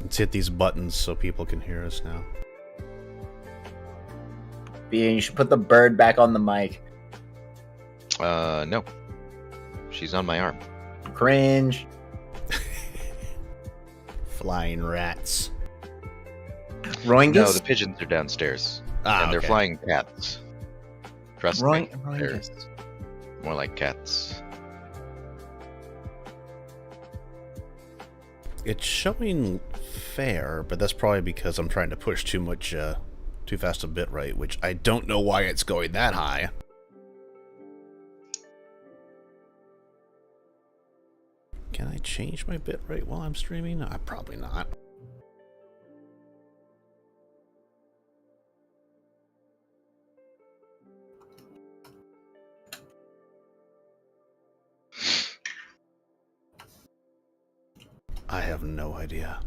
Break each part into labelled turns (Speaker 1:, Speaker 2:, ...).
Speaker 1: Let's hit these buttons so people can hear us now.
Speaker 2: Bean, you should put the bird back on the mic.
Speaker 3: No. She's on my arm.
Speaker 2: Cringe.
Speaker 1: Flying rats.
Speaker 2: Roingus?
Speaker 3: No, the pigeons are downstairs. And they're flying cats. Trust me. They're more like cats.
Speaker 1: It's showing fair, but that's probably because I'm trying to push too fast a bitrate, which I don't know why it's going that high. Can I change my bitrate while I'm streaming? No, probably not. I have no idea.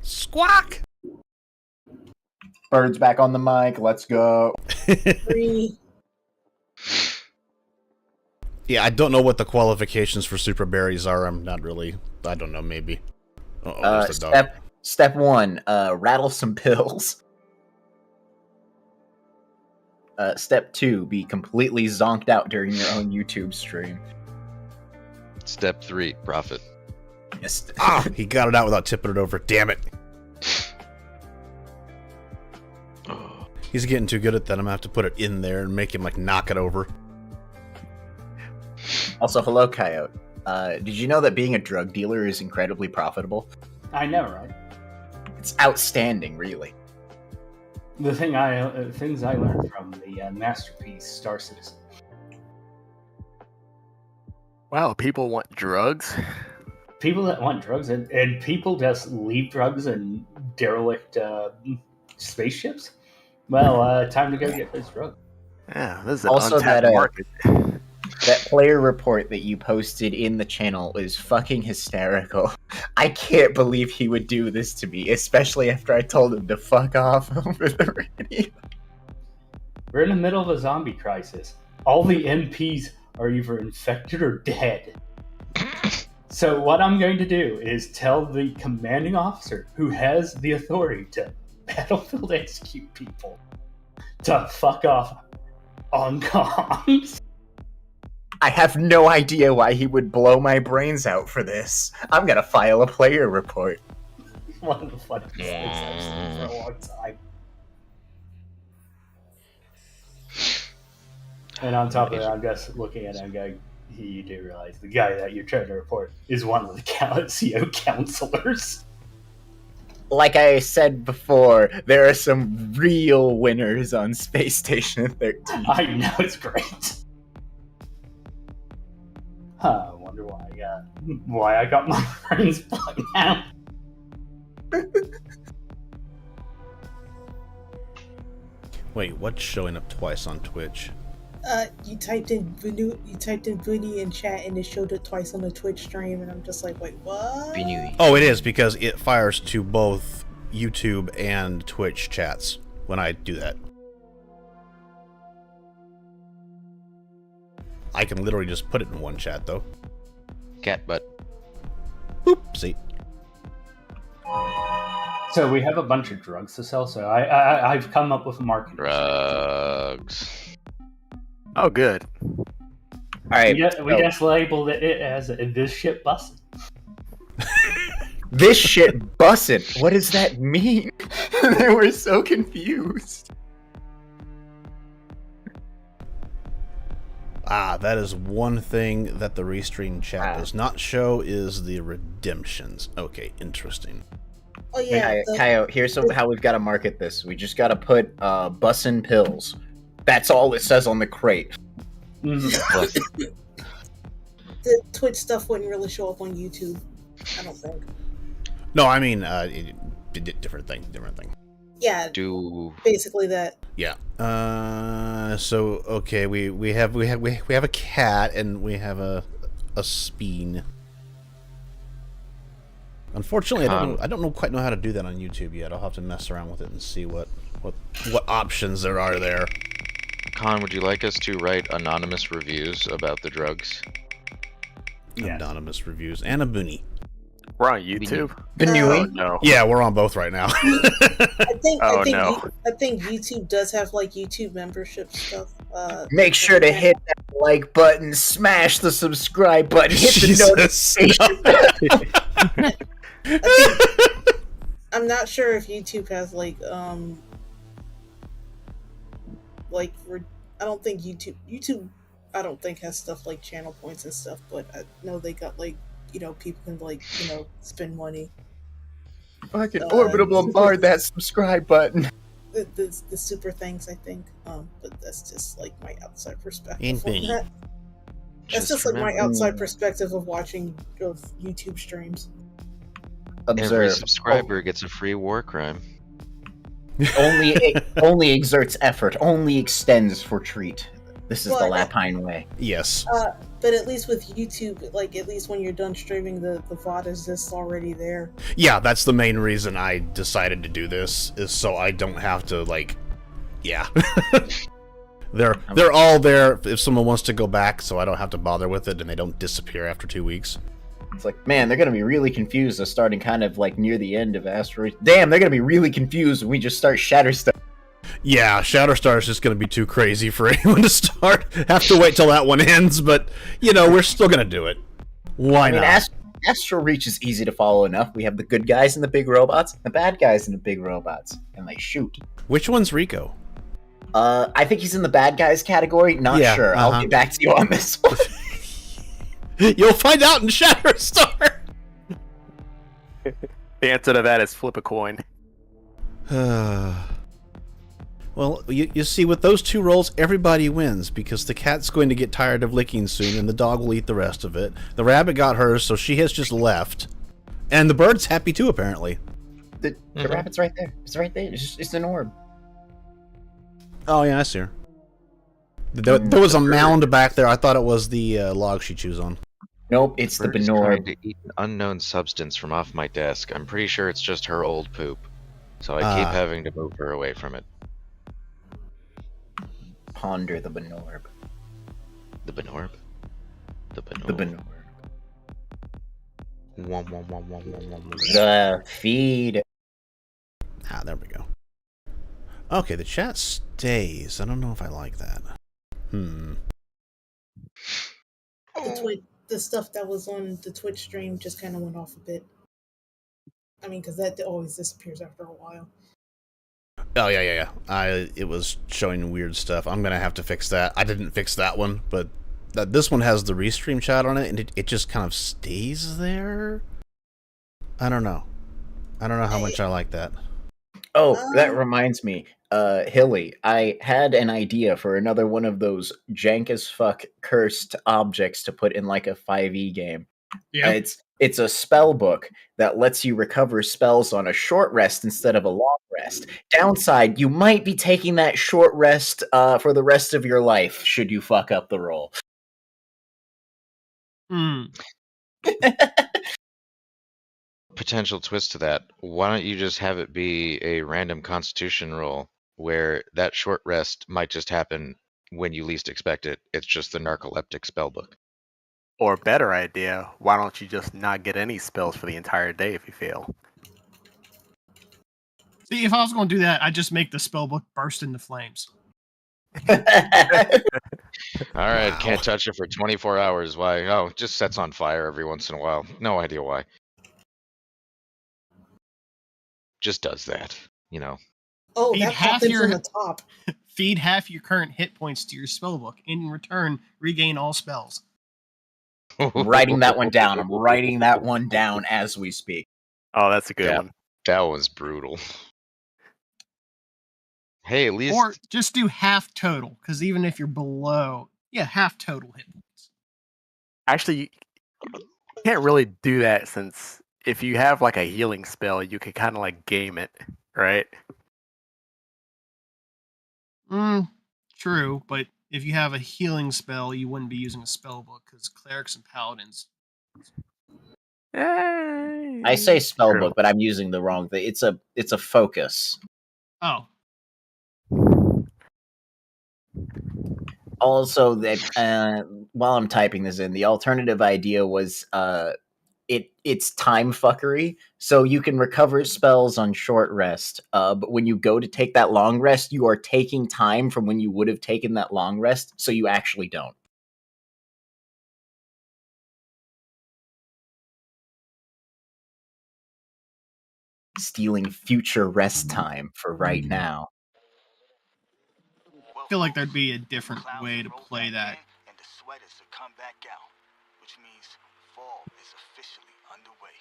Speaker 1: Squawk!
Speaker 2: Bird's back on the mic. Let's go.
Speaker 4: 3.
Speaker 1: Yeah, I don't know what the qualifications for super berries are. I'm not really. I don't know, maybe. There's the dog.
Speaker 2: Step 1, rattle some pills. Step 2, be completely zonked out during your own YouTube stream.
Speaker 3: Step 3, profit.
Speaker 2: Yes.
Speaker 1: He got it out without tipping it over. Damn it. He's getting too good at that. I'm going to have to put it in there and make him, knock it over.
Speaker 2: Also, hello, Coyote. Did you know that being a drug dealer is incredibly profitable?
Speaker 5: I know, right?
Speaker 2: It's outstanding, really.
Speaker 5: The things I learned from the masterpiece Star Citizen.
Speaker 6: Wow, people want drugs?
Speaker 5: People that want drugs, and people just leave drugs in derelict spaceships? Well, time to go get those drugs.
Speaker 6: Yeah, this is an
Speaker 2: Also,
Speaker 6: untapped market.
Speaker 2: That player report that you posted in the channel is fucking hysterical. I can't believe he would do this to me, especially after I told him to fuck off over the radio.
Speaker 5: We're in the middle of a zombie crisis. All the MPs are either infected or dead. So what I'm going to do is tell the commanding officer who has the authority to battlefield execute people to fuck off on comms.
Speaker 2: I have no idea why he would blow my brains out for this. I'm gonna file a player report.
Speaker 5: One of the funniest things I've seen for a long time. And on top of that, I'm just looking at him going, you do realize the guy that you're trying to report is one of the CO counselors.
Speaker 2: Like I said before, there are some real winners on Space Station 13.
Speaker 5: I know, it's great. I wonder why I got my brains blown out.
Speaker 1: Wait, what's showing up twice on Twitch?
Speaker 4: You typed in Vuni in chat and it showed it twice on the Twitch stream, and I'm just like, wait, what?
Speaker 1: Oh, it is, because it fires to both YouTube and Twitch chats when I do that. I can literally just put it in one chat, though.
Speaker 3: Cat butt.
Speaker 1: Boop, see.
Speaker 5: So we have a bunch of drugs to sell, so I've come up with a marketing.
Speaker 3: Drugs.
Speaker 6: Oh, good.
Speaker 2: Alright.
Speaker 5: We just labeled it as this shit busted.
Speaker 2: This shit bussin'. What does that mean? They were so confused.
Speaker 1: That is one thing that the restream chat does not show is the redemptions. Okay, interesting.
Speaker 4: Oh yeah.
Speaker 2: Coyote, here's how we've got to market this. We just got to put bussin' pills. That's all it says on the crate.
Speaker 4: The Twitch stuff wouldn't really show up on YouTube, I don't think.
Speaker 1: No, I mean, different thing.
Speaker 4: Yeah, basically that.
Speaker 1: Yeah. So okay, we have a cat and we have a speen. Unfortunately, I don't quite know how to do that on YouTube yet. I'll have to mess around with it and see what options there are there.
Speaker 3: Con, would you like us to write anonymous reviews about the drugs?
Speaker 1: Yeah. Anonymous reviews and a boonie.
Speaker 6: We're on YouTube.
Speaker 2: Benui?
Speaker 6: Oh no.
Speaker 1: Yeah, we're on both right now.
Speaker 4: I think YouTube does have like YouTube membership stuff.
Speaker 2: Make sure to hit that like button, smash the subscribe button, hit the
Speaker 1: Jesus,
Speaker 2: notification.
Speaker 4: I'm not sure if YouTube has I don't think YouTube I don't think has stuff like channel points and stuff, but I know they got people can spend money.
Speaker 2: Fucking orbital bombard that subscribe button.
Speaker 4: The super things, I think. But that's just like my outside perspective.
Speaker 1: Indeed.
Speaker 4: That's just like my outside perspective of watching YouTube streams.
Speaker 2: Observe.
Speaker 3: Every subscriber gets a free war crime.
Speaker 2: only exerts effort, only extends for treat. This is the Lapine way.
Speaker 1: Yes.
Speaker 4: But at least with YouTube, at least when you're done streaming, the VOD is just already there.
Speaker 1: Yeah, that's the main reason I decided to do this, is so I don't have to, yeah. They're all there if someone wants to go back, so I don't have to bother with it, and they don't disappear after 2 weeks.
Speaker 2: It's like, man, they're going to be really confused of starting kind of near the end of Asteroid. Damn, they're going to be really confused when we just start Shatterstar.
Speaker 1: Yeah, Shatterstar is just going to be too crazy for anyone to start. Have to wait till that one ends, but, we're still going to do it. Why not?
Speaker 2: Astral Reach is easy to follow enough. We have the good guys and the big robots, the bad guys and the big robots, and they shoot.
Speaker 1: Which one's Rico?
Speaker 2: I think he's in the bad guys category. Not sure. I'll get back to you on this one.
Speaker 1: You'll find out in Shatterstar!
Speaker 6: The answer to that is flip a coin.
Speaker 1: Well, you see, with those two rolls, everybody wins, because the cat's going to get tired of licking soon, and the dog will eat the rest of it. The rabbit got hers, so she has just left. And the bird's happy too, apparently.
Speaker 2: The rabbit's right there. It's right there. It's an orb.
Speaker 1: Oh, yeah, I see her. There was a mound back there. I thought it was the log she chews on.
Speaker 2: Nope, it's the
Speaker 3: Bird's
Speaker 2: Benor.
Speaker 3: trying to eat an unknown substance from off my desk. I'm pretty sure it's just her old poop. So I keep having to move her away from it.
Speaker 2: Ponder the Benorb.
Speaker 3: The Benorb? The Benorb.
Speaker 2: The Benorb.
Speaker 3: The
Speaker 2: The feed.
Speaker 1: Ah, there we go. Okay, the chat stays. I don't know if I like that.
Speaker 4: The stuff that was on the Twitch stream just kind of went off a bit. I mean, because that always disappears after a while.
Speaker 1: Oh, yeah. It was showing weird stuff. I'm going to have to fix that. I didn't fix that one, but this one has the restream chat on it, and it just kind of stays there? I don't know. I don't know how much I like that.
Speaker 2: Oh, that reminds me. Hilly, I had an idea for another one of those jank as fuck cursed objects to put in a 5e game. Yeah. It's a spell book that lets you recover spells on a short rest instead of a long rest. Downside, you might be taking that short rest for the rest of your life should you fuck up the roll.
Speaker 3: potential twist to that. Why don't you just have it be a random constitution roll where that short rest might just happen when you least expect it? It's just the narcoleptic spellbook.
Speaker 6: Or better idea, why don't you just not get any spells for the entire day if you fail?
Speaker 7: See, if I was going to do that, I'd just make the spellbook burst into flames.
Speaker 3: All right, can't touch it for 24 hours. Why? Oh, it just sets on fire every once in a while. No idea why. Just does that, you know.
Speaker 4: Oh,
Speaker 7: feed
Speaker 4: that happens on the top.
Speaker 7: Feed half your current hit points to your spellbook. In return, regain all spells.
Speaker 2: I'm writing that one down. I'm writing that one down as we speak.
Speaker 6: Oh, that's a good one.
Speaker 3: That was brutal. Hey, at least...
Speaker 7: Or just do half total, because even if you're below... Yeah, half total hit points.
Speaker 6: Actually, you can't really do that, since if you have like a healing spell, you can kind of like game it, right?
Speaker 7: True, but if you have a healing spell, you wouldn't be using a spell book, because clerics and paladins...
Speaker 2: I say spellbook, but I'm using the wrong thing. It's a focus.
Speaker 7: Oh.
Speaker 2: Also, that while I'm typing this in, the alternative idea was it's time fuckery. So you can recover spells on short rest, but when you go to take that long rest, you are taking time from when you would have taken that long rest, so you actually don't. Stealing future rest time for right now.
Speaker 7: I feel like there'd be a different way to play that.
Speaker 8: And the sweaters will come back out, which means fall is officially underway.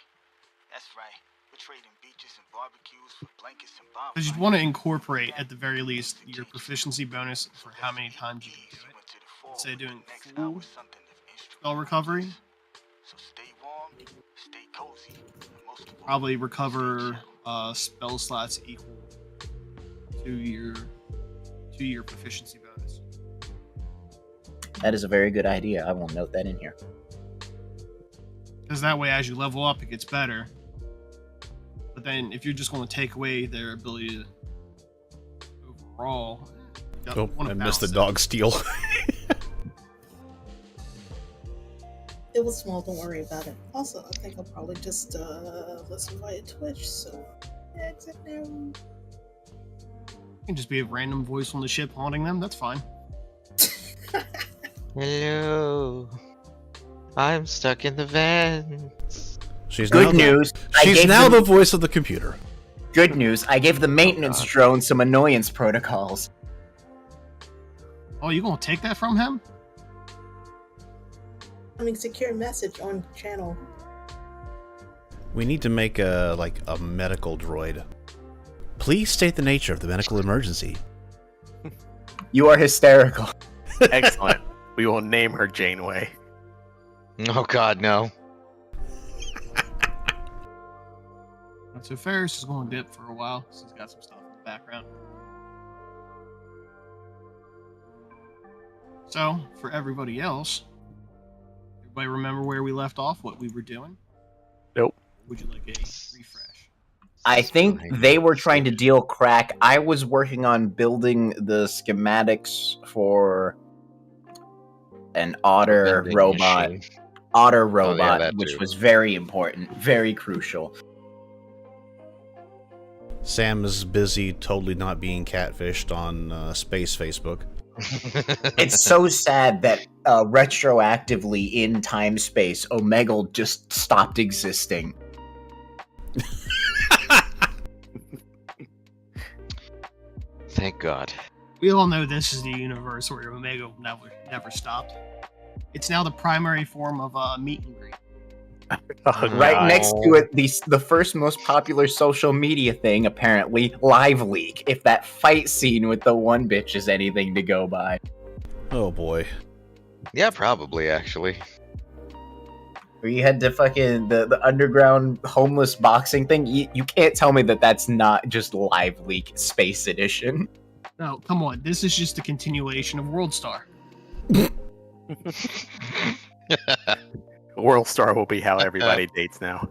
Speaker 8: That's right. We're trading beaches and barbecues for blankets and bonfires.
Speaker 7: Because you'd want to incorporate, at the very least, your proficiency bonus for how many times you can do it. Instead of doing full spell recovery,
Speaker 8: So stay warm, stay cozy, and most of all,
Speaker 7: probably recover spell slots equal to your proficiency bonus.
Speaker 2: That is a very good idea. I will note that in here.
Speaker 7: Because that way, as you level up, it gets better. But then, if you're just going to take away their ability to overall,
Speaker 1: Oh, I missed the dog steal.
Speaker 4: It was small, don't worry about it. Also, I think I'll probably just listen via Twitch, so exit now.
Speaker 7: it can just be a random voice on the ship haunting them. That's fine.
Speaker 3: Hello. I'm stuck in the vents.
Speaker 1: She's
Speaker 2: Good
Speaker 1: now
Speaker 2: news.
Speaker 1: She's now the voice of the computer.
Speaker 2: Good news. I gave the maintenance drone some annoyance protocols.
Speaker 7: Oh, you gonna take that from him?
Speaker 4: I mean, secure message on channel.
Speaker 1: We need to make a medical droid. Please state the nature of the medical emergency.
Speaker 2: You are hysterical.
Speaker 6: Excellent. We will name her Janeway.
Speaker 3: Oh God, no.
Speaker 7: So Ferris is going to dip for a while. So he's got some stuff in the background. So, for everybody else, everybody remember where we left off, what we were doing?
Speaker 6: Nope.
Speaker 7: Would you like a refresh?
Speaker 2: I think they were trying to deal crack. I was working on building the schematics for an otter
Speaker 3: Vending
Speaker 2: robot.
Speaker 3: machine.
Speaker 2: Otter robot,
Speaker 3: that
Speaker 2: which
Speaker 3: too.
Speaker 2: was very important, very crucial.
Speaker 1: Sam is busy totally not being catfished on Space Facebook.
Speaker 2: It's so sad that retroactively in time space, Omegle just stopped existing.
Speaker 3: Thank God.
Speaker 7: We all know this is the universe where Omega never stopped. It's now the primary form of meet and greet.
Speaker 6: Oh,
Speaker 2: Right
Speaker 6: God.
Speaker 2: next to it, the first most popular social media thing, apparently, Live Leak. If that fight scene with the one bitch is anything to go by.
Speaker 1: Oh boy.
Speaker 3: Yeah, probably actually.
Speaker 2: Where you had to fucking the underground homeless boxing thing. You can't tell me that that's not just Live Leak Space Edition.
Speaker 7: No, come on. This is just a continuation of World Star.
Speaker 6: World Star will be how everybody dates now.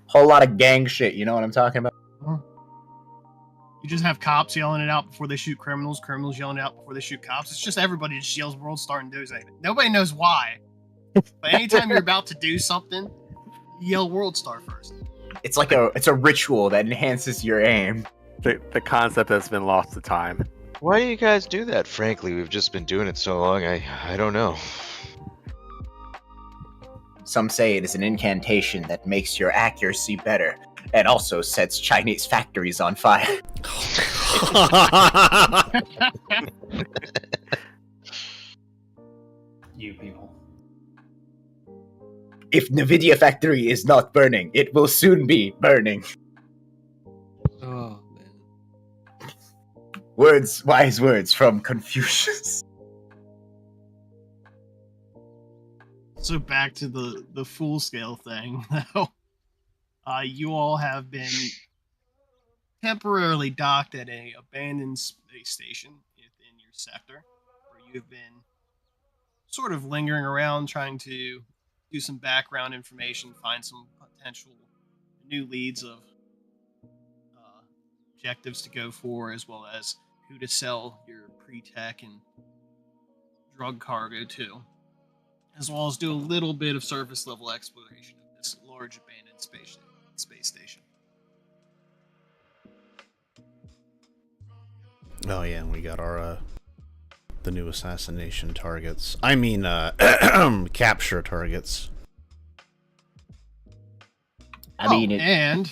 Speaker 2: Whole lot of gang shit. You know what I'm talking about?
Speaker 7: You just have cops yelling it out before they shoot criminals, criminals yelling it out before they shoot cops. It's just everybody just yells World Star and does anything. Nobody knows why. But anytime you're about to do something, you yell World Star first.
Speaker 2: It's like it's a ritual that enhances your aim.
Speaker 6: The concept has been lost to time.
Speaker 3: Why do you guys do that? Frankly, we've just been doing it so long. I don't know.
Speaker 2: Some say it is an incantation that makes your accuracy better, and also sets Chinese factories on fire.
Speaker 5: You people.
Speaker 2: If Nvidia factory is not burning, it will soon be burning.
Speaker 9: Oh man.
Speaker 2: Wise words from Confucius.
Speaker 7: So back to the full scale thing. You all have been temporarily docked at a abandoned space station within your sector, where you have been sort of lingering around trying to do some background information, find some potential new leads of objectives to go for, as well as who to sell your pre-tech and drug cargo to. as well as do a little bit of surface level exploration of this large abandoned space station.
Speaker 1: Oh yeah, and we got our the new assassination targets. I mean, capture targets.
Speaker 7: And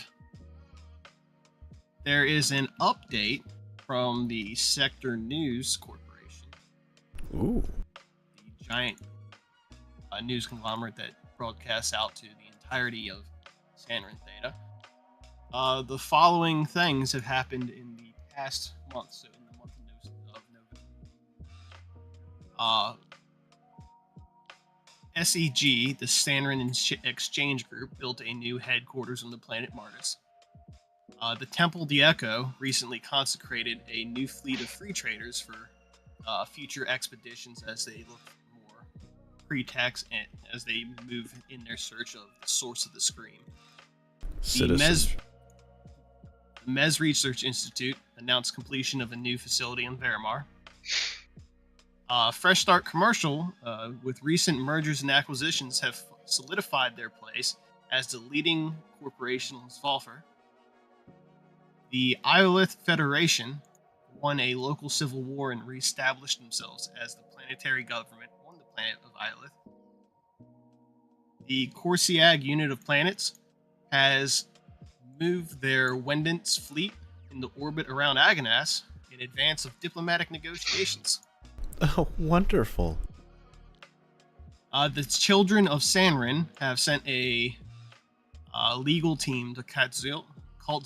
Speaker 7: there is an update from the Sector News Corporation.
Speaker 1: Ooh.
Speaker 7: The giant news conglomerate that broadcasts out to the entirety of Sanrin Theta. The following things have happened in the past month, so in the month of November. SEG, the Sanrin Exchange Group, built a new headquarters on the planet Martis. The Temple de Echo recently consecrated a new fleet of free traders for future expeditions as they look for more pretext and as they move in their search of the source of the scream. The Mez Research Institute announced completion of a new facility in Verimar. Fresh Start Commercial, with recent mergers and acquisitions, have solidified their place as the leading corporation in Svalfar. The Iolith Federation won a local civil war and reestablished themselves as the planetary government on the planet of Iolith. The Corsiag unit of planets has moved their Wendance fleet into orbit around Aganas in advance of diplomatic negotiations.
Speaker 1: Oh, wonderful.
Speaker 7: The Children of Sanrin have sent a legal team to Cult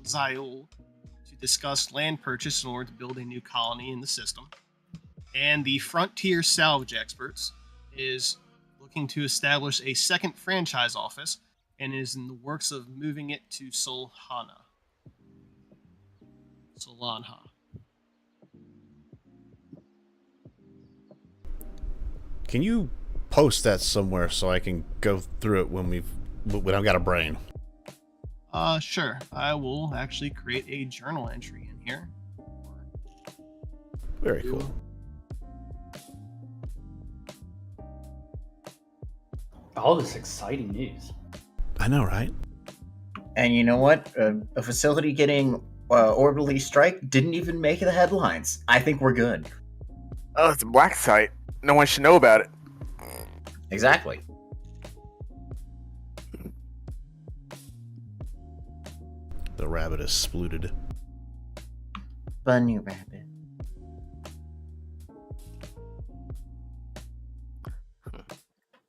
Speaker 7: Ziol to discuss land purchase in order to build a new colony in the system. And the Frontier Salvage Experts is looking to establish a second franchise office and is in the works of moving it to Solanha.
Speaker 1: Can you post that somewhere so I can go through it when I've got a brain?
Speaker 7: Sure. I will actually create a journal entry in here.
Speaker 1: Very cool.
Speaker 5: All this exciting news.
Speaker 1: I know, right?
Speaker 2: And you know what? A facility getting orbitally strike didn't even make the headlines. I think we're good.
Speaker 6: Oh, it's a black site. No one should know about it.
Speaker 2: Exactly.
Speaker 1: The rabbit is splooted.
Speaker 2: Bunny rabbit.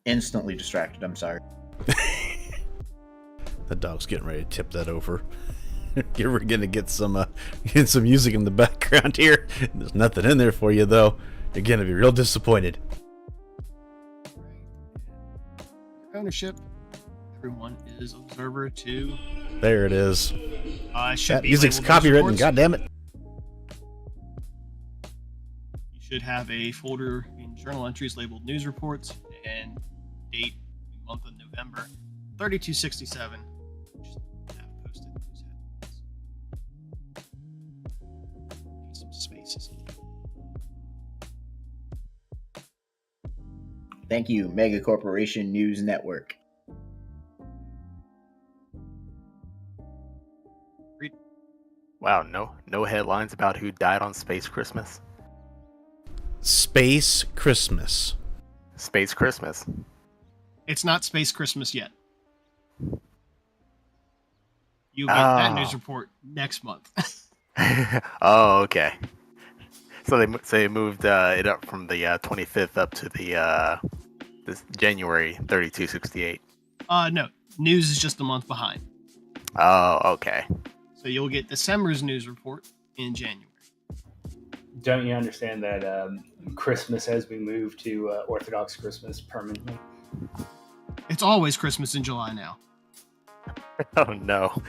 Speaker 2: Instantly distracted, I'm sorry.
Speaker 1: The dog's getting ready to tip that over. We're gonna get some music in the background here. There's nothing in there for you though. You're gonna be real disappointed.
Speaker 7: Ownership. Everyone is observer 2.
Speaker 1: There it is.
Speaker 7: That
Speaker 1: music's copywritten, goddammit.
Speaker 7: You should have a folder in journal entries labeled news reports and date month of November 3267. Just have posted news headlines. Need some spaces.
Speaker 2: Thank you, Mega Corporation News Network.
Speaker 6: Wow, no headlines about who died on Space Christmas.
Speaker 1: Space Christmas.
Speaker 6: Space Christmas.
Speaker 7: It's not Space Christmas yet. You'll get that news report next month.
Speaker 6: Oh, okay. So they moved it up from the 25th up to the this January 3268.
Speaker 7: No, news is just a month behind.
Speaker 6: Oh, okay.
Speaker 7: So you'll get December's news report in January.
Speaker 5: Don't you understand that Christmas has been moved to Orthodox Christmas permanently?
Speaker 7: It's always Christmas in July now.
Speaker 6: Oh no,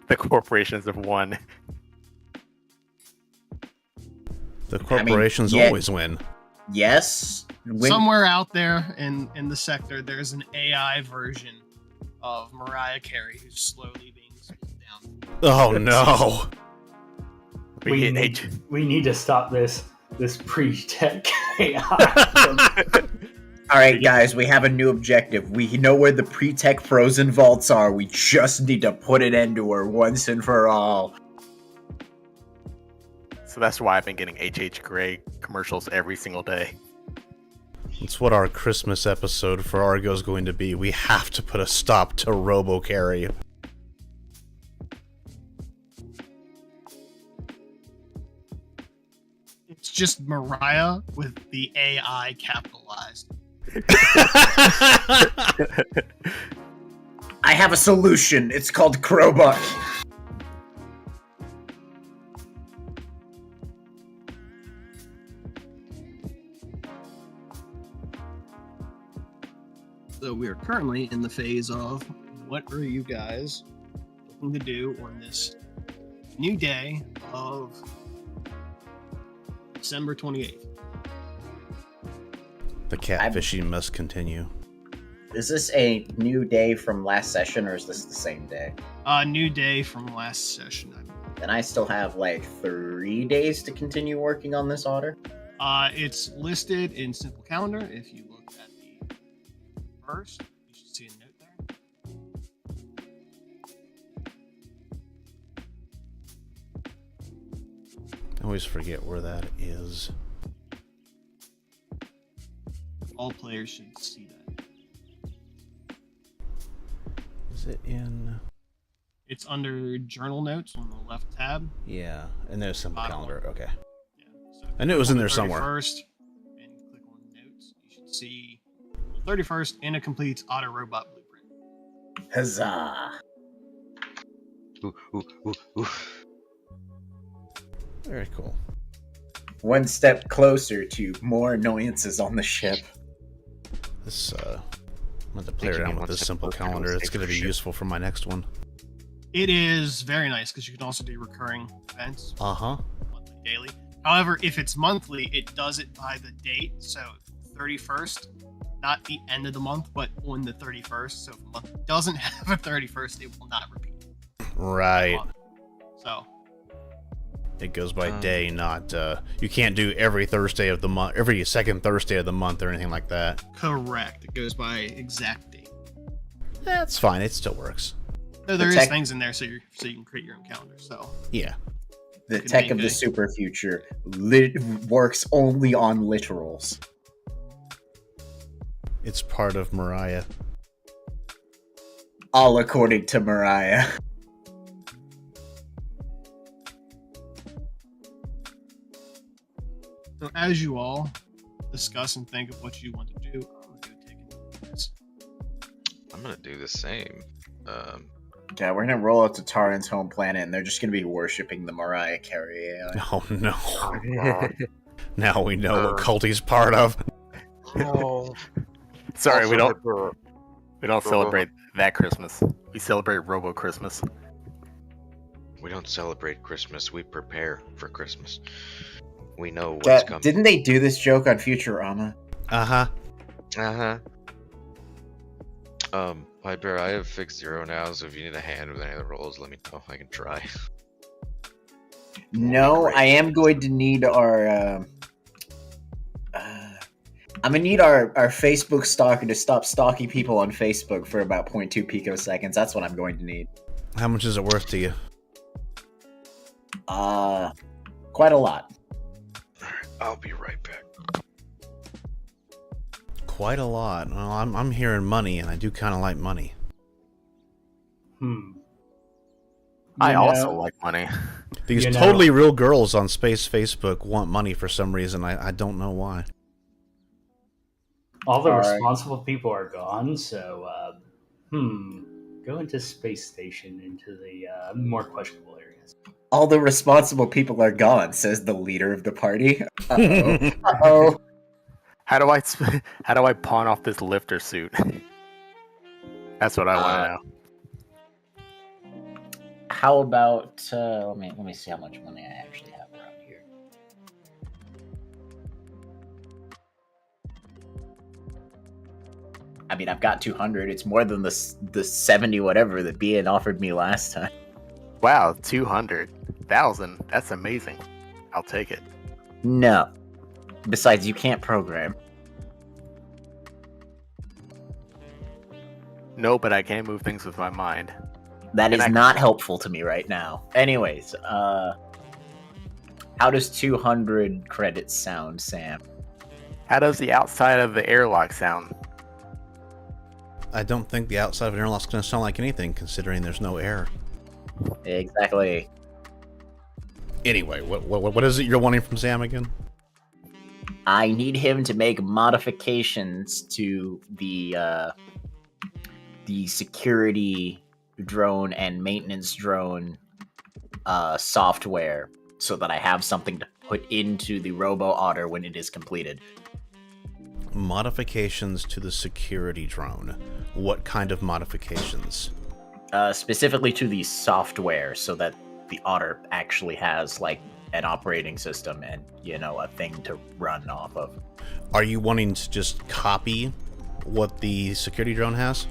Speaker 6: the corporations have won.
Speaker 1: The corporations always win.
Speaker 2: Yes.
Speaker 7: Somewhere out there in the sector, there's an AI version of Mariah Carey who's slowly being split down.
Speaker 1: Oh no.
Speaker 5: We need to stop this pre-tech AI.
Speaker 2: All right, guys, we have a new objective. We know where the pre-tech frozen vaults are. We just need to put an end to her once and for all.
Speaker 6: So that's why I've been getting H.H. Gray commercials every single day.
Speaker 1: It's what our Christmas episode for Argo is going to be. We have to put a stop to robo-carry.
Speaker 7: It's just Mariah with the AI capitalized.
Speaker 2: I have a solution. It's called Crowbar.
Speaker 7: So we are currently in the phase of what are you guys looking to do on this new day of December 28th?
Speaker 1: The catfishing must continue.
Speaker 2: Is this a new day from last session, or is this the same day?
Speaker 7: New day from last session.
Speaker 2: Then I still have like 3 days to continue working on this order.
Speaker 7: It's listed in Simple Calendar. If you look at the first, you should see a note there.
Speaker 1: I always forget where that is.
Speaker 7: All players should see that.
Speaker 1: Is it in?
Speaker 7: It's under Journal Notes on the left tab.
Speaker 1: Yeah, and there's Simple
Speaker 7: Bottom
Speaker 1: Calendar. Okay.
Speaker 7: Yeah. So
Speaker 1: I knew it was in there
Speaker 7: click on
Speaker 1: somewhere.
Speaker 7: 31st and click on Notes. You should see 31st and it completes Auto Robot Blueprint.
Speaker 2: Huzzah!
Speaker 3: Ooh, ooh, ooh, ooh.
Speaker 1: Very cool.
Speaker 2: One step closer to more annoyances on the ship.
Speaker 1: This I'm going to play
Speaker 3: Taking me
Speaker 1: around with
Speaker 3: one
Speaker 1: this
Speaker 3: step
Speaker 1: Simple
Speaker 3: closer to a
Speaker 1: Calendar. It's
Speaker 3: safer
Speaker 1: going to be
Speaker 3: ship.
Speaker 1: useful for my next one.
Speaker 7: It is very nice because you can also do recurring events,
Speaker 1: Uh-huh.
Speaker 7: monthly, daily. However, if it's monthly, it does it by the date. So 31st, not the end of the month, but on the 31st. So if a month doesn't have a 31st, it will not repeat.
Speaker 1: Right.
Speaker 7: So
Speaker 1: It goes by day, not you can't do every Thursday of the month, every second Thursday of the month or anything like that.
Speaker 7: correct. It goes by exact date.
Speaker 1: That's fine. It still works.
Speaker 7: No, there
Speaker 2: The
Speaker 7: is
Speaker 2: tech-
Speaker 7: things in there so you can create your own calendar. So
Speaker 1: Yeah.
Speaker 2: The
Speaker 7: Can
Speaker 2: tech
Speaker 7: make
Speaker 2: of the
Speaker 7: a-
Speaker 2: super future works only on literals.
Speaker 1: It's part of Mariah.
Speaker 2: All according to Mariah.
Speaker 7: So as you all discuss and think of what you want to do, I'm gonna go take a look at this.
Speaker 3: I'm gonna do the same.
Speaker 2: Yeah, we're gonna roll out to Taran's home planet, and they're just gonna be worshipping the Mariah Carey AI.
Speaker 1: Oh no.
Speaker 3: Oh god.
Speaker 1: Now we know what cult he's part of.
Speaker 3: Oh.
Speaker 6: Sorry, we
Speaker 3: Also,
Speaker 6: don't celebrate that Christmas. We celebrate Robo Christmas.
Speaker 3: we don't celebrate Christmas. We prepare for Christmas. We know what's coming.
Speaker 2: Didn't they do this joke on Futurama?
Speaker 1: Uh-huh.
Speaker 3: Uh huh. Piper, I have fixed 0 now, so if you need a hand with any of the rolls, let me know. I can try.
Speaker 2: No,
Speaker 3: Great.
Speaker 2: I am going to need our. I'm gonna need our Facebook stalker to stop stalking people on Facebook for about 0.2 picoseconds. That's what I'm going to need.
Speaker 1: How much is it worth to you?
Speaker 2: Quite a lot.
Speaker 3: I'll be right back.
Speaker 1: Quite a lot. Well, I'm hearing money, and I do kind of like money.
Speaker 6: I
Speaker 5: You
Speaker 6: also
Speaker 5: know-
Speaker 6: like money.
Speaker 1: These
Speaker 5: You know-
Speaker 1: totally real girls on Space Facebook want money for some reason. I don't know why.
Speaker 5: All the
Speaker 2: All right.
Speaker 5: responsible people are gone, so go into space station into the more questionable areas.
Speaker 2: All the responsible people are gone, says the leader of the party. Uh-oh. Uh-oh.
Speaker 6: How do I pawn off this lifter suit? That's what I want to know.
Speaker 2: How about let me see how much money I actually have around here. I mean, I've got 200. It's more than the 70 whatever that BN offered me last time.
Speaker 6: Wow, 200,000. That's amazing. I'll take it.
Speaker 2: No. Besides, you can't program.
Speaker 6: No, but I can move things with my mind.
Speaker 2: That is
Speaker 6: And I-
Speaker 2: not helpful to me right now. Anyways, how does 200 credits sound, Sam?
Speaker 6: How does the outside of the airlock sound?
Speaker 1: I don't think the outside of an airlock's going to sound like anything, considering there's no air.
Speaker 2: Exactly.
Speaker 1: Anyway, what is it you're wanting from Sam again?
Speaker 2: I need him to make modifications to the security drone and maintenance drone software so that I have something to put into the robo-otter when it is completed.
Speaker 1: Modifications to the security drone. What kind of modifications?
Speaker 2: Specifically to the software so that the otter actually has like an operating system and, you know, a thing to run off of.
Speaker 1: Are you wanting to just copy what the security drone has?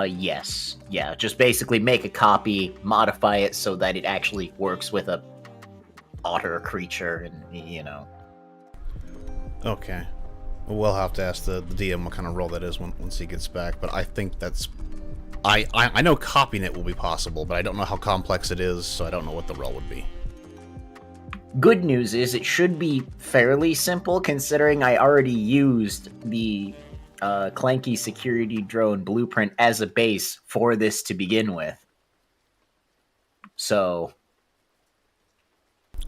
Speaker 2: Yes. Yeah, just basically make a copy, modify it so that it actually works with a otter creature and, you know.
Speaker 1: Okay. We'll have to ask the DM what kind of role that is once he gets back, but I think that's... I know copying it will be possible, but I don't know how complex it is, so I don't know what the role would be.
Speaker 2: Good news is it should be fairly simple considering I already used the Clanky security drone blueprint as a base for this to begin with. So...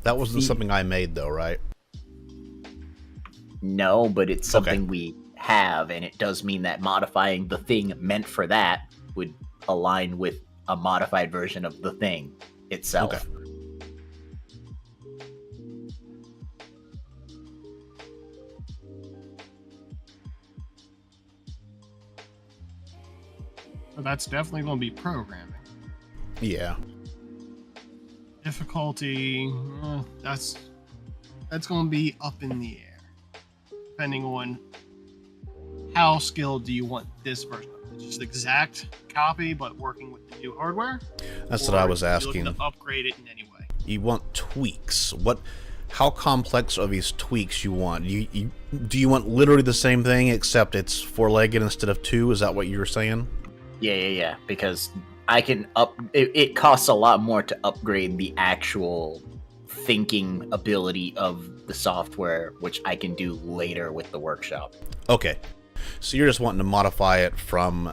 Speaker 1: That wasn't something I made, though, right?
Speaker 2: No, but it's something we have, and it does mean that modifying the thing meant for that would align with a modified version of the thing itself.
Speaker 1: Okay.
Speaker 7: So that's definitely going to be programming.
Speaker 1: Yeah.
Speaker 7: Difficulty, that's going to be up in the air, depending on how skilled do you want this version of it. Just exact copy, but working with the new hardware.
Speaker 1: That's what I was
Speaker 7: Or are you
Speaker 1: asking.
Speaker 7: looking to upgrade it in any way.
Speaker 1: You want tweaks. How complex are these tweaks you want? Do you want literally the same thing except it's 4-legged instead of 2? Is that what you were saying?
Speaker 2: Yeah. Because I can it costs a lot more to upgrade the actual thinking ability of the software, which I can do later with the workshop.
Speaker 1: Okay. So you're just wanting to modify it from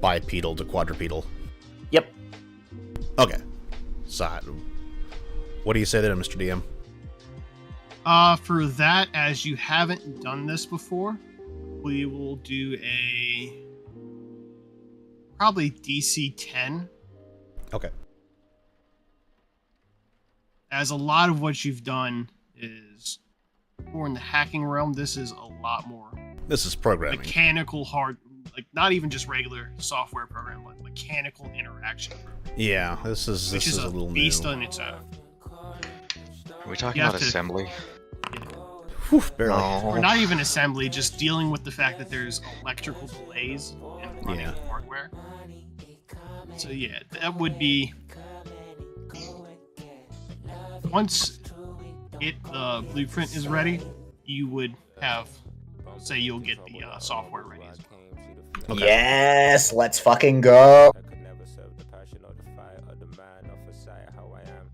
Speaker 1: bipedal to quadrupedal.
Speaker 2: Yep.
Speaker 1: Okay. So, what do you say there, Mr. DM?
Speaker 7: For that, as you haven't done this before, we will do a probably DC 10.
Speaker 1: Okay.
Speaker 7: As a lot of what you've done is more in the hacking realm, this is a lot more
Speaker 1: This is programming.
Speaker 7: mechanical hard, like not even just regular software program, but mechanical interaction program,
Speaker 1: Yeah, this is
Speaker 7: which is
Speaker 1: a
Speaker 7: a
Speaker 1: little
Speaker 7: beast
Speaker 1: new.
Speaker 7: on its own.
Speaker 3: Are we talking
Speaker 7: You have
Speaker 3: about
Speaker 7: to-
Speaker 3: assembly?
Speaker 1: Whew, barely.
Speaker 7: Or not even assembly, just dealing with the fact that there's electrical delays in running
Speaker 1: Yeah.
Speaker 7: hardware. So yeah, that would be once the blueprint is ready, you would have say you'll get the software ready as well.
Speaker 1: Okay.
Speaker 2: Yes, let's fucking go.
Speaker 10: I could never serve the passion or the fire or the man or for sight how I am.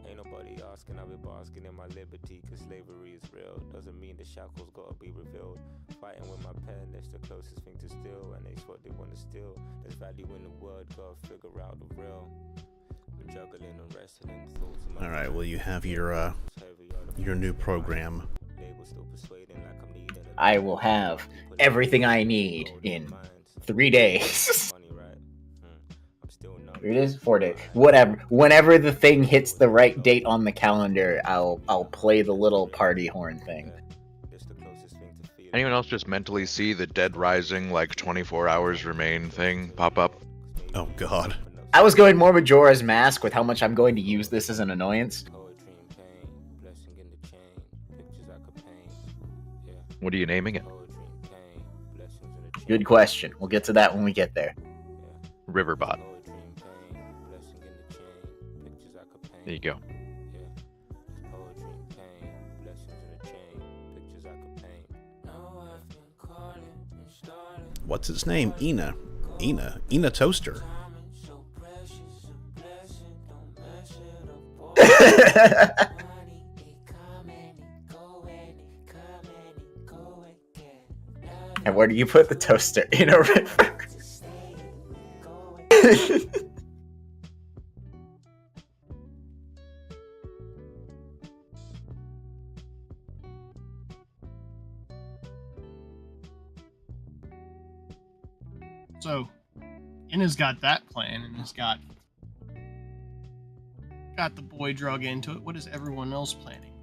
Speaker 10: Ain't nobody asking, I'll be basking in my liberty, cause slavery is real. Doesn't mean the shackles gotta be revealed. Fighting with my pen, that's the closest thing to steal, and it's what they wanna steal. There's value in the word, gotta figure out the real. We're juggling and wrestling thoughts in my
Speaker 1: All right. Well, you have your new program.
Speaker 10: They were still persuading like I'm needing a
Speaker 2: I will have everything I need in 3 days.
Speaker 10: money, right? I'm still not
Speaker 2: 3 days, 4 days, whatever. Whenever the thing hits the right date on the calendar, I'll play the little party horn thing.
Speaker 10: It's the closest thing to feeling.
Speaker 3: Anyone else just mentally see the Dead Rising, like 24 hours remain thing pop up?
Speaker 1: Oh God.
Speaker 2: I was going more Majora's Mask with how much I'm going to use this as an annoyance.
Speaker 10: Poetry and pain, blessing in the chain, pictures I could paint. Yeah,
Speaker 3: What are you naming it?
Speaker 10: poetry and pain, blessings in the chain.
Speaker 2: Good question. We'll get to that when we get there.
Speaker 3: Riverbot.
Speaker 10: Poetry and pain, blessing in the chain, pictures I could paint.
Speaker 3: There you go.
Speaker 10: Yeah, it's poetry and pain, blessings in the chain, pictures I could paint. Now I've been calling and starting
Speaker 1: what's its name? Ina Toaster.
Speaker 2: And where do you put the toaster? In a river?
Speaker 7: So, Ina's got that plan, and has got the boy drug into it. What is everyone else planning?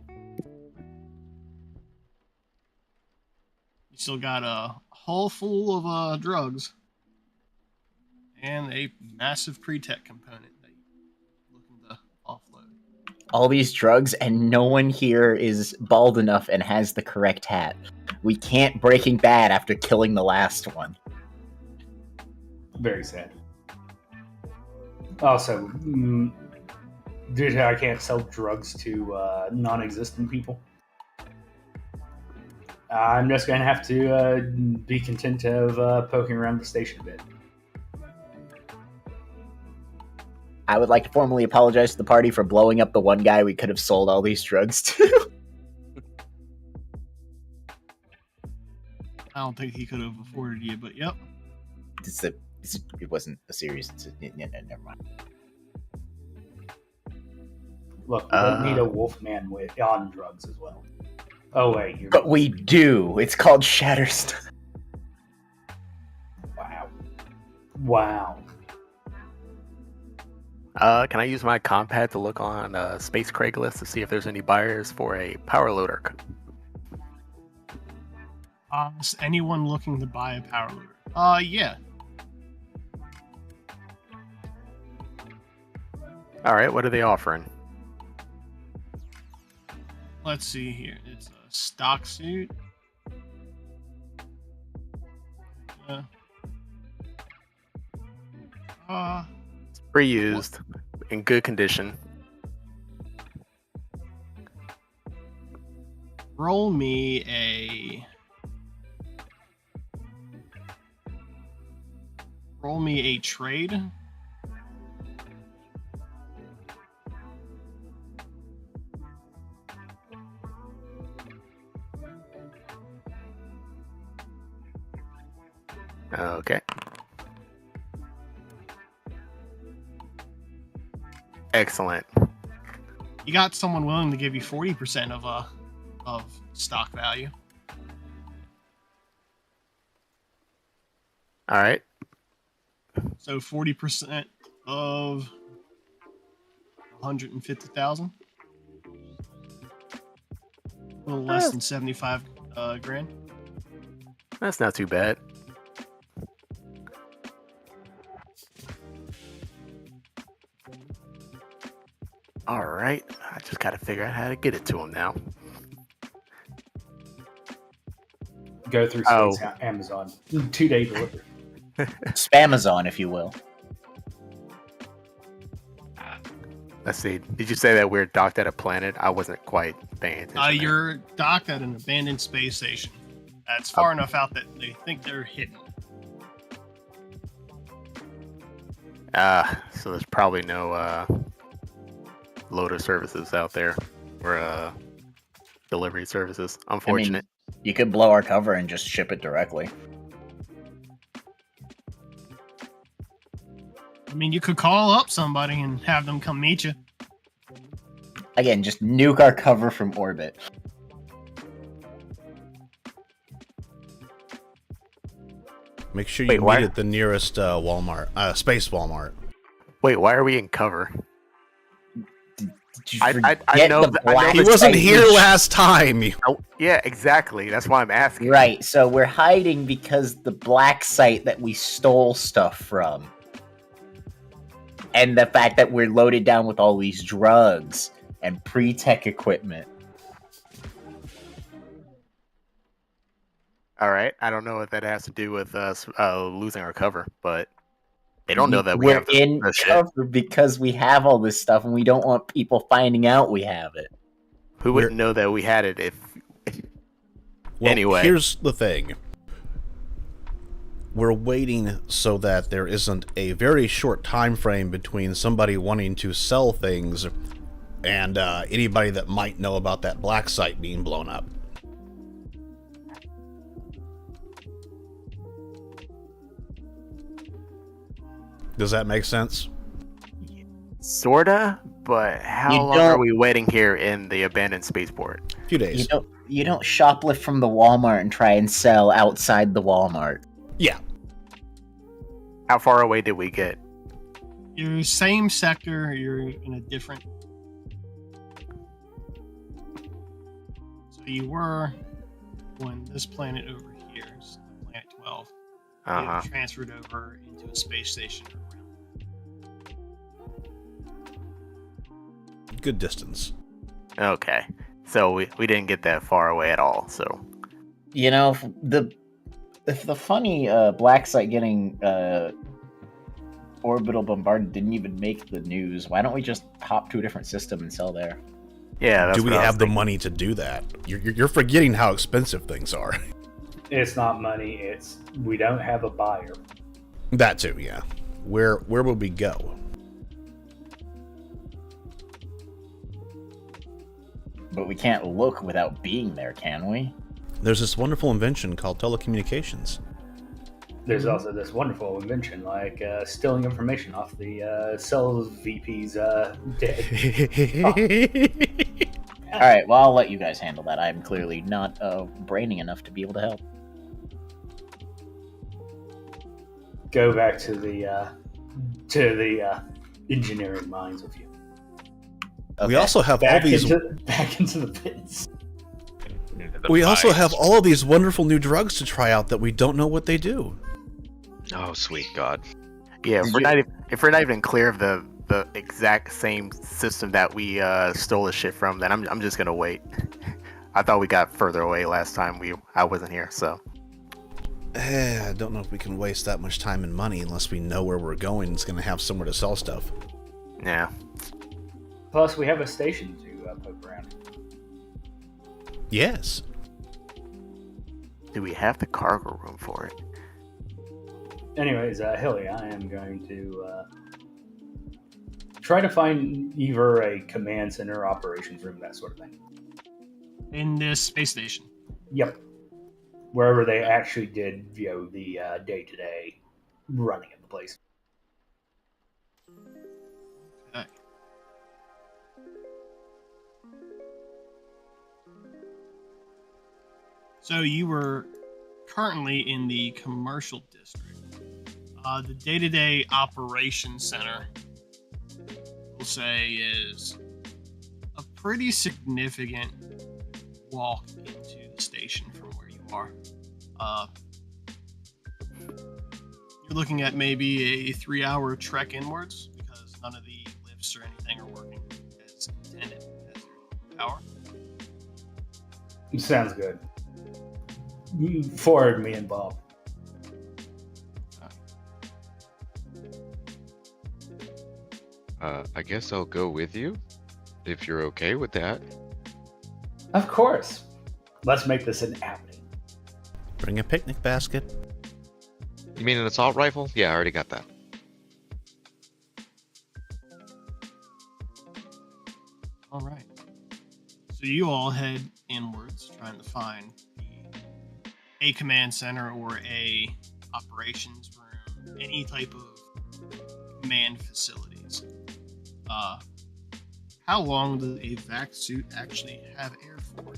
Speaker 7: You still got a hull full of drugs and a massive pre-tech component that you're looking to offload.
Speaker 2: All these drugs, and no one here is bald enough and has the correct hat. We can't Breaking Bad after killing the last one.
Speaker 5: Very sad. Also, due to I can't sell drugs to non-existent people, I'm just going to have to be content of poking around the station a bit.
Speaker 2: I would like to formally apologize to the party for blowing up the one guy we could have sold all these drugs to.
Speaker 7: I don't think he could have afforded you, but yep.
Speaker 2: It wasn't a serious. Never mind.
Speaker 5: Look, we don't need a wolfman on drugs as well. Oh wait,
Speaker 2: but we do. It's called Shatterstone.
Speaker 5: Wow.
Speaker 6: Can I use my compad to look on Space Craigslist to see if there's any buyers for a power loader?
Speaker 7: Is anyone looking to buy a power loader? Yeah.
Speaker 6: All right, what are they offering?
Speaker 7: Let's see here. It's a stock suit. Yeah.
Speaker 6: It's pre-used, in good condition.
Speaker 7: Roll me a trade.
Speaker 6: Okay. Excellent.
Speaker 7: You got someone willing to give you 40% of stock value.
Speaker 6: All right.
Speaker 7: So 40% of 150,000. A little less than 75 grand.
Speaker 6: That's not too bad. All right. I just got to figure out how to get it to him now.
Speaker 5: Go through Amazon. 2-day delivery.
Speaker 2: Spamazon, if you will.
Speaker 6: Let's see. Did you say that we're docked at a planet? I wasn't quite paying attention.
Speaker 7: You're docked at an abandoned space station. That's far enough out that they think they're hidden.
Speaker 6: So there's probably no loader services out there or delivery services. Unfortunate.
Speaker 2: I mean, you could blow our cover and just ship it directly.
Speaker 7: I mean, you could call up somebody and have them come meet you.
Speaker 2: Again, just nuke our cover from orbit.
Speaker 1: Make sure you meet at the nearest Walmart, space Walmart.
Speaker 6: Wait, why are we in cover?
Speaker 2: I know that
Speaker 1: he wasn't here last time.
Speaker 6: Oh, yeah, exactly. That's why I'm asking.
Speaker 2: Right, so we're hiding because the black site that we stole stuff from. And the fact that we're loaded down with all these drugs and pre-tech equipment.
Speaker 6: All right. I don't know what that has to do with us losing our cover, but they don't know that we're
Speaker 2: in cover because we have all this stuff and we don't want people finding out we have it.
Speaker 6: Who wouldn't know that we had it if...
Speaker 1: Well,
Speaker 6: anyway.
Speaker 1: Here's the thing. we're waiting so that there isn't a very short time frame between somebody wanting to sell things and anybody that might know about that black site being blown up. Does that make sense?
Speaker 6: Sorta, but how
Speaker 2: You
Speaker 6: long are
Speaker 2: don't-
Speaker 6: we waiting here in the abandoned spaceport?
Speaker 1: A few days.
Speaker 2: You don't shoplift from the Walmart and try and sell outside the Walmart.
Speaker 1: Yeah.
Speaker 6: How far away did we get?
Speaker 7: You're same sector, you're in a different. So you were on this planet over here, so planet 12.
Speaker 6: Uh-huh.
Speaker 7: You transferred over into a space station around.
Speaker 1: Good distance.
Speaker 6: Okay. So we didn't get that far away at all, so...
Speaker 2: You know, if the funny black site getting orbital bombarded didn't even make the news, why don't we just hop to a different system and sell there?
Speaker 6: Yeah, that's
Speaker 1: Do we
Speaker 6: what I was
Speaker 1: have the
Speaker 6: thinking.
Speaker 1: money to do that? You're forgetting how expensive things are.
Speaker 5: It's not money. It's we don't have a buyer.
Speaker 1: That too, yeah. Where would we go?
Speaker 2: But we can't look without being there, can we?
Speaker 1: There's this wonderful invention called telecommunications.
Speaker 5: There's also this wonderful invention like stealing information off the sales VP's dead.
Speaker 2: All right, well, I'll let you guys handle that. I'm clearly not braining enough to be able to help.
Speaker 5: Go back to the engineering minds of you.
Speaker 2: Okay.
Speaker 1: We also have all these.
Speaker 5: Back into the pits.
Speaker 1: We also have all of these wonderful new drugs to try out that we don't know what they do.
Speaker 3: Oh, sweet God.
Speaker 6: Yeah, if we're not even clear of the exact same system that we stole the shit from, then I'm just gonna wait. I thought we got further away last time I wasn't here, so.
Speaker 1: I don't know if we can waste that much time and money unless we know where we're going. It's going to have somewhere to sell stuff.
Speaker 6: Yeah.
Speaker 5: Plus, we have a station to poke around.
Speaker 1: Yes.
Speaker 6: Do we have the cargo room for it?
Speaker 5: Anyways, Hilly, I am going to try to find either a command center, operations room, that sort of thing.
Speaker 7: In this space station.
Speaker 5: Yep. Wherever they actually did, the day-to-day running of the place.
Speaker 7: Okay. So you were currently in the commercial district. The day-to-day operations center, we'll say, is a pretty significant walk into the station from where you are. You're looking at maybe a 3-hour trek inwards because none of the lifts or anything are working as intended as their power.
Speaker 5: Sounds good. Forward me and Bob.
Speaker 3: I guess I'll go with you, if you're okay with that.
Speaker 5: Of course. Let's make this an outing.
Speaker 1: Bring a picnic basket.
Speaker 3: You mean an assault rifle? Yeah, I already got that.
Speaker 7: All right. So you all head inwards, trying to find a command center or a operations room, any type of command facilities. How long does a vac suit actually have air for?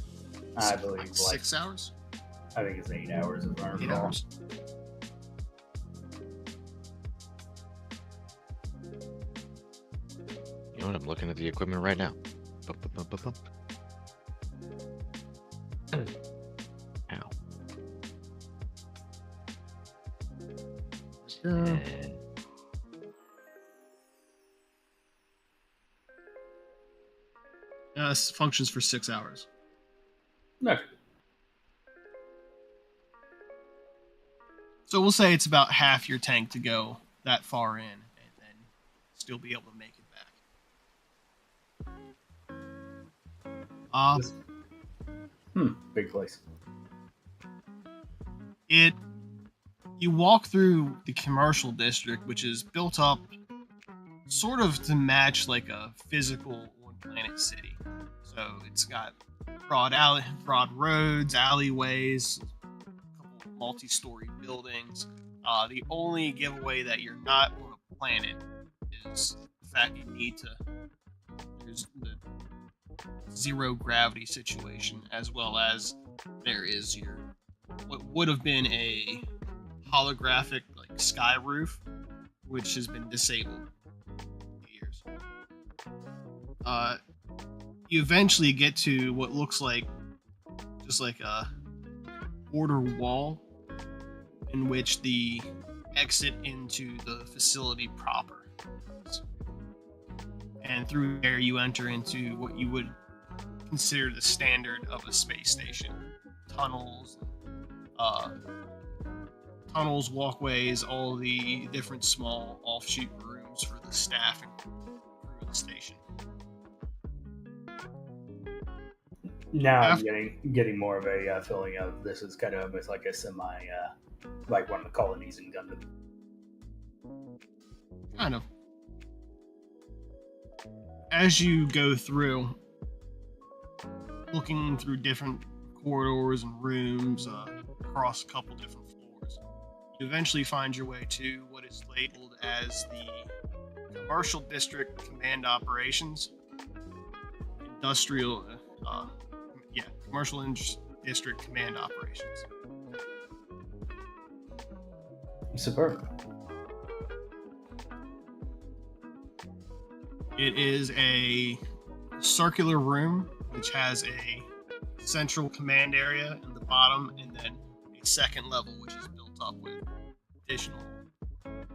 Speaker 5: I believe
Speaker 7: like 6 hours.
Speaker 5: I think it's 8 hours of our
Speaker 7: 8 hours.
Speaker 3: You know what? I'm looking at the equipment right now. Bump, bump, bump, bump, bump. Ow.
Speaker 7: Functions for 6 hours.
Speaker 5: No.
Speaker 7: So we'll say it's about half your tank to go that far in, and then still be able to make it back.
Speaker 5: Big place.
Speaker 7: It You walk through the commercial district, which is built up sort of to match like a physical on-planet city. So it's got broad roads, alleyways, a couple multi-story buildings. The only giveaway that you're not on a planet is the fact you need to. There's the zero gravity situation, as well as there is your what would have been a holographic like sky roof, which has been disabled for years. You eventually get to what looks like just like a border wall in which the exit into the facility proper is. And through there you enter into what you would consider the standard of a space station. Tunnels, walkways, all the different small offshoot rooms for the staff and crew of the station.
Speaker 5: Now I'm getting more of a feeling of this is kind of almost like a semi, like one of the colonies in Gundam.
Speaker 7: Kind of. As you go through, looking through different corridors and rooms across a couple different floors, you eventually find your way to what is labeled as the Commercial District Command Operations Commercial District Command Operations.
Speaker 5: Superb.
Speaker 7: It is a circular room which has a central command area in the bottom, and then a second level which is built up with additional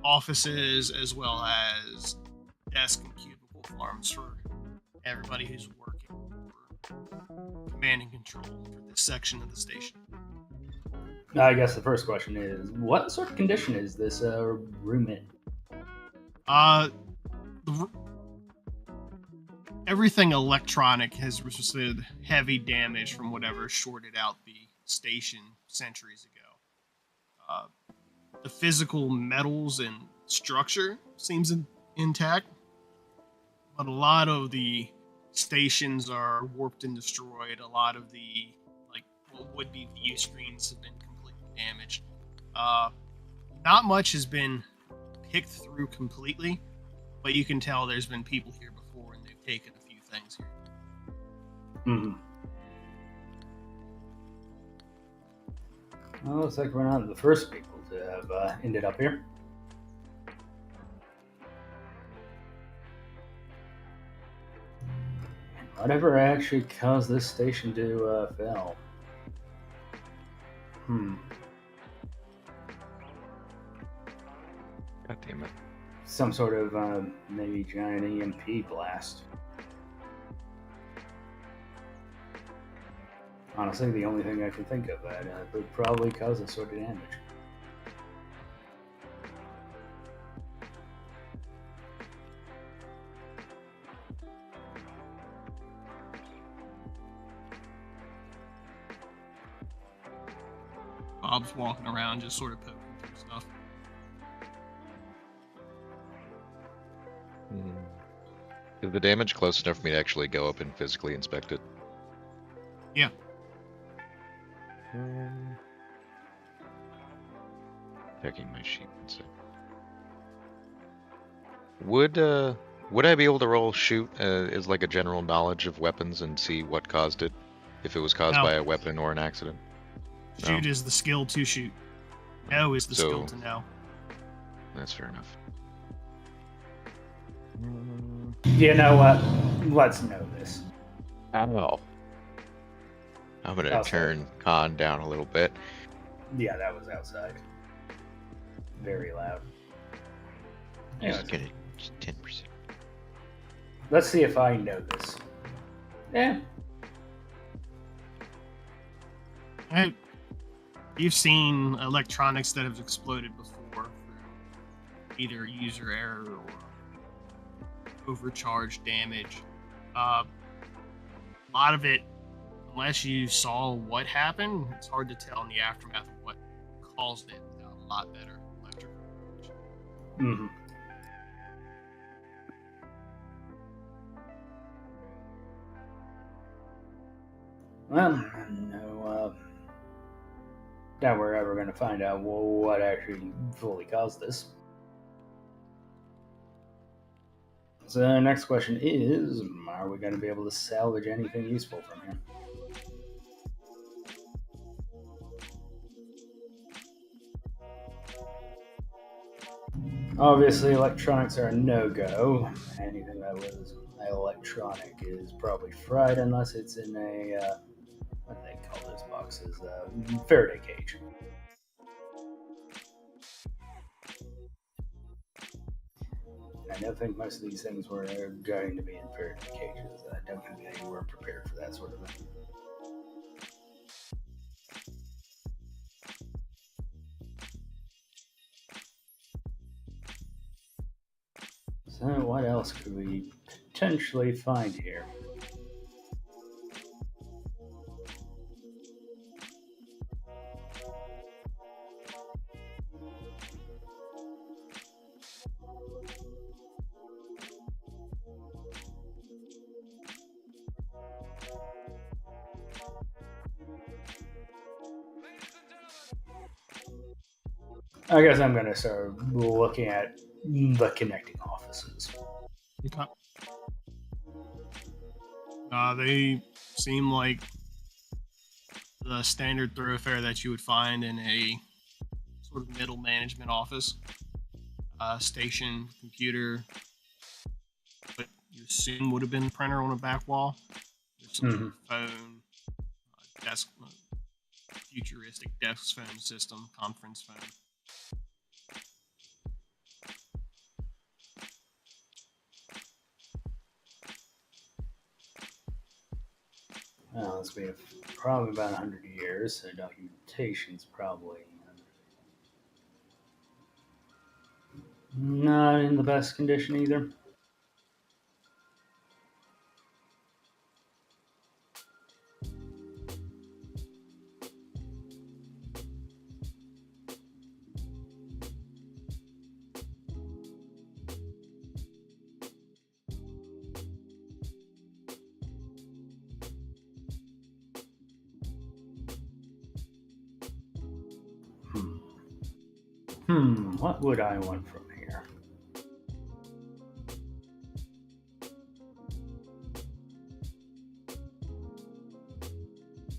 Speaker 7: offices as well as desk and cubicle farms for everybody who's working for command and control for this section of the station.
Speaker 5: I guess the first question is, what sort of condition is this room in?
Speaker 7: Everything electronic has resisted heavy damage from whatever shorted out the station centuries ago. The physical metals and structure seems intact, but a lot of the stations are warped and destroyed. A lot of the what would be view screens have been completely damaged. Not much has been picked through completely, but you can tell there's been people here before and they've taken a few things here.
Speaker 5: Mm-hmm. Well, looks like we're not the first people to have ended up here. Whatever actually caused this station to fail?
Speaker 3: God damn it.
Speaker 5: Some sort of maybe giant EMP blast. Honestly, the only thing I can think of that would probably cause this sort of damage.
Speaker 7: Bob's walking around just sort of poking through stuff.
Speaker 3: Is the damage close enough for me to actually go up and physically inspect it?
Speaker 7: Yeah.
Speaker 3: Checking my sheet. Would I be able to roll shoot as like a general knowledge of weapons and see what caused it? If it was caused by a weapon or an accident?
Speaker 7: Shoot is the skill to shoot. Know is the skill to know.
Speaker 3: That's fair enough.
Speaker 5: You know what? Let's know this.
Speaker 3: Ow. I'm gonna turn Khan down a little bit.
Speaker 5: Yeah, that was outside. Very loud.
Speaker 3: Just get it 10%.
Speaker 5: Let's see if I know this. Yeah.
Speaker 7: Hey, you've seen electronics that have exploded before, either user error or overcharged damage. A lot of it, unless you saw what happened, it's hard to tell in the aftermath of what caused it without a lot better electrical.
Speaker 5: Mm-hmm. Well, no, doubt we're ever going to find out what actually fully caused this. So the next question is, are we going to be able to salvage anything useful from here? Obviously, electronics are a no-go. Anything that was electronic is probably fried unless it's in a, what do they call those boxes? Faraday cage. I don't think most of these things were going to be in Faraday cages. I don't think they were prepared for that sort of thing. So what else could we potentially find here? I guess I'm going to start looking at the connecting offices.
Speaker 7: Okay. They seem like the standard thoroughfare that you would find in a sort of middle management office. Station, computer, what you assume would have been a printer on a back wall. There's some phone, desk, futuristic desk phone system, conference phone.
Speaker 5: Well, it's been probably about 100 years, so documentation's probably not in the best condition either. What would I want from here?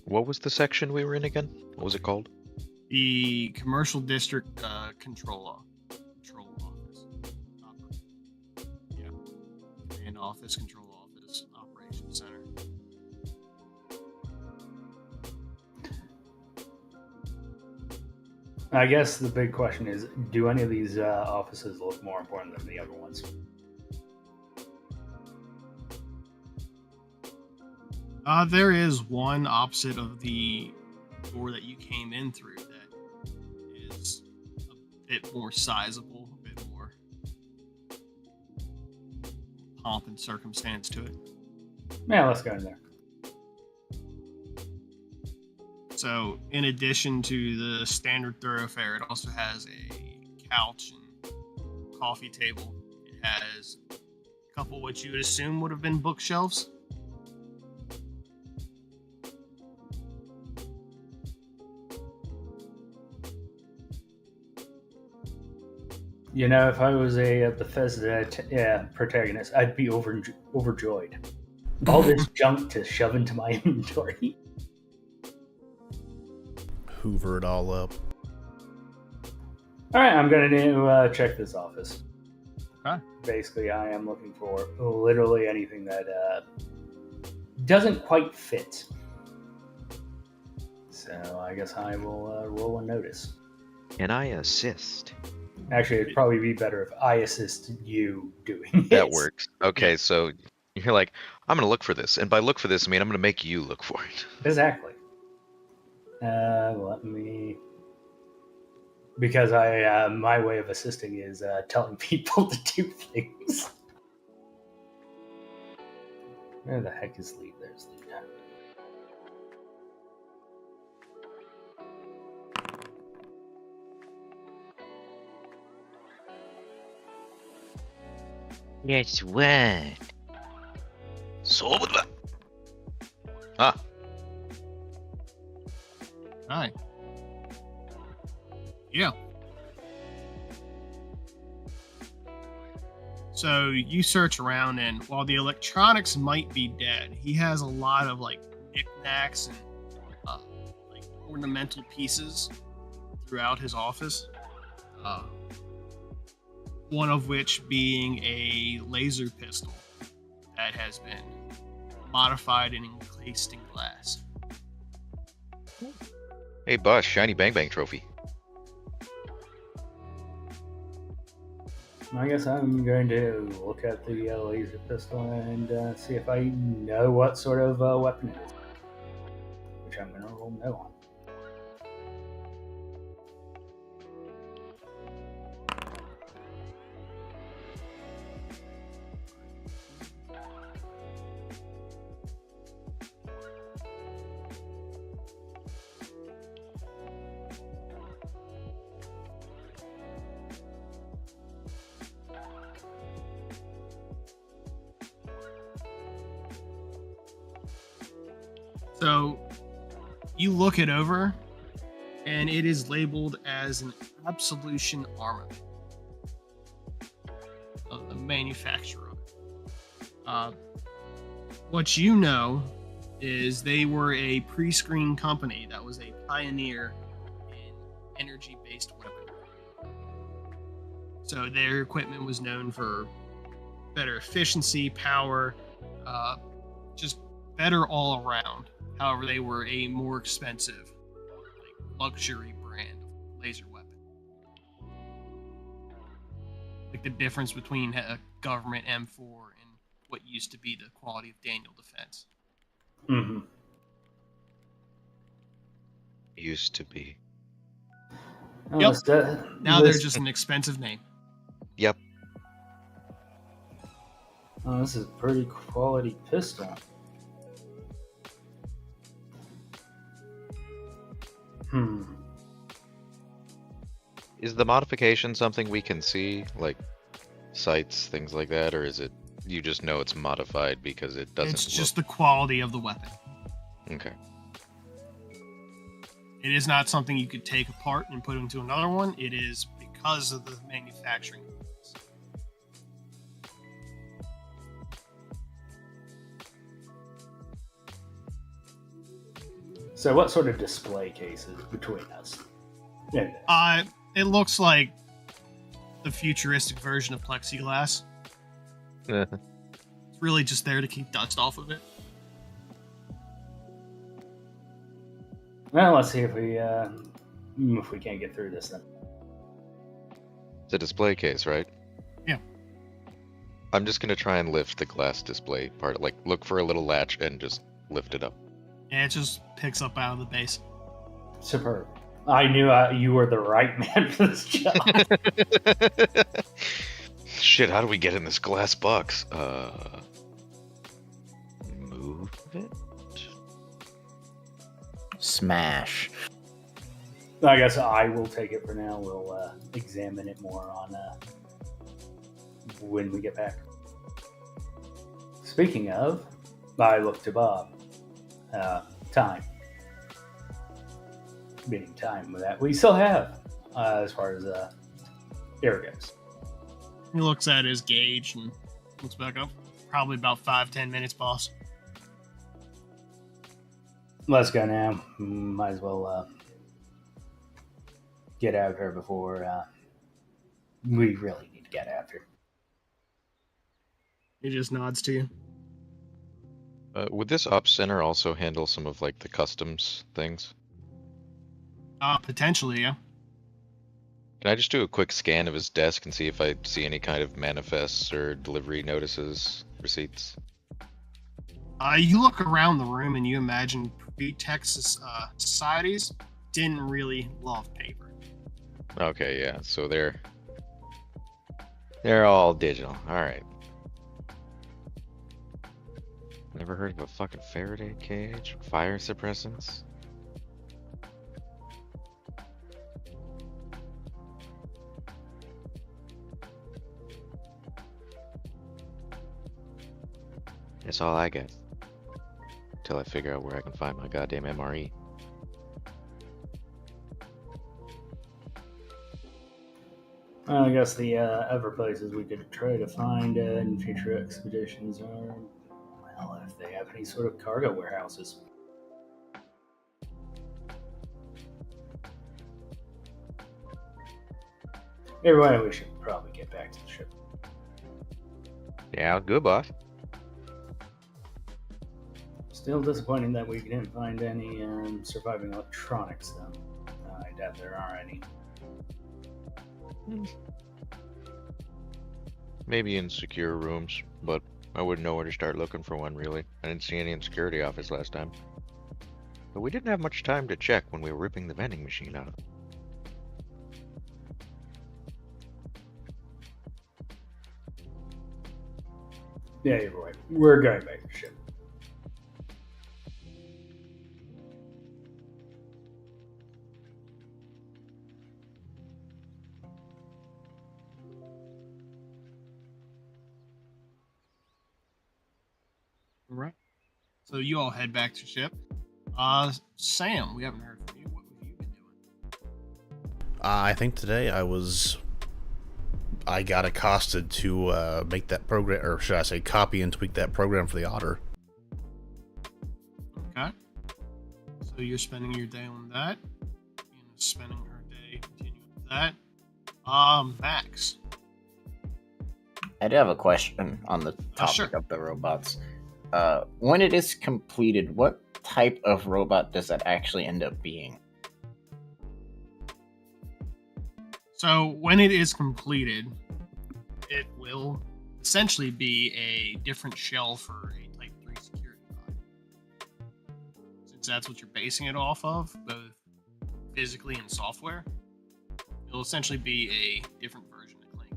Speaker 3: What was the section we were in again? What was it called?
Speaker 7: The commercial district control office. Yeah. Command office, control office, operations center.
Speaker 5: I guess the big question is, do any of these offices look more important than the other ones?
Speaker 7: There is one opposite of the door that you came in through that is a bit more sizable, a bit more pomp and circumstance to it.
Speaker 5: Yeah, let's go in there.
Speaker 7: So, in addition to the standard thoroughfare, it also has a couch and coffee table. It has a couple what you would assume would have been bookshelves.
Speaker 5: You know, if I was a Bethesda protagonist, I'd be overjoyed. All this junk to shove into my inventory.
Speaker 1: Hoover it all up.
Speaker 5: All right, I'm going to check this office.
Speaker 7: Okay.
Speaker 5: Basically, I am looking for literally anything that doesn't quite fit. So I guess I will roll a notice.
Speaker 3: And I assist.
Speaker 5: Actually, it'd probably be better if I assist you doing it.
Speaker 3: That works. Okay, so you're like, I'm going to look for this. And by look for this, I mean I'm going to make you look for it.
Speaker 5: Exactly. Let me... Because my way of assisting is telling people to do things. Where the heck is lead? There's lead.
Speaker 3: Guess what? Sorta. Ah,
Speaker 7: Hi. Yeah. So you search around, and while the electronics might be dead, he has a lot of like knickknacks and like ornamental pieces throughout his office. Uh, one of which being a laser pistol that has been modified and encased in glass.
Speaker 3: hey boss, shiny bang bang trophy.
Speaker 5: I guess I'm going to look at the laser pistol and see if I know what sort of weapon it is, which I'm going to roll no on.
Speaker 7: So you look it over, and it is labeled as an absolution armament of the manufacturer of it. What you know is they were a pre-screen company that was a pioneer in energy-based weaponry. So their equipment was known for better efficiency, power, just better all around. However, they were a more expensive, like luxury brand of laser weapon. Like the difference between a government M4 and what used to be the quality of Daniel Defense.
Speaker 5: Mm-hmm.
Speaker 3: Used to be.
Speaker 7: Yep. Now they're just an expensive name.
Speaker 3: Yep.
Speaker 5: Oh, this is a pretty quality pistol.
Speaker 3: Is the modification something we can see, like sights, things like that, or is it you just know it's modified because it doesn't?
Speaker 7: It's just the quality of the weapon.
Speaker 3: Okay.
Speaker 7: It is not something you could take apart and put into another one. It is because of the manufacturing.
Speaker 5: So what sort of display case is between us?
Speaker 7: It looks like the futuristic version of plexiglass. It's really just there to keep dust off of it.
Speaker 5: Well, let's see if we can't get through this then.
Speaker 3: It's a display case, right?
Speaker 7: Yeah.
Speaker 3: I'm just gonna try and lift the glass display part, like look for a little latch and just lift it up.
Speaker 7: Yeah, it just picks up out of the base.
Speaker 5: Superb. I knew you were the right man for this job.
Speaker 3: Shit, how do we get in this glass box? Move it?
Speaker 2: Smash.
Speaker 5: I guess I will take it for now. We'll examine it more on when we get back. Speaking of, I look to Bob. Time. Beating time with that. We still have, as far as air goes.
Speaker 7: He looks at his gauge and looks back up. Probably about 5-10 minutes, boss.
Speaker 5: Let's go now. Might as well get out of here before we really need to get out of here.
Speaker 7: He just nods to you.
Speaker 3: Would this ops center also handle some of like the customs things?
Speaker 7: Potentially, yeah.
Speaker 3: Can I just do a quick scan of his desk and see if I see any kind of manifests or delivery notices, receipts?
Speaker 7: You look around the room and you imagine pre-Texas societies didn't really love paper.
Speaker 3: Okay, yeah, so they're all digital. All right. Never heard of a fucking Faraday cage? Fire suppressants? That's all I got. Till I figure out where I can find my goddamn MRE.
Speaker 5: I guess the other places we could try to find in future expeditions are, well, if they have any sort of cargo warehouses. Either way, we should probably get back to the ship.
Speaker 3: Yeah, good boss.
Speaker 5: Still disappointing that we didn't find any surviving electronics, though. I doubt there are any.
Speaker 3: Maybe in secure rooms, but I wouldn't know where to start looking for one, really. I didn't see any in security office last time. But we didn't have much time to check when we were ripping the vending machine out.
Speaker 5: Yeah, you're right. We're going back to the ship.
Speaker 7: All right. So you all head back to ship. Sam, we haven't heard from you. What have you been doing?
Speaker 1: I think today I got accosted to make that program, or should I say copy and tweak that program for the Otter.
Speaker 7: Okay. So you're spending your day on that. Ian is spending her day continuing with that. Max.
Speaker 2: I do have a question on the topic
Speaker 7: Sure.
Speaker 2: of the robots. When it is completed, what type of robot does that actually end up being?
Speaker 7: So when it is completed, it will essentially be a different shell for a Type 3 security bot. Since that's what you're basing it off of, both physically and software, it'll essentially be a different version of Clink.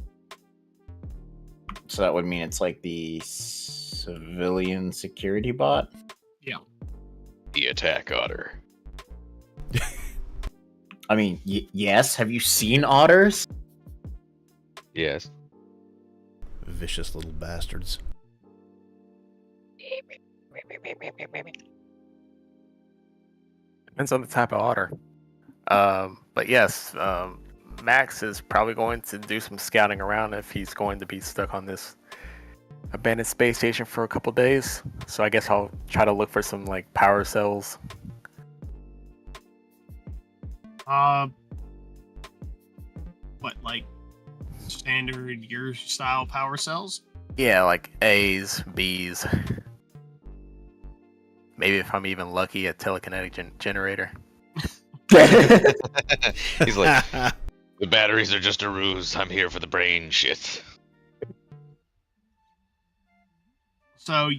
Speaker 2: So that would mean it's like the civilian security bot?
Speaker 7: Yeah.
Speaker 3: The attack otter.
Speaker 2: I mean, yes. Have you seen otters?
Speaker 3: Yes.
Speaker 1: Vicious little bastards.
Speaker 6: Depends on the type of otter. But yes, Max is probably going to do some scouting around if he's going to be stuck on this abandoned space station for a couple days. So I guess I'll try to look for some like power cells.
Speaker 7: What, like standard your style power cells?
Speaker 6: Yeah, like A's, B's. Maybe if I'm even lucky, a telekinetic generator.
Speaker 3: He's like, the batteries are just a ruse. I'm here for the brain shit.
Speaker 7: So,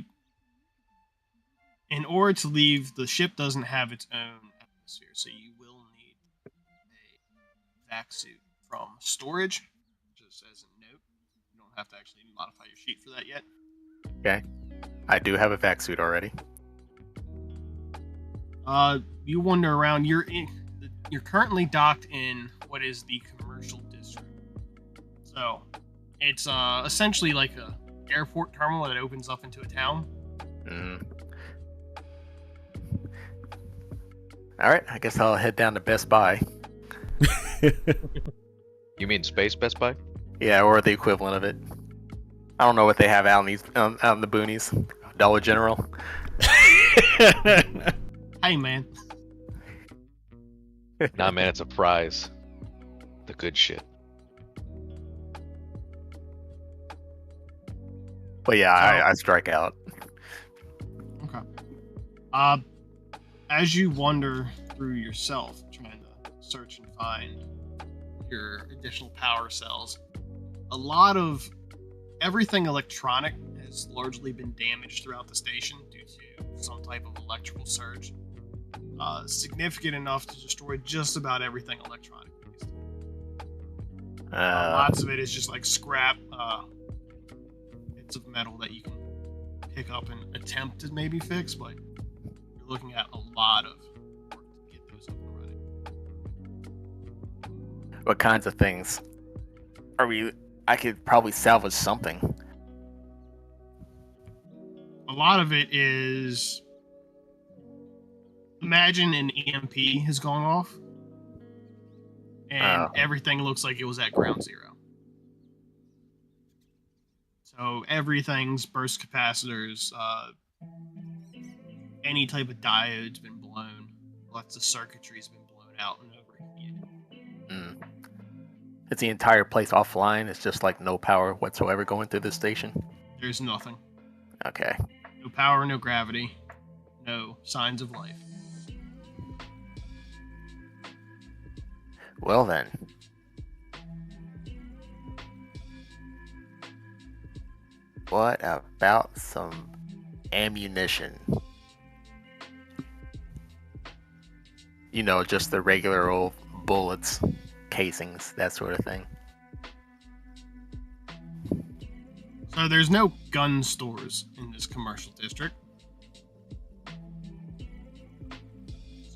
Speaker 7: in order to leave, the ship doesn't have its own atmosphere, so you will need a vac suit from storage. Just as a note, you don't have to actually modify your sheet for that yet.
Speaker 6: Okay. I do have a vac suit already.
Speaker 7: You wander around. You're currently docked in what is the commercial district. So, it's essentially like a airport terminal that opens up into a town.
Speaker 6: All right, I guess I'll head down to Best Buy.
Speaker 3: You mean Space Best Buy?
Speaker 6: Yeah, or the equivalent of it. I don't know what they have out in these out in the boonies. Dollar General.
Speaker 7: Hey, man.
Speaker 3: Nah, man, it's a prize. The good shit.
Speaker 6: But yeah, I strike out.
Speaker 7: Okay. As you wander through yourself, trying to search and find your additional power cells, a lot of everything electronic has largely been damaged throughout the station due to some type of electrical surge. Significant enough to destroy just about everything electronic. Lots of it is just like scrap bits of metal that you can pick up and attempt to maybe fix, but you're looking at a lot of work to get those up and running.
Speaker 6: What kinds of things? I could probably salvage something.
Speaker 7: a lot of it is, imagine an EMP has gone off and everything looks like it was at ground zero. So everything's burst capacitors, any type of diode's been blown, lots of circuitry's been blown out and overheated.
Speaker 6: Is the entire place offline? It's just like no power whatsoever going through the station?
Speaker 7: There's nothing.
Speaker 6: Okay.
Speaker 7: No power, no gravity, no signs of life.
Speaker 6: Well then. What about some ammunition? You know, just the regular old bullets, casings, that sort of thing.
Speaker 7: So there's no gun stores in this commercial district.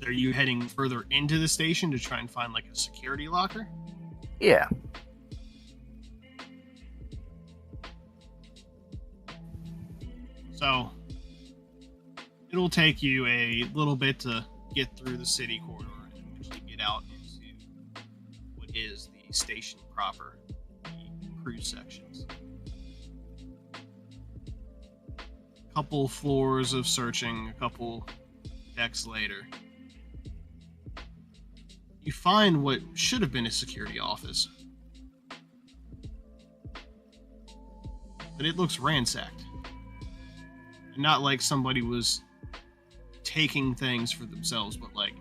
Speaker 7: So are you heading further into the station to try and find like a security locker?
Speaker 6: Yeah.
Speaker 7: So it'll take you a little bit to get through the city corridor and eventually get out into what is the station proper, the crew sections. A couple floors of searching, a couple decks later, you find what should have been a security office, but it looks ransacked. And not like somebody was taking things for themselves, but like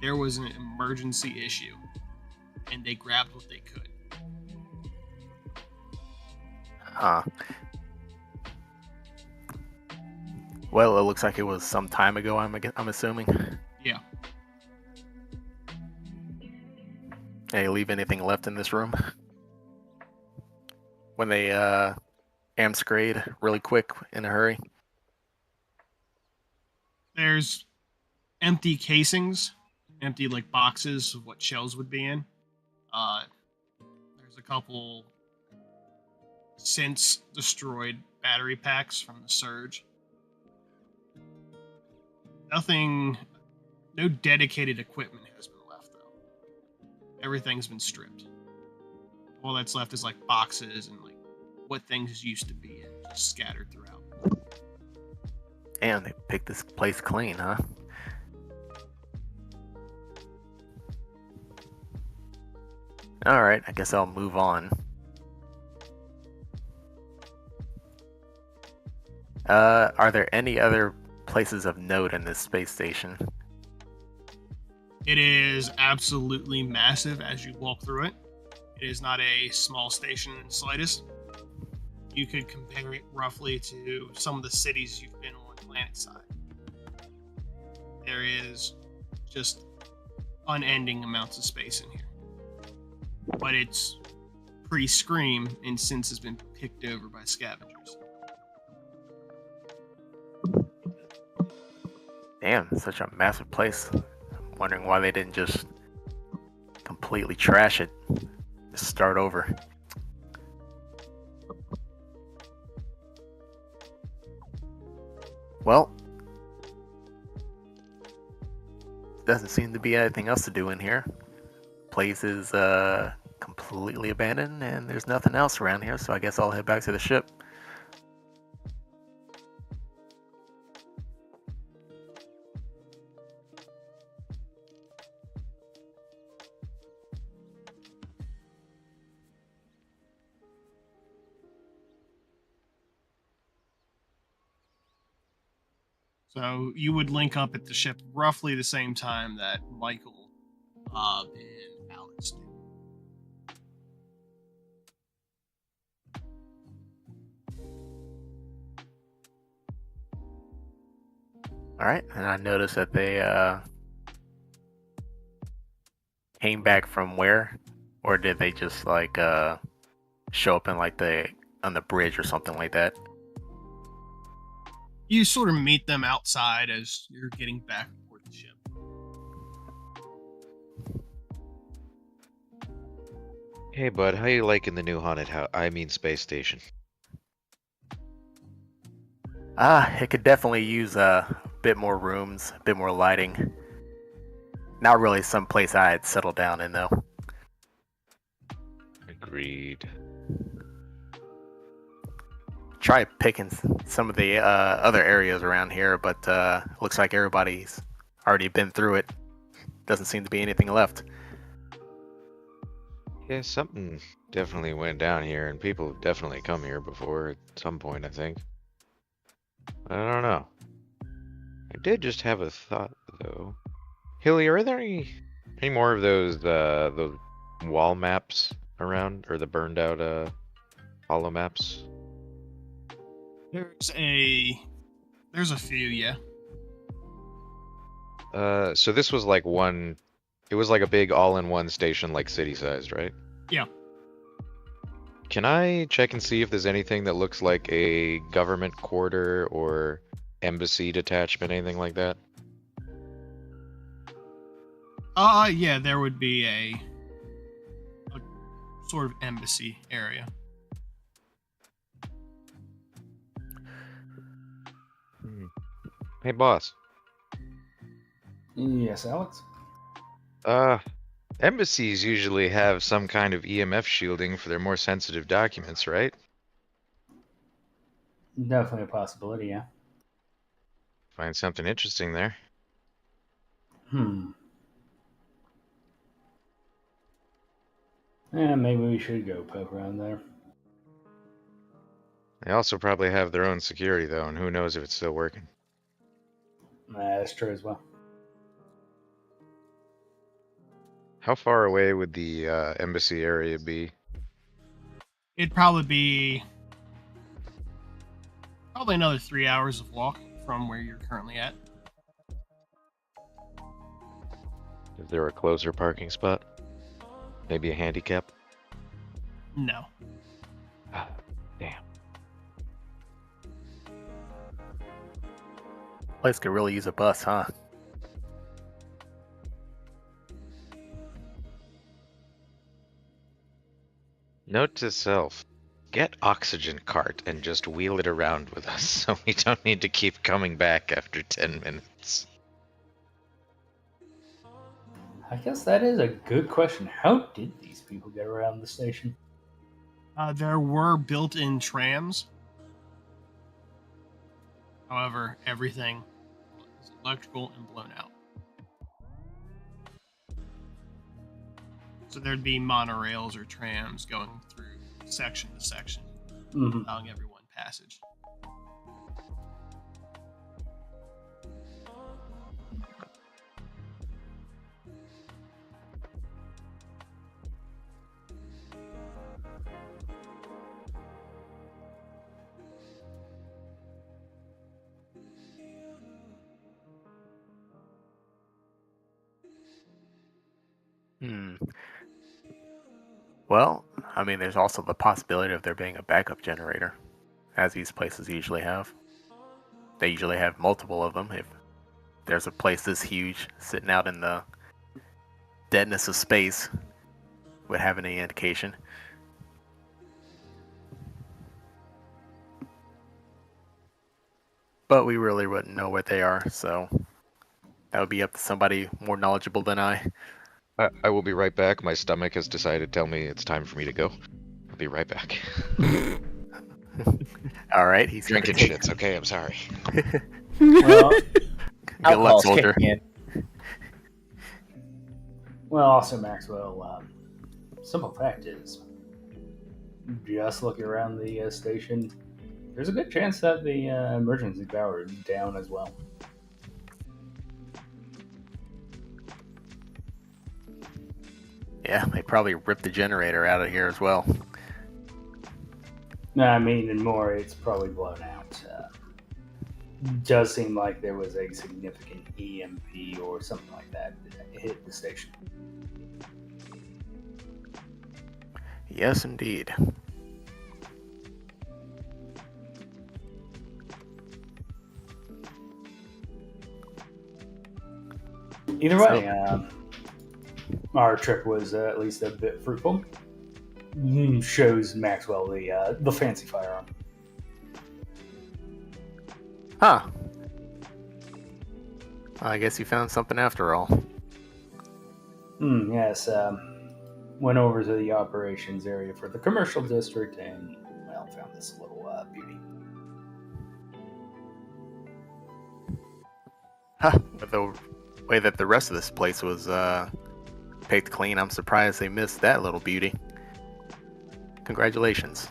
Speaker 7: there was an emergency issue and they grabbed what they could.
Speaker 6: Huh. Well, it looks like it was some time ago, I'm assuming.
Speaker 7: Yeah.
Speaker 6: Hey, leave anything left in this room? When they amscrade really quick in a hurry?
Speaker 7: There's empty casings, empty like boxes of what shells would be in. There's a couple since destroyed battery packs from the surge. Nothing, no dedicated equipment has been left though. Everything's been stripped. All that's left is like boxes and like what things used to be in, just scattered throughout.
Speaker 6: Damn, they picked this place clean, huh? Alright, I guess I'll move on. Are there any other places of note in this space station?
Speaker 7: It is absolutely massive as you walk through it. It is not a small station in the slightest. You could compare it roughly to some of the cities you've been on planet side. There is just unending amounts of space in here. But it's pre-Scream and since has been picked over by scavengers.
Speaker 6: Damn, such a massive place. I'm wondering why they didn't just completely trash it. Just start over. Well, doesn't seem to be anything else to do in here. Place is completely abandoned and there's nothing else around here, so I guess I'll head back to the ship.
Speaker 7: So you would link up at the ship roughly the same time that Michael and Alex do.
Speaker 6: Alright, and I noticed that they came back from where? Or did they just like show up in like on the bridge or something like that?
Speaker 7: You sort of meet them outside as you're getting back toward the ship.
Speaker 3: Hey, bud, how you liking the new haunted house? I mean, space station.
Speaker 6: It could definitely use a bit more rooms, a bit more lighting. Not really some place I'd settle down in, though.
Speaker 3: Agreed.
Speaker 6: Try picking some of the other areas around here, but looks like everybody's already been through it. Doesn't seem to be anything left.
Speaker 3: Yeah, something definitely went down here, and people have definitely come here before at some point, I think. I don't know. I did just have a thought, though. Hilly, are there any more of those wall maps around, or the burned out hollow maps?
Speaker 7: There's a few, yeah.
Speaker 3: So this was like one. It was like a big all-in-one station, like city-sized, right?
Speaker 7: Yeah.
Speaker 3: Can I check and see if there's anything that looks like a government quarter or embassy detachment, anything like that?
Speaker 7: Yeah, there would be a sort of embassy area.
Speaker 3: Hey, boss.
Speaker 5: Yes, Alex?
Speaker 3: Embassies usually have some kind of EMF shielding for their more sensitive documents, right?
Speaker 5: Definitely a possibility, yeah.
Speaker 3: Find something interesting there.
Speaker 5: Yeah, maybe we should go poke around there.
Speaker 3: They also probably have their own security, though, and who knows if it's still working.
Speaker 5: That's true as well.
Speaker 3: How far away would the embassy area be?
Speaker 7: It'd probably be another 3 hours of walk from where you're currently at.
Speaker 3: Is there a closer parking spot? Maybe a handicap?
Speaker 7: No.
Speaker 3: Damn.
Speaker 6: Place could really use a bus, huh?
Speaker 3: Note to self. Get oxygen cart and just wheel it around with us so we don't need to keep coming back after 10 minutes.
Speaker 5: I guess that is a good question. How did these people get around the station?
Speaker 7: There were built-in trams. However, everything is electrical and blown out. So there'd be monorails or trams going through section to section, allowing everyone passage.
Speaker 6: Well, I mean, there's also the possibility of there being a backup generator, as these places usually have. They usually have multiple of them. If there's a place this huge sitting out in the deadness of space, would have any indication. But we really wouldn't know what they are, so that would be up to somebody more knowledgeable than I.
Speaker 3: I will be right back. My stomach has decided to tell me it's time for me to go. I'll be right back.
Speaker 6: All right, he's
Speaker 3: Drinking shits. Okay, I'm sorry.
Speaker 5: Well,
Speaker 6: Good luck, soldier.
Speaker 5: well, also, Maxwell, simple fact is, just looking around the station, there's a good chance that the emergency power is down as well.
Speaker 6: Yeah, they probably ripped the generator out of here as well.
Speaker 5: No, I mean, and more, it's probably blown out. Does seem like there was a significant EMP or something like that hit the station.
Speaker 6: Yes, indeed.
Speaker 5: Either way, our trip was at least a bit fruitful. Shows Maxwell the fancy firearm.
Speaker 6: Huh. I guess you found something after all.
Speaker 5: Yes. Went over to the operations area for the commercial district and, well, found this little beauty.
Speaker 6: Huh. With the way that the rest of this place was picked clean, I'm surprised they missed that little beauty. Congratulations.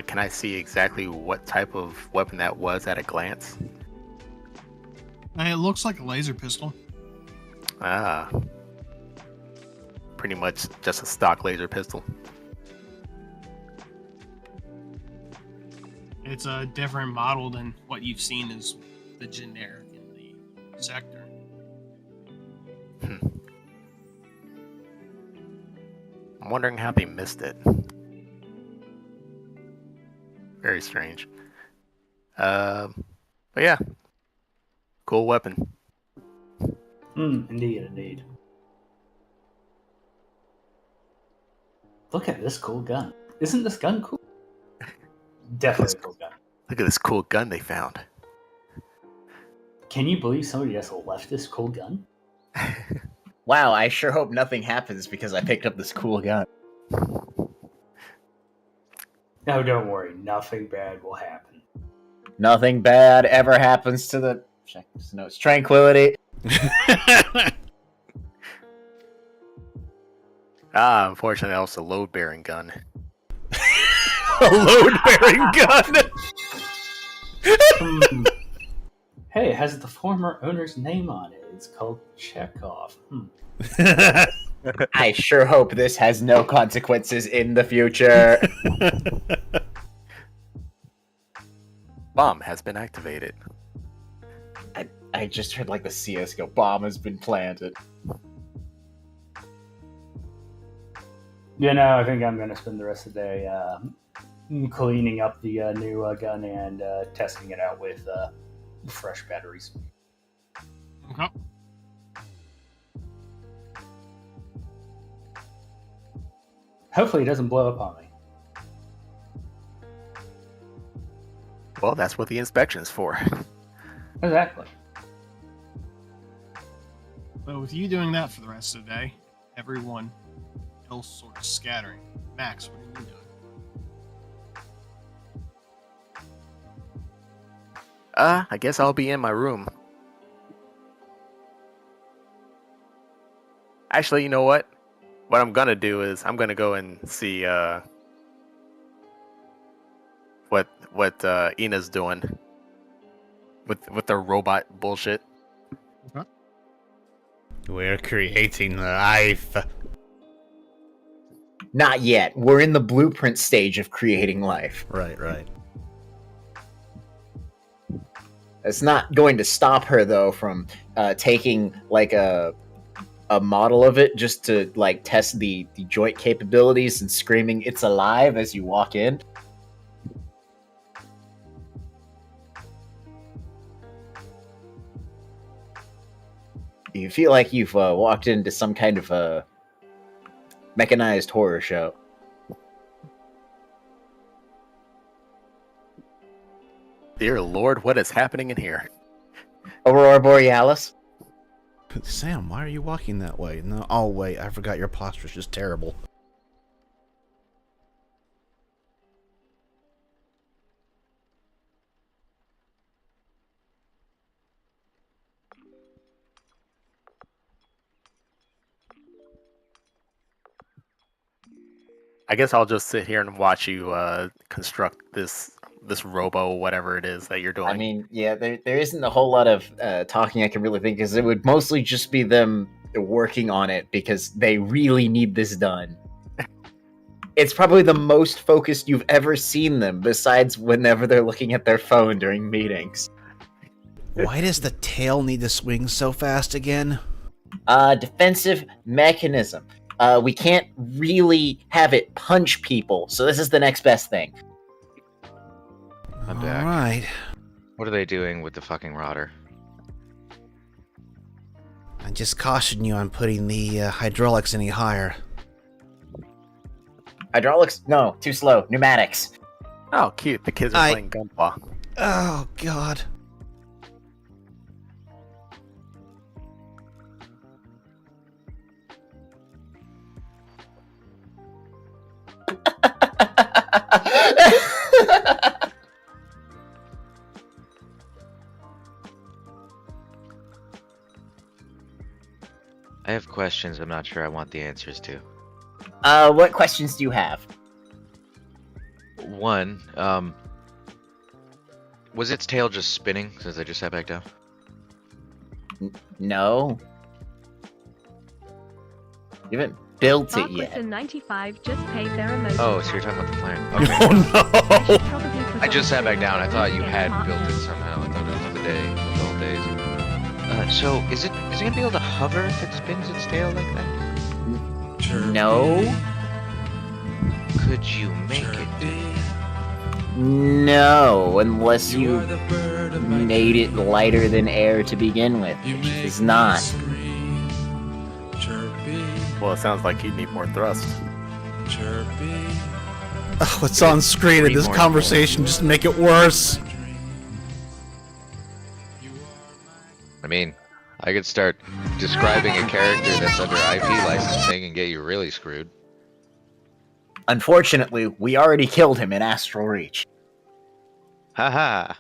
Speaker 6: Can I see exactly what type of weapon that was at a glance?
Speaker 7: It looks like a laser pistol.
Speaker 6: Ah. Pretty much just a stock laser pistol.
Speaker 7: It's a different model than what you've seen as the generic in the sector.
Speaker 6: I'm wondering how they missed it. Very strange. But yeah. Cool weapon.
Speaker 5: Indeed. Look at this cool gun. Isn't this gun cool? Definitely a cool gun.
Speaker 6: Look at this cool gun they found.
Speaker 5: Can you believe somebody just left this cool gun?
Speaker 2: Wow, I sure hope nothing happens because I picked up this cool gun.
Speaker 5: No, don't worry. Nothing bad will happen.
Speaker 2: Nothing bad ever happens to the... Check this notes. Tranquility.
Speaker 6: Unfortunately, that was a load-bearing gun.
Speaker 1: A load-bearing gun.
Speaker 5: Hey, it has the former owner's name on it. It's called Chekhov.
Speaker 2: I sure hope this has no consequences in the future.
Speaker 6: Bomb has been activated.
Speaker 2: I just heard like the CSGO bomb has been planted.
Speaker 5: I think I'm going to spend the rest of the day cleaning up the new gun and testing it out with fresh batteries.
Speaker 7: Okay.
Speaker 5: Hopefully it doesn't blow up on me.
Speaker 6: Well, that's what the inspection's for.
Speaker 5: Exactly.
Speaker 7: But with you doing that for the rest of the day, everyone else sort of scattering. Max, what are you doing?
Speaker 6: I guess I'll be in my room. Actually, you know what? What I'm gonna do is I'm gonna go and see what Ina's doing with the robot bullshit.
Speaker 7: Okay.
Speaker 1: We're creating life.
Speaker 2: Not yet. We're in the blueprint stage of creating life.
Speaker 1: Right.
Speaker 2: It's not going to stop her though from taking like a model of it just to like test the joint capabilities and screaming "It's alive" as you walk in. You feel like you've walked into some kind of a mechanized horror show.
Speaker 6: Dear Lord, what is happening in here?
Speaker 2: Aurora Borealis.
Speaker 1: Sam, why are you walking that way? No, oh wait, I forgot your posture's just terrible.
Speaker 6: I guess I'll just sit here and watch you construct this robo, whatever it is that you're doing.
Speaker 2: I mean, yeah, there isn't a whole lot of talking I can really think, because it would mostly just be them working on it because they really need this done. It's probably the most focused you've ever seen them, besides whenever they're looking at their phone during meetings.
Speaker 1: Why does the tail need to swing so fast again?
Speaker 2: Defensive mechanism. We can't really have it punch people, so this is the next best thing.
Speaker 3: I'm back.
Speaker 1: Alright.
Speaker 3: What are they doing with the fucking rotter?
Speaker 1: I just caution you on putting the hydraulics any higher.
Speaker 2: Hydraulics? No, too slow. Pneumatics.
Speaker 6: Oh, cute. The kids are playing gunpla.
Speaker 1: Oh, God.
Speaker 3: I have questions I'm not sure I want the answers to.
Speaker 2: What questions do you have?
Speaker 3: One, was its tail just spinning since I just sat back down?
Speaker 2: No. You haven't built it
Speaker 11: Bob
Speaker 2: yet.
Speaker 11: Listen 95 just paid their emoji.
Speaker 3: Oh, so you're talking about the plan.
Speaker 1: Oh,
Speaker 3: Okay.
Speaker 1: no!
Speaker 3: I just sat back down. I thought you had built it somehow. I thought it was the day, the whole days. So is it gonna be able to hover if it spins its tail like that?
Speaker 2: No.
Speaker 3: Could you make it do?
Speaker 2: No, unless you made it lighter than air to begin with, which is not.
Speaker 6: Well, it sounds like you need more thrust.
Speaker 1: Oh, it's on screen in this conversation just to make it worse.
Speaker 3: I mean, I could start describing a character that's under IP licensing and get you really screwed.
Speaker 2: Unfortunately, we already killed him in Astral Reach.
Speaker 3: Haha.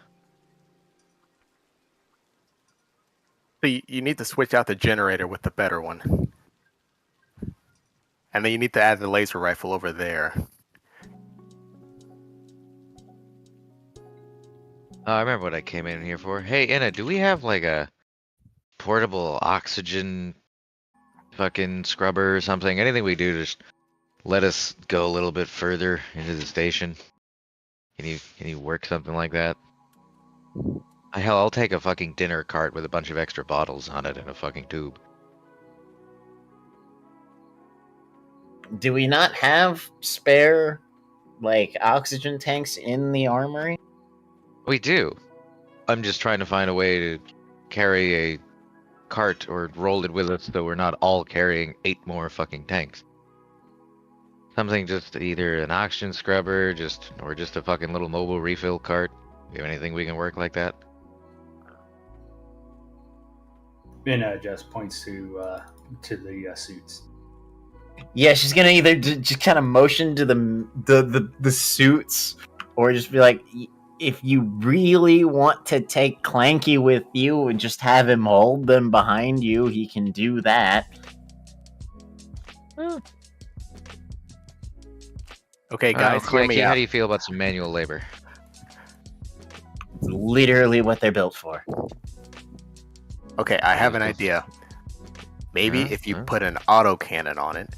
Speaker 6: So you need to switch out the generator with the better one. And then you need to add the laser rifle over there.
Speaker 3: I remember what I came in here for. Hey, Inna, do we have like a portable oxygen fucking scrubber or something? Anything we do to just let us go a little bit further into the station? Can you work something like that? Hell, I'll take a fucking dinner cart with a bunch of extra bottles on it and a fucking tube.
Speaker 2: Do we not have spare, like, oxygen tanks in the armory?
Speaker 3: We do. I'm just trying to find a way to carry a cart or roll it with us so we're not all carrying 8 more fucking tanks. Something just either an oxygen scrubber, or just a fucking little mobile refill cart. You have anything we can work like that?
Speaker 5: Ben just points to the suits.
Speaker 2: Yeah, she's gonna either just kind of motion to the suits, or just be like, if you really want to take Clanky with you and just have him hold them behind you, he can do that.
Speaker 6: Okay, guys, hear
Speaker 3: Clanky,
Speaker 6: me
Speaker 3: how
Speaker 6: out.
Speaker 3: do you feel about some manual labor?
Speaker 2: It's literally what they're built for.
Speaker 6: Okay, I have an idea. Maybe if you put an autocannon on it.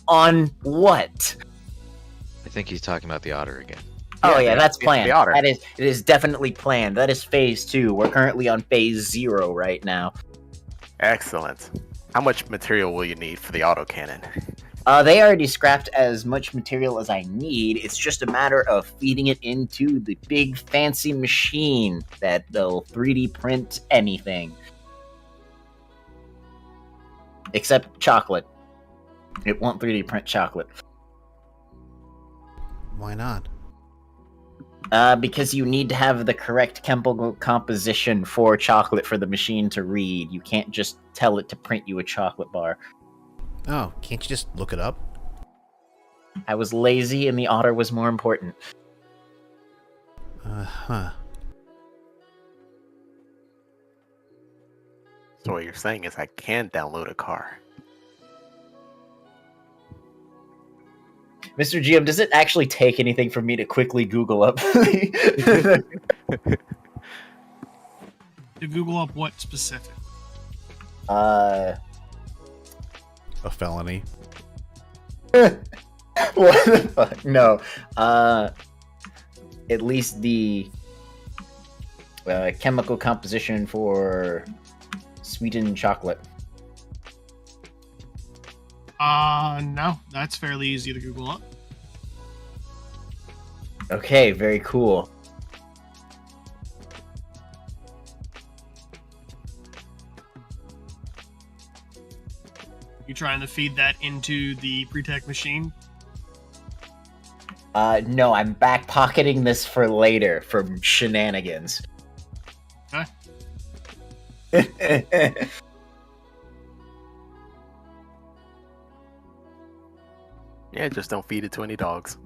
Speaker 2: On what?
Speaker 3: I think he's talking about the otter again.
Speaker 2: Oh yeah, that's
Speaker 6: it's the
Speaker 2: planned.
Speaker 6: otter.
Speaker 2: It is definitely planned. That is phase 2. We're currently on phase 0 right now.
Speaker 6: Excellent. How much material will you need for the autocannon?
Speaker 2: They already scrapped as much material as I need. It's just a matter of feeding it into the big fancy machine that'll 3D print anything. Except chocolate. It won't 3D print chocolate.
Speaker 1: Why not?
Speaker 2: Because you need to have the correct chemical composition for chocolate for the machine to read. You can't just tell it to print you a chocolate bar.
Speaker 1: Oh, can't you just look it up?
Speaker 2: I was lazy and the otter was more important.
Speaker 1: Uh-huh.
Speaker 6: So what you're saying is I can download a car.
Speaker 2: Mr. GM, does it actually take anything for me to quickly Google up?
Speaker 7: To Google up what specific?
Speaker 1: A felony.
Speaker 2: What the fuck? No. At least the chemical composition for sweetened chocolate.
Speaker 7: No, that's fairly easy to Google up.
Speaker 2: Okay, very cool.
Speaker 7: trying to feed that into the pre-tech machine?
Speaker 2: No, I'm back pocketing this for later, for shenanigans.
Speaker 6: Yeah, just don't feed it to any dogs.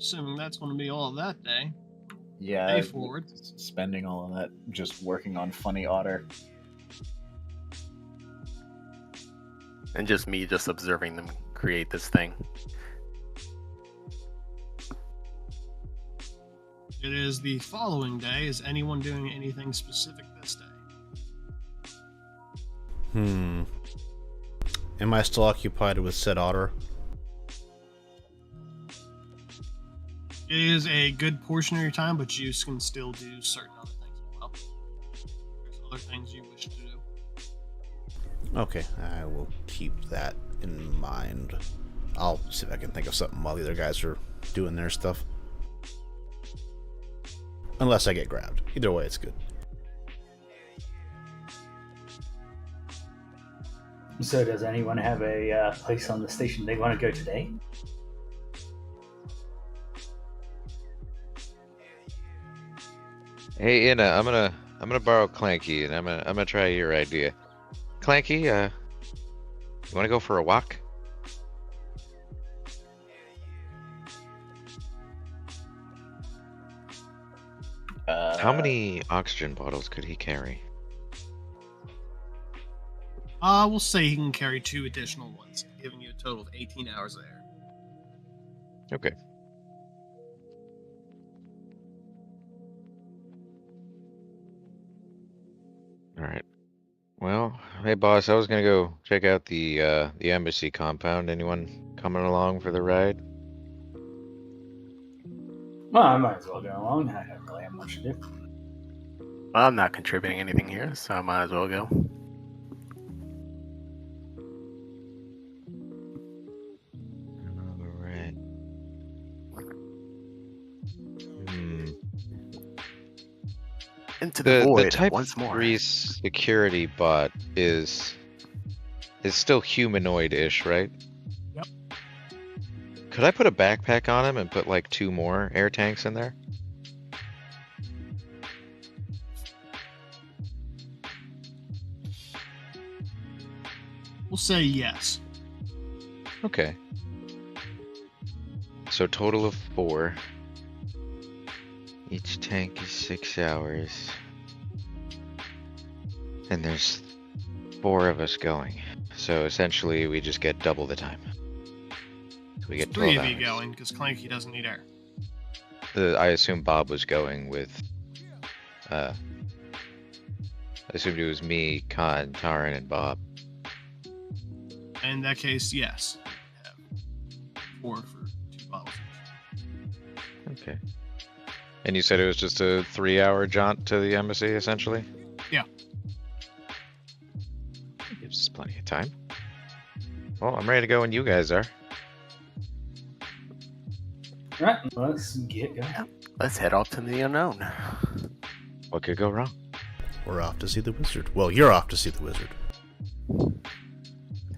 Speaker 7: Assuming that's going to be all of that day.
Speaker 2: Yeah,
Speaker 7: Day forward.
Speaker 2: spending all of that just working on Funny Otter.
Speaker 6: And just me just observing them create this thing.
Speaker 7: It is the following day. Is anyone doing anything specific this day?
Speaker 1: Am I still occupied with said otter?
Speaker 7: It is a good portion of your time, but you can still do certain other things as well. There's other things you wish to do.
Speaker 1: Okay, I will keep that in mind. I'll see if I can think of something while the other guys are doing their stuff. Unless I get grabbed. Either way, it's good.
Speaker 5: So does anyone have a place on the station they want to go today?
Speaker 3: Hey, Inna, I'm gonna borrow Clanky, and I'm gonna try your idea. Clanky, you wanna go for a walk? How many oxygen bottles could he carry?
Speaker 7: We'll say he can carry 2 additional ones, giving you a total of 18 hours there.
Speaker 3: Okay. All right. Well, hey boss, I was gonna go check out the embassy compound. Anyone coming along for the ride?
Speaker 5: Well, I might as well go along. I don't really have much to do.
Speaker 6: I'm not contributing anything here, so I might as well go.
Speaker 3: All right.
Speaker 6: Into the void
Speaker 3: the Type
Speaker 6: once more.
Speaker 3: 3 security bot is still humanoid-ish, right?
Speaker 7: Yep.
Speaker 3: Could I put a backpack on him and put like 2 more air tanks in there?
Speaker 7: We'll say yes.
Speaker 3: Okay. So total of 4. Each tank is 6 hours. And there's 4 of us going. So essentially we just get double the time. We get
Speaker 7: 3
Speaker 3: 12
Speaker 7: of you
Speaker 3: hours.
Speaker 7: going, because Clanky doesn't need air.
Speaker 3: I assume Bob was going with I assumed it was me, Khan, Taran, and Bob.
Speaker 7: In that case, yes. Have 4 for 2 bottles each.
Speaker 3: Okay. And you said it was just a 3-hour jaunt to the embassy, essentially?
Speaker 7: Yeah.
Speaker 3: Gives us plenty of time. Well, I'm ready to go when you guys are.
Speaker 5: Right, let's get going.
Speaker 6: Let's head off to the unknown.
Speaker 3: What could go wrong?
Speaker 1: We're off to see the wizard. Well, you're off to see the wizard.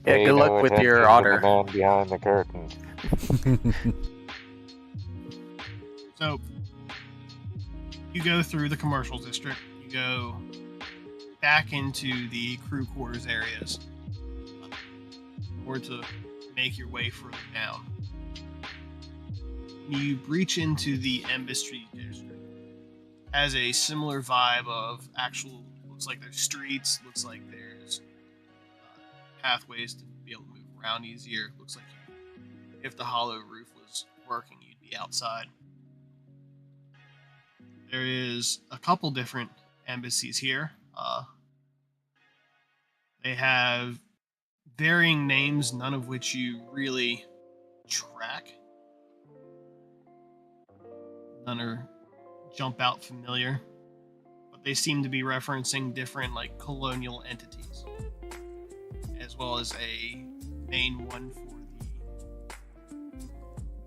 Speaker 6: Yeah, good luck with your otter.
Speaker 3: Behind the curtain.
Speaker 7: So, you go through the commercial district. You go back into the crew quarters areas or to make your way further down. You breach into the embassy district. Has a similar vibe of actual, looks like there's streets, looks like there's pathways to be able to move around easier. Looks like if the hollow roof was working, you'd be outside. There is a couple different embassies here. They have varying names, none of which you really track. none are jump out familiar, but they seem to be referencing different like colonial entities, as well as a main one for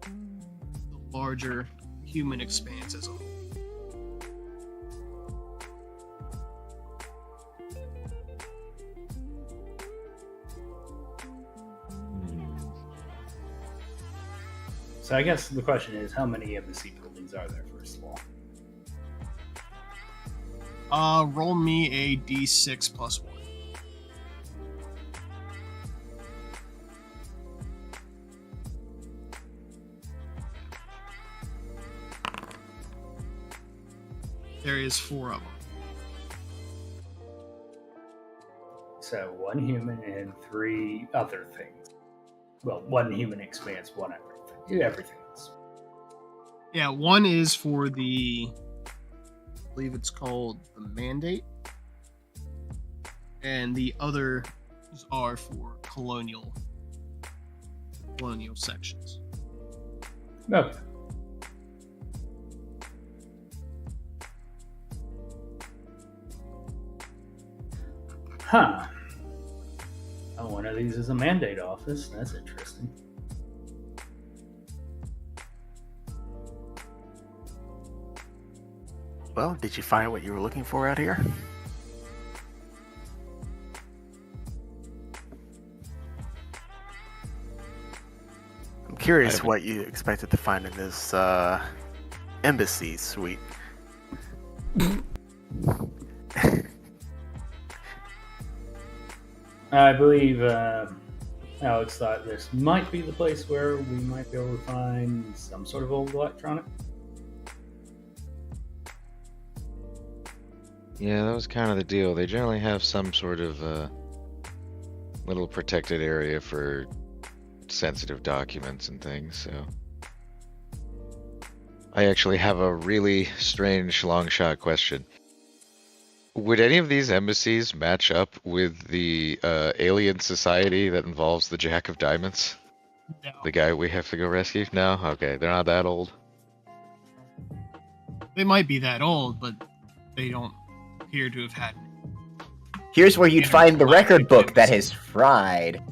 Speaker 7: the larger human expanse as a whole.
Speaker 5: So I guess the question is, how many embassy buildings are there, first of all?
Speaker 7: Roll me a d6 plus 1. There is 4 of them.
Speaker 5: So 1 human and 3 other things. Well, 1 human expanse, 1 everything. Everything else.
Speaker 7: Yeah, one is for the, I believe it's called the Mandate, and the others are for colonial sections.
Speaker 5: Okay. Huh. Oh, one of these is a mandate office. That's interesting.
Speaker 6: Well, did you find what you were looking for out here? I'm curious what you expected to find in this embassy suite.
Speaker 5: I believe Alex thought this might be the place where we might be able to find some sort of old electronic.
Speaker 3: Yeah, that was kind of the deal. They generally have some sort of little protected area for sensitive documents and things, so. I actually have a really strange long shot question. Would any of these embassies match up with the alien society that involves the Jack of Diamonds?
Speaker 7: No.
Speaker 3: The guy we have to go rescue? No? Okay, they're not that old.
Speaker 7: They might be that old, but they don't appear to have had.
Speaker 2: Here's where you'd find the record book that is fried.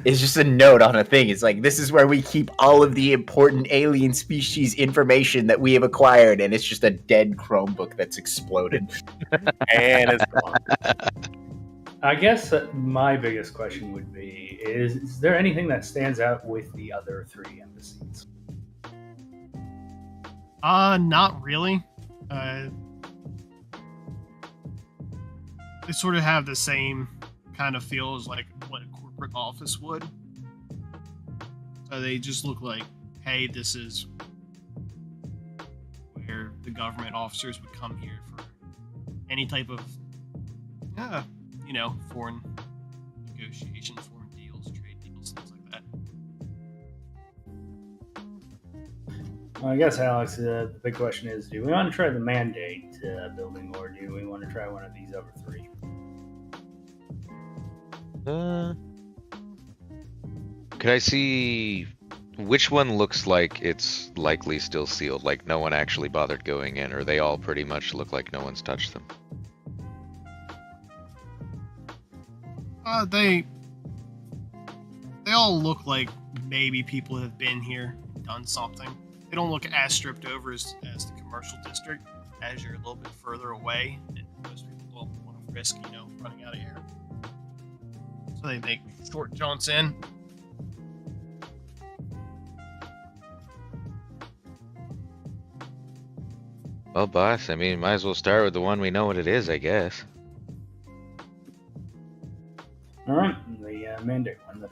Speaker 2: It's just a note on a thing. It's like, this is where we keep all of the important alien species information that we have acquired, and it's just a dead Chromebook that's exploded.
Speaker 6: And it's gone.
Speaker 5: I guess my biggest question would be, is there anything that stands out with the other 3 embassies?
Speaker 7: Not really. They sort of have the same kind of feel as like what a corporate office would. So they just look like, hey, this is where the government officers would come here for any type of, foreign negotiations, foreign deals, trade deals, things like that.
Speaker 5: Well, I guess, Alex, the big question is, do we want to try the Mandate building, or do we want to try one of these other 3?
Speaker 3: Could I see which one looks like it's likely still sealed, like no one actually bothered going in, or they all pretty much look like no one's touched them?
Speaker 7: They all look like maybe people have been here and done something. They don't look as stripped over as the commercial district, as you're a little bit further away, and most people don't want to risk, running out of air. So they make short jaunts in.
Speaker 3: Well, boss, I mean, might as well start with the one we know what it is, I guess.
Speaker 5: Alright, the Mandate one.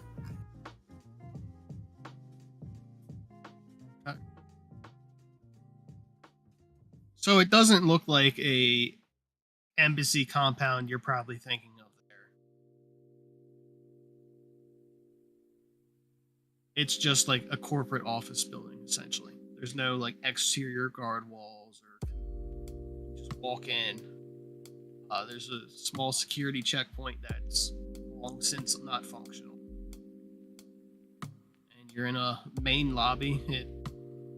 Speaker 7: So it doesn't look like a embassy compound you're probably thinking of there. It's just like a corporate office building, essentially. There's no like exterior guard walls, or you just walk in. There's a small security checkpoint that's long since not functional. You're in a main lobby. It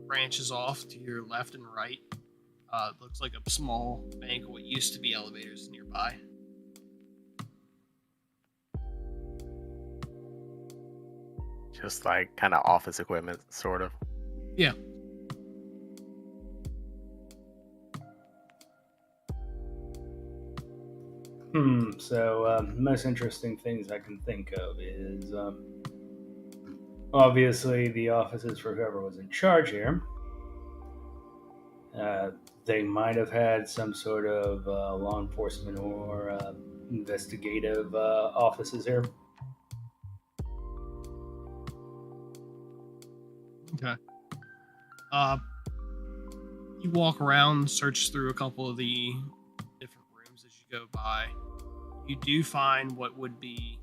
Speaker 7: branches off to your left and right. It looks like a small bank of what used to be elevators nearby.
Speaker 6: Just like kind of office equipment, sort of.
Speaker 7: Yeah.
Speaker 5: So most interesting things I can think of is obviously the offices for whoever was in charge here. They might have had some sort of law enforcement or investigative offices here.
Speaker 7: Okay. You walk around, search through a couple of the different rooms as you go by. You do find what would be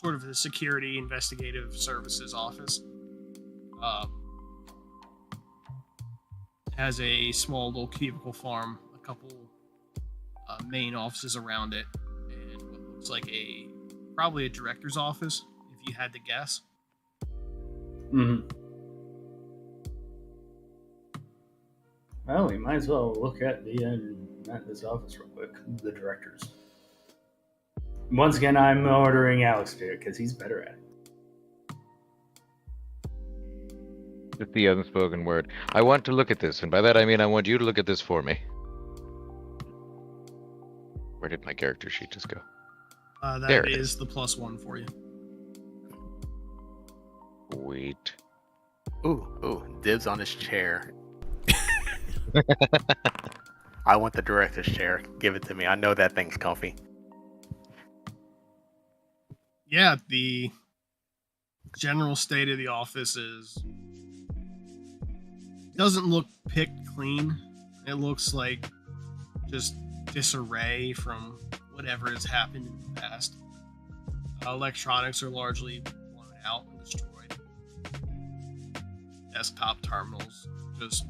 Speaker 7: sort of the security investigative services office. Has a small little cubicle farm, a couple main offices around it, and what looks like probably a director's office, if you had to guess.
Speaker 5: Mm-hmm. Well, we might as well look at this office real quick. The directors. Once again, I'm ordering Alex to because he's better at it.
Speaker 3: Just the unspoken word. I want to look at this, and by that I mean I want you to look at this for me. Where did my character sheet just go?
Speaker 7: That is the +1 for you.
Speaker 3: Wait.
Speaker 6: Ooh, dibs on his chair. I want the director's chair. Give it to me. I know that thing's comfy.
Speaker 7: Yeah, the general state of the office doesn't look picked clean. It looks like just disarray from whatever has happened in the past. Electronics are largely blown out and destroyed. Desktop terminals just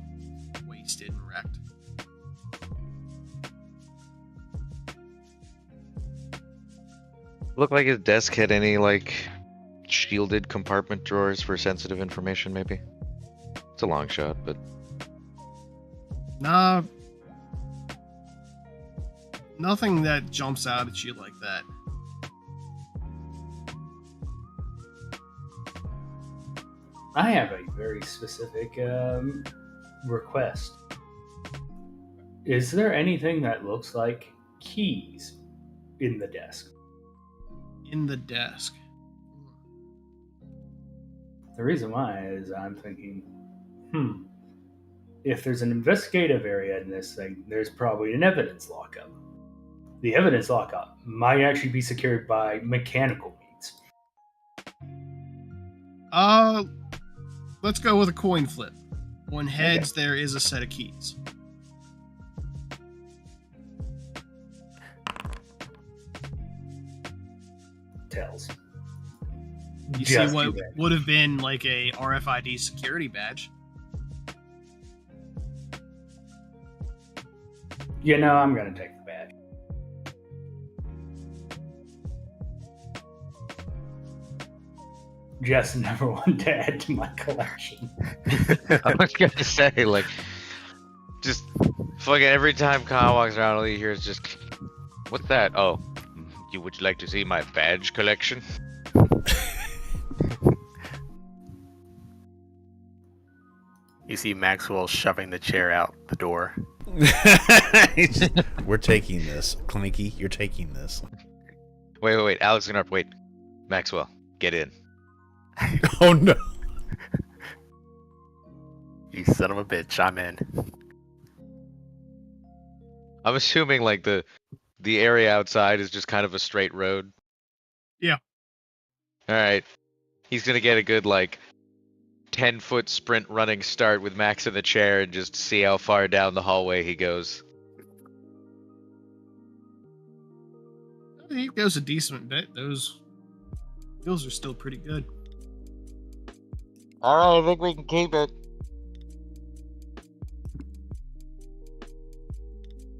Speaker 7: wasted and wrecked.
Speaker 3: Looked like his desk had any, like, shielded compartment drawers for sensitive information, maybe? It's a long shot, but...
Speaker 7: Nah. Nothing that jumps out at you like that.
Speaker 5: I have a very specific request. Is there anything that looks like keys in the desk?
Speaker 7: In the desk.
Speaker 5: The reason why is I'm thinking, if there's an investigative area in this thing, there's probably an evidence lockup. The evidence lockup might actually be secured by mechanical means.
Speaker 7: Let's go with a coin flip. On heads, there is a set of keys.
Speaker 5: Tails.
Speaker 7: You see what would have been like a RFID security badge.
Speaker 5: You know, I'm going to take the badge. Just never want to add to my collection.
Speaker 3: I was going to say, like, just fucking every time Kyle walks around, all you hear is just, what's that? Oh, would you like to see my badge collection?
Speaker 6: You see Maxwell shoving the chair out the door.
Speaker 1: We're taking this. Clinky, you're taking this.
Speaker 3: Wait. Alex and wait. Maxwell, get in.
Speaker 1: Oh no.
Speaker 6: You son of a bitch, I'm in.
Speaker 3: I'm assuming like the area outside is just kind of a straight road.
Speaker 7: Yeah.
Speaker 3: Alright. He's gonna get a good like 10-foot sprint running start with Max in the chair and just see how far down the hallway he goes.
Speaker 7: He goes a decent bit. Those are still pretty good.
Speaker 3: Alright, I think we can keep it.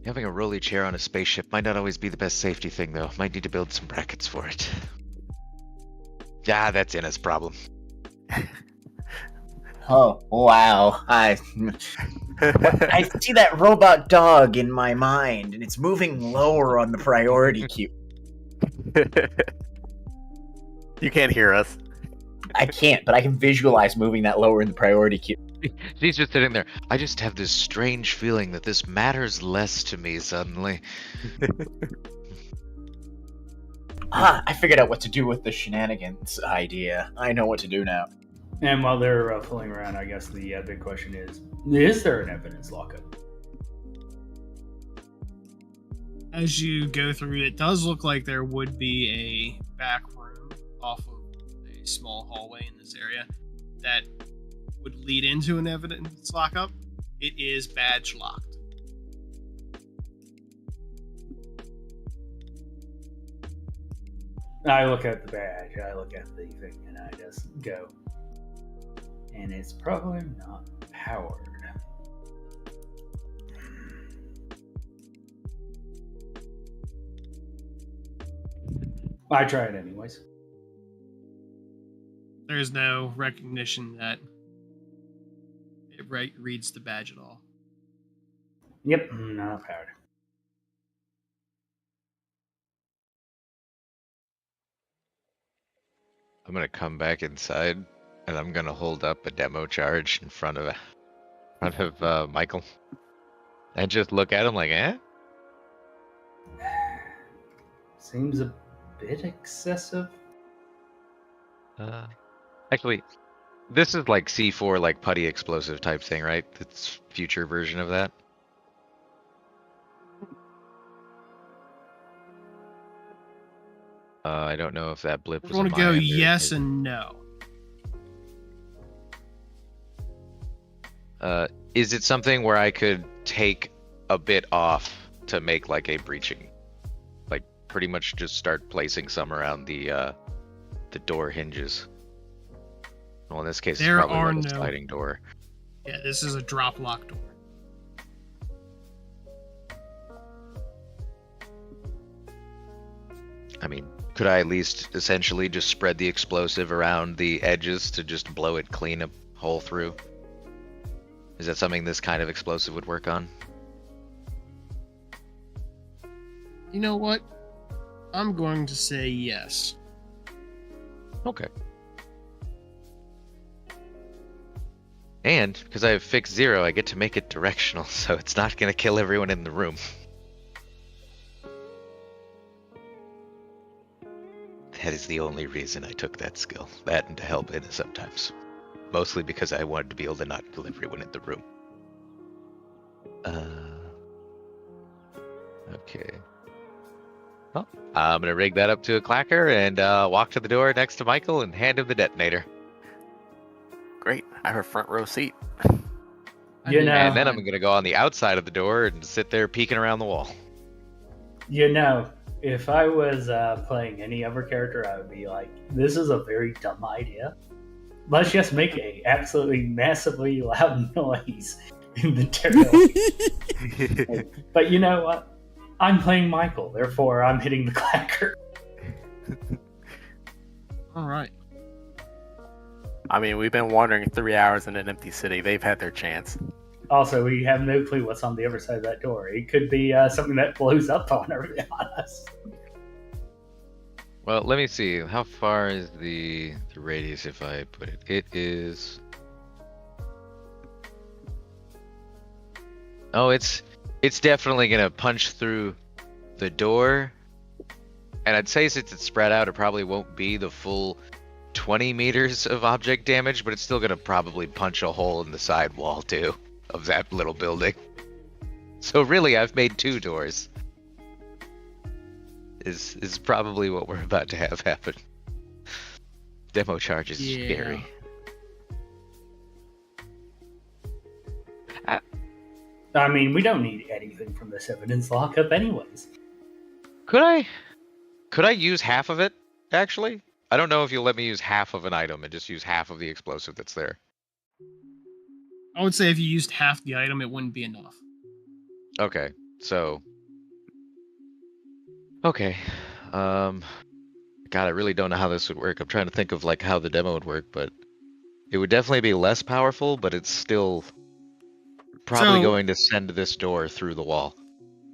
Speaker 3: Having a rolly chair on a spaceship might not always be the best safety thing, though. Might need to build some brackets for it. Yeah, that's Inna's problem.
Speaker 2: Oh wow! I see that robot dog in my mind, and it's moving lower on the priority queue.
Speaker 6: You can't hear us.
Speaker 2: I can't, but I can visualize moving that lower in the priority queue.
Speaker 3: She's just sitting there. I just have this strange feeling that this matters less to me suddenly.
Speaker 2: I figured out what to do with the shenanigans idea. I know what to do now.
Speaker 5: And while they're fooling around, I guess the big question is there an evidence lockup?
Speaker 7: As you go through, it does look like there would be a back room off of a small hallway in this area that would lead into an evidence lockup. It is badge locked.
Speaker 5: I look at the badge, I look at the thing, and I just go. And it's probably not powered. I try it anyways.
Speaker 7: There's no recognition that it reads the badge at all.
Speaker 5: Yep, not powered.
Speaker 3: I'm gonna come back inside, and I'm gonna hold up a demo charge in front of Michael, and just look at him like, eh?
Speaker 5: Seems a bit excessive.
Speaker 3: Actually, this is like C4, like putty explosive type thing, right? It's future version of that. I don't know if that blip was.
Speaker 7: I want to go yes and no.
Speaker 3: Is it something where I could take a bit off to make like a breaching, like pretty much just start placing some around the door hinges? Well, in this case,
Speaker 7: There
Speaker 3: it's probably
Speaker 7: are
Speaker 3: like a
Speaker 7: no-
Speaker 3: sliding door.
Speaker 7: Yeah, this is a drop lock door.
Speaker 3: I mean, could I at least essentially just spread the explosive around the edges to just blow it clean a hole through? Is that something this kind of explosive would work on?
Speaker 7: You know what? I'm going to say yes.
Speaker 3: Okay. And because I have fixed 0, I get to make it directional, so it's not going to kill everyone in the room. That is the only reason I took that skill. That and to help in sometimes. Mostly because I wanted to be able to not kill everyone in the room. Okay. Well, I'm going to rig that up to a clacker and walk to the door next to Michael and hand him the detonator.
Speaker 6: Great. I have a front row seat.
Speaker 5: You know,
Speaker 3: And then I'm going to go on the outside of the door and sit there peeking around the wall.
Speaker 5: you know, if I was playing any other character, I would be like, this is a very dumb idea. Let's just make a absolutely massively loud noise in the terror. But you know what? I'm playing Michael, therefore I'm hitting the clacker.
Speaker 7: All right.
Speaker 6: I mean, we've been wandering 3 hours in an empty city. They've had their chance.
Speaker 5: Also, we have no clue what's on the other side of that door. It could be something that blows up on us.
Speaker 3: Well, let me see. How far is the radius if I put it? It is... Oh, it's definitely going to punch through the door. And I'd say since it's spread out, it probably won't be the full 20 meters of object damage, but it's still going to probably punch a hole in the side wall, too, of that little building. So really, I've made 2 doors. Is probably what we're about to have happen. Demo charge is scary.
Speaker 5: I mean, we don't need anything from this evidence lockup anyways.
Speaker 3: Could I use half of it, actually? I don't know if you'll let me use half of an item and just use half of the explosive that's there.
Speaker 7: I would say if you used half the item, it wouldn't be enough.
Speaker 3: Okay, so... Okay. God, I really don't know how this would work. I'm trying to think of like how the demo would work, but It would definitely be less powerful, but it's still probably
Speaker 7: So-
Speaker 3: going to send this door through the wall.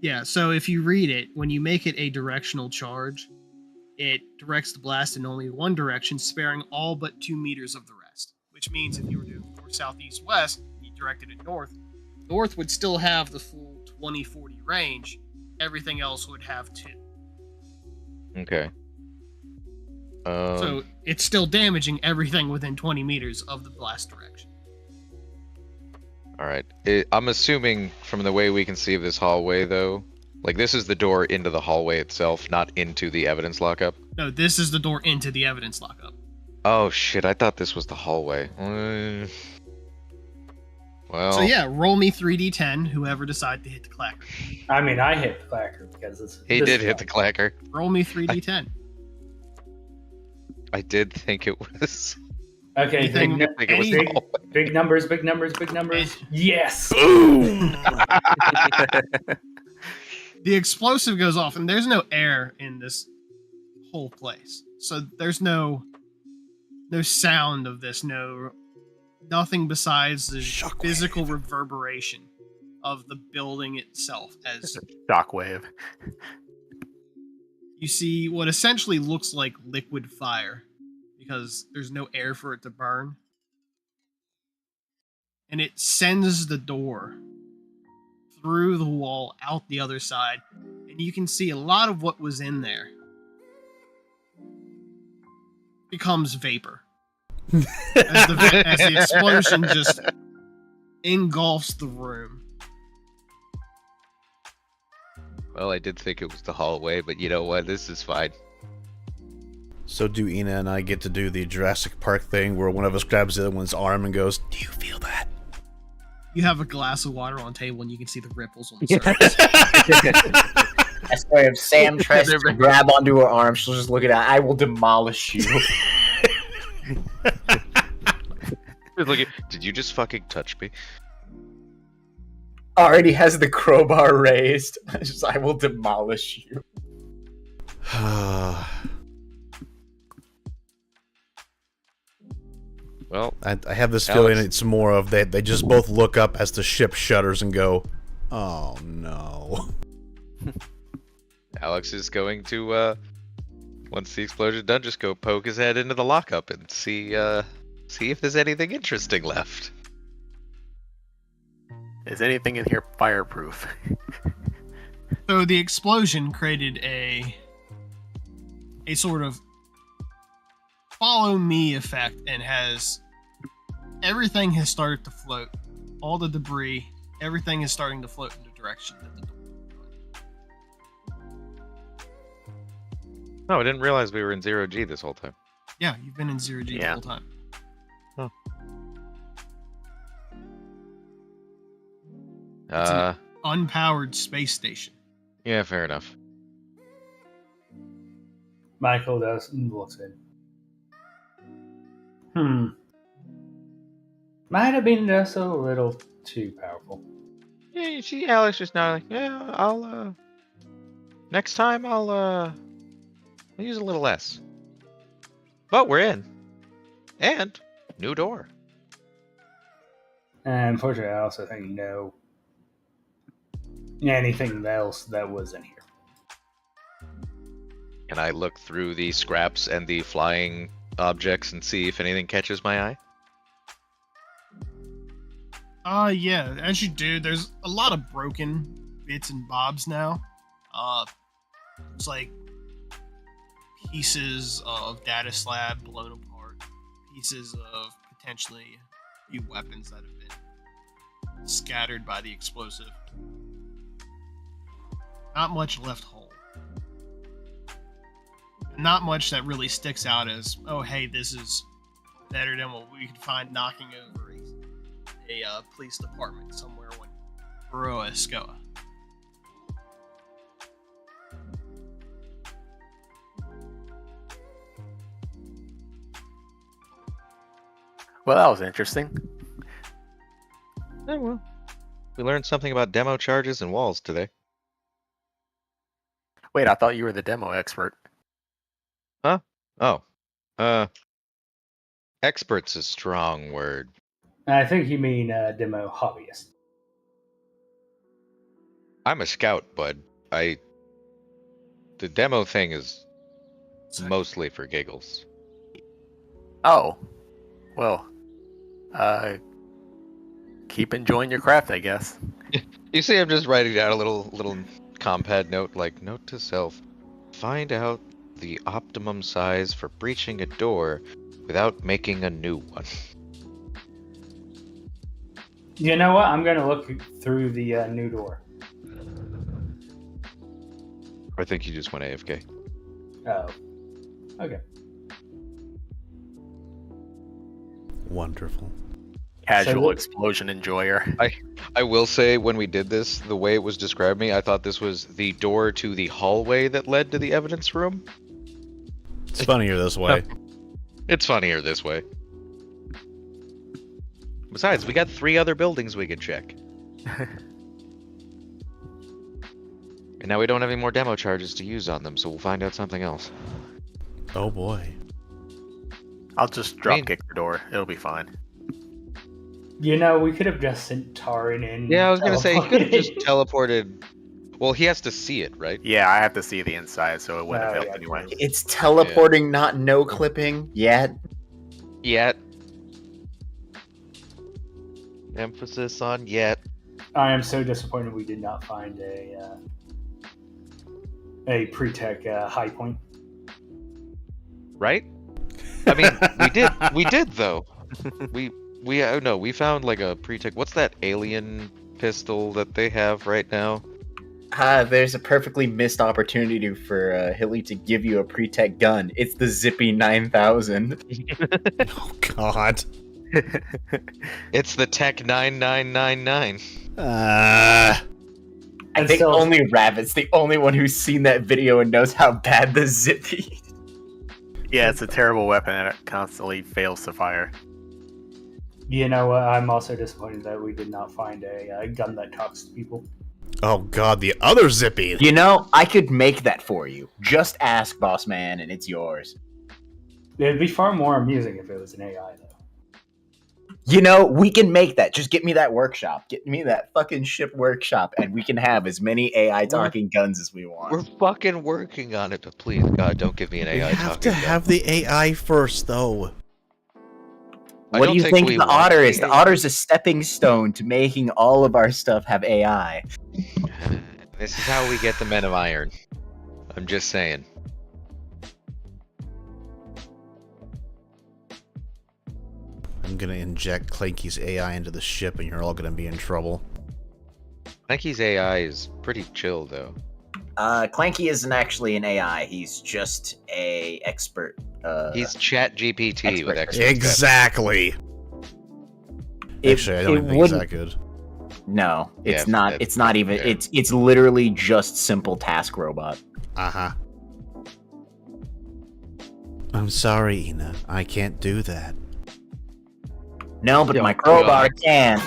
Speaker 7: Yeah, so if you read it, when you make it a directional charge, it directs the blast in only one direction, sparing all but 2 meters of the rest. Which means if you were to do north, south, east, west, and you directed it north, north would still have the full 20-40 range. Everything else would have 2.
Speaker 3: Okay.
Speaker 7: So it's still damaging everything within 20 meters of the blast direction.
Speaker 3: All right. I'm assuming from the way we can see this hallway, though, like this is the door into the hallway itself, not into the evidence lockup.
Speaker 7: No, this is the door into the evidence lockup.
Speaker 3: Oh shit! I thought this was the hallway. Well.
Speaker 7: So yeah, roll me 3d10, whoever decided to hit the clacker.
Speaker 5: I mean, I hit the clacker because it's.
Speaker 3: He did hit the clacker.
Speaker 7: Roll me 3d10.
Speaker 3: I did think it was.
Speaker 5: Okay,
Speaker 7: Anything-
Speaker 5: big,
Speaker 3: I think it was the
Speaker 5: big,
Speaker 3: hallway.
Speaker 5: big numbers, big numbers, big numbers. Yes.
Speaker 1: Boom!
Speaker 7: The explosive goes off, and there's no air in this whole place. So there's no sound of this, nothing besides the
Speaker 1: Shockwave.
Speaker 7: physical reverberation of the building itself as
Speaker 6: Shockwave.
Speaker 7: you see what essentially looks like liquid fire because there's no air for it to burn. And it sends the door through the wall out the other side, and you can see a lot of what was in there becomes vapor as the explosion just engulfs the room.
Speaker 3: Well, I did think it was the hallway, but you know what? This is fine.
Speaker 1: So do Ina and I get to do the Jurassic Park thing where one of us grabs the other one's arm and goes, "Do you feel that?"
Speaker 7: You have a glass of water on the table, and you can see the ripples on the surface.
Speaker 2: I swear, if Sam tries to grab onto her arm, she'll just look at it. I will demolish you.
Speaker 3: Did you just fucking touch me?
Speaker 2: Already has the crowbar raised. I will demolish you.
Speaker 3: Well,
Speaker 1: I have this
Speaker 3: Alex.
Speaker 1: feeling it's more of that they just both look up as the ship shudders and go, "Oh no."
Speaker 3: Alex is going to, once the explosion's done, just go poke his head into the lockup and see if there's anything interesting left.
Speaker 6: Is anything in here fireproof?
Speaker 7: So the explosion created a sort of follow me effect, and everything has started to float. All the debris, everything is starting to float in the direction that the door.
Speaker 3: No, I didn't realize we were in 0G this whole time.
Speaker 7: Yeah, you've been in 0G the
Speaker 6: Yeah.
Speaker 7: whole time. Unpowered space station.
Speaker 3: Yeah, fair enough.
Speaker 5: Michael looks in. Might have been just a little too powerful.
Speaker 3: Yeah, you see Alex just now like, yeah, I'll, next time I'll use a little less. But we're in. And, new door.
Speaker 5: And unfortunately, I also think no anything else that was in here.
Speaker 3: Can I look through the scraps and the flying objects and see if anything catches my eye?
Speaker 7: Yeah, as you do, there's a lot of broken bits and bobs now. It's like pieces of data slab blown apart, pieces of potentially a few weapons that have been scattered by the explosive. Not much left whole. Not much that really sticks out as, oh hey, this is better than what we could find knocking over a police department somewhere in Baroa Escoa.
Speaker 6: Well, that was interesting.
Speaker 3: Oh, well. We learned something about demo charges and walls today.
Speaker 6: Wait, I thought you were the demo expert.
Speaker 3: Huh? Oh. Expert's a strong word.
Speaker 5: I think you mean demo hobbyist.
Speaker 3: I'm a scout, bud. The demo thing is mostly for giggles.
Speaker 6: Oh, well, keep enjoying your craft, I guess.
Speaker 3: You see, I'm just writing down a little compad note, like note to self: find out the optimum size for breaching a door without making a new one.
Speaker 5: You know what? I'm going to look through the new door.
Speaker 3: I think you just went AFK.
Speaker 5: Oh. Okay.
Speaker 1: Wonderful.
Speaker 6: Casual
Speaker 5: So-
Speaker 6: explosion enjoyer.
Speaker 3: I will say, when we did this, the way it was described me, I thought this was the door to the hallway that led to the evidence room.
Speaker 1: It's funnier this way.
Speaker 3: It's funnier this way. Besides, we got 3 other buildings we could check. And now we don't have any more demo charges to use on them, so we'll find out something else.
Speaker 1: Oh boy.
Speaker 6: I'll just drop kick the door. It'll be fine.
Speaker 5: You know, we could have just sent Tarin in.
Speaker 3: Yeah, I was gonna say, he could have just teleported. Well, he has to see it, right?
Speaker 6: Yeah, I have to see the inside, so it wouldn't have
Speaker 5: Oh,
Speaker 6: helped
Speaker 5: yeah,
Speaker 6: anyway.
Speaker 5: true.
Speaker 2: It's teleporting, not no clipping yet.
Speaker 3: Yet. Emphasis on yet.
Speaker 5: I am so disappointed we did not find a pre-tech high point.
Speaker 3: Right? I mean, we did though. We found like a pre-tech. What's that alien pistol that they have right now?
Speaker 2: There's a perfectly missed opportunity for Hilly to give you a pre-tech gun. It's the Zippy 9000.
Speaker 1: Oh god.
Speaker 3: It's the Tech 9999.
Speaker 2: I
Speaker 5: And
Speaker 2: think
Speaker 5: so-
Speaker 2: only Rabbit's the only one who's seen that video and knows how bad the Zippy.
Speaker 6: Yeah, it's a terrible weapon and it constantly fails to fire.
Speaker 5: You know what? I'm also disappointed that we did not find a gun that talks to people.
Speaker 1: Oh god, the other Zippy.
Speaker 2: You know, I could make that for you. Just ask, boss man, and it's yours.
Speaker 5: It'd be far more amusing if it was an AI, though.
Speaker 2: You know, we can make that. Just get me that workshop. Get me that fucking ship workshop, and we can have as many AI talking guns as we want.
Speaker 3: We're fucking working on it, but please, God, don't give me an
Speaker 1: We
Speaker 3: AI
Speaker 1: have
Speaker 3: talking
Speaker 1: to
Speaker 3: gun.
Speaker 1: have the AI first, though.
Speaker 3: I
Speaker 2: What
Speaker 3: don't
Speaker 2: do you think
Speaker 3: we
Speaker 2: the
Speaker 3: want
Speaker 2: otter is?
Speaker 3: the
Speaker 2: The otter's a stepping stone to making all of our stuff have AI.
Speaker 3: This is how we get the Men of Iron. I'm just saying.
Speaker 1: I'm gonna inject Clanky's AI into the ship and you're all gonna be in trouble.
Speaker 3: Clanky's AI is pretty chill, though.
Speaker 2: Clanky isn't actually an AI. He's just a expert.
Speaker 3: He's Chat GPT with
Speaker 2: expert.
Speaker 3: extra
Speaker 1: Exactly. Actually, I don't even think it's that good.
Speaker 2: No, it's
Speaker 3: Yeah,
Speaker 2: not.
Speaker 3: that's-
Speaker 2: It's not even.
Speaker 3: yeah.
Speaker 2: It's literally just simple task robot.
Speaker 1: Uh-huh. I'm sorry, Ina. I can't do that.
Speaker 2: No, but
Speaker 3: Yo,
Speaker 2: my crowbar
Speaker 3: God.
Speaker 2: can.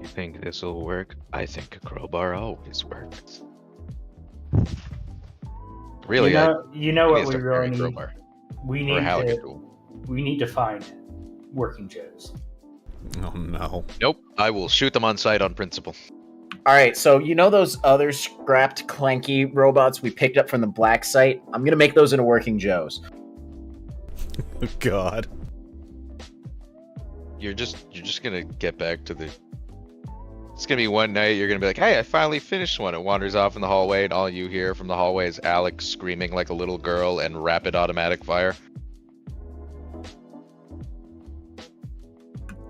Speaker 3: You think this will work? I think a crowbar always works. Really,
Speaker 5: You know
Speaker 3: I
Speaker 5: what
Speaker 3: guess
Speaker 5: we
Speaker 3: a
Speaker 5: really need?
Speaker 3: crowbar.
Speaker 5: We
Speaker 3: Or
Speaker 5: need
Speaker 3: a Halligan
Speaker 5: to.
Speaker 3: tool.
Speaker 5: We need to find working Joes.
Speaker 1: Oh no.
Speaker 3: Nope, I will shoot them on sight on principle.
Speaker 2: All right, so you know those other scrapped Clanky robots we picked up from the Black site? I'm gonna make those into working Joes.
Speaker 1: God.
Speaker 3: You're just gonna get back to the. It's gonna be one night. You're gonna be like, "Hey, I finally finished one." It wanders off in the hallway, and all you hear from the hallway is Alex screaming like a little girl and rapid automatic fire.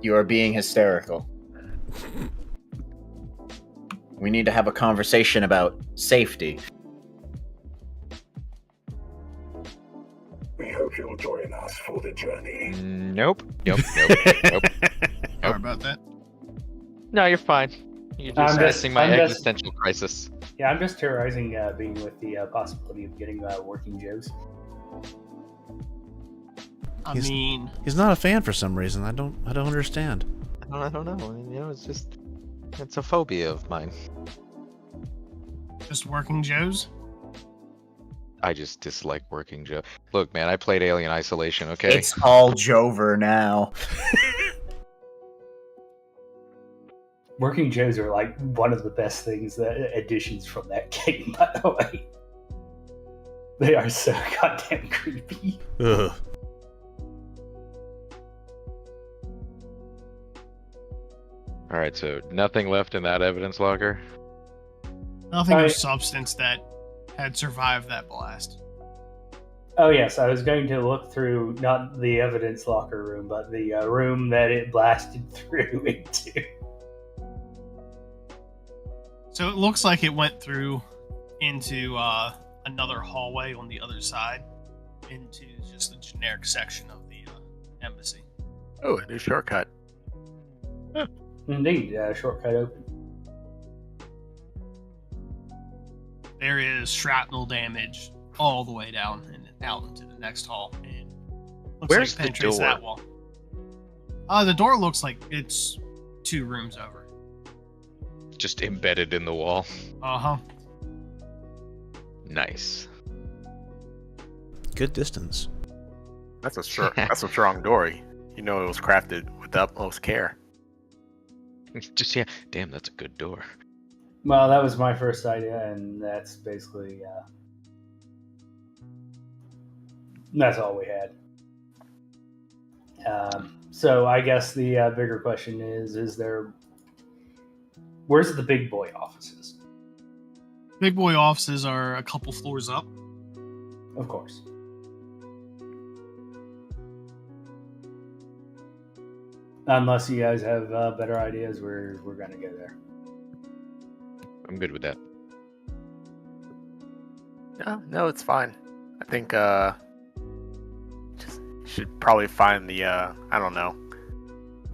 Speaker 2: You are being hysterical. We need to have a conversation about safety.
Speaker 12: We hope you'll join us for the journey.
Speaker 3: Nope. Nope. Nope.
Speaker 7: Sorry about that.
Speaker 3: No, you're fine. You're
Speaker 5: I'm
Speaker 3: just
Speaker 5: just-
Speaker 3: missing my
Speaker 5: I'm just-
Speaker 3: existential crisis.
Speaker 5: Yeah, I'm just terrorizing being with the possibility of getting working Joes.
Speaker 7: I
Speaker 1: He's-
Speaker 7: mean,
Speaker 1: He's not a fan for some reason. I don't understand.
Speaker 3: I don't know. It's a phobia of mine.
Speaker 7: Just working Joes?
Speaker 3: I just dislike working Joe. Look, man, I played Alien Isolation, okay?
Speaker 2: It's all Jover now.
Speaker 5: Working Joes are like one of the best things additions from that game, by the way. They are so goddamn creepy.
Speaker 1: Ugh.
Speaker 3: Alright, so nothing left in that evidence locker?
Speaker 7: Nothing
Speaker 5: I-
Speaker 7: of substance that had survived that blast.
Speaker 5: Oh yes, I was going to look through not the evidence locker room, but the room that it blasted through into.
Speaker 7: So it looks like it went through into another hallway on the other side, into just the generic section of the embassy.
Speaker 6: Oh, a new shortcut.
Speaker 5: Indeed, shortcut open.
Speaker 7: There is shrapnel damage all the way down and out into the next hall, and looks
Speaker 3: Where's
Speaker 7: like
Speaker 3: the
Speaker 7: it penetrates
Speaker 3: door?
Speaker 7: that wall. The door looks like it's 2 rooms over.
Speaker 3: Just embedded in the wall.
Speaker 7: Uh-huh.
Speaker 3: Nice.
Speaker 1: Good distance.
Speaker 6: That's a strong door. You know it was crafted with the utmost care.
Speaker 3: Just, yeah, damn, that's a good door.
Speaker 5: Well, that was my first idea, and that's basically that's all we had. So I guess the bigger question is there? Where's the big boy offices?
Speaker 7: Big boy offices are a couple floors up.
Speaker 5: Of course. Unless you guys have better ideas, we're gonna go there.
Speaker 3: I'm good with that.
Speaker 6: No, it's fine. I think just should probably find the I don't know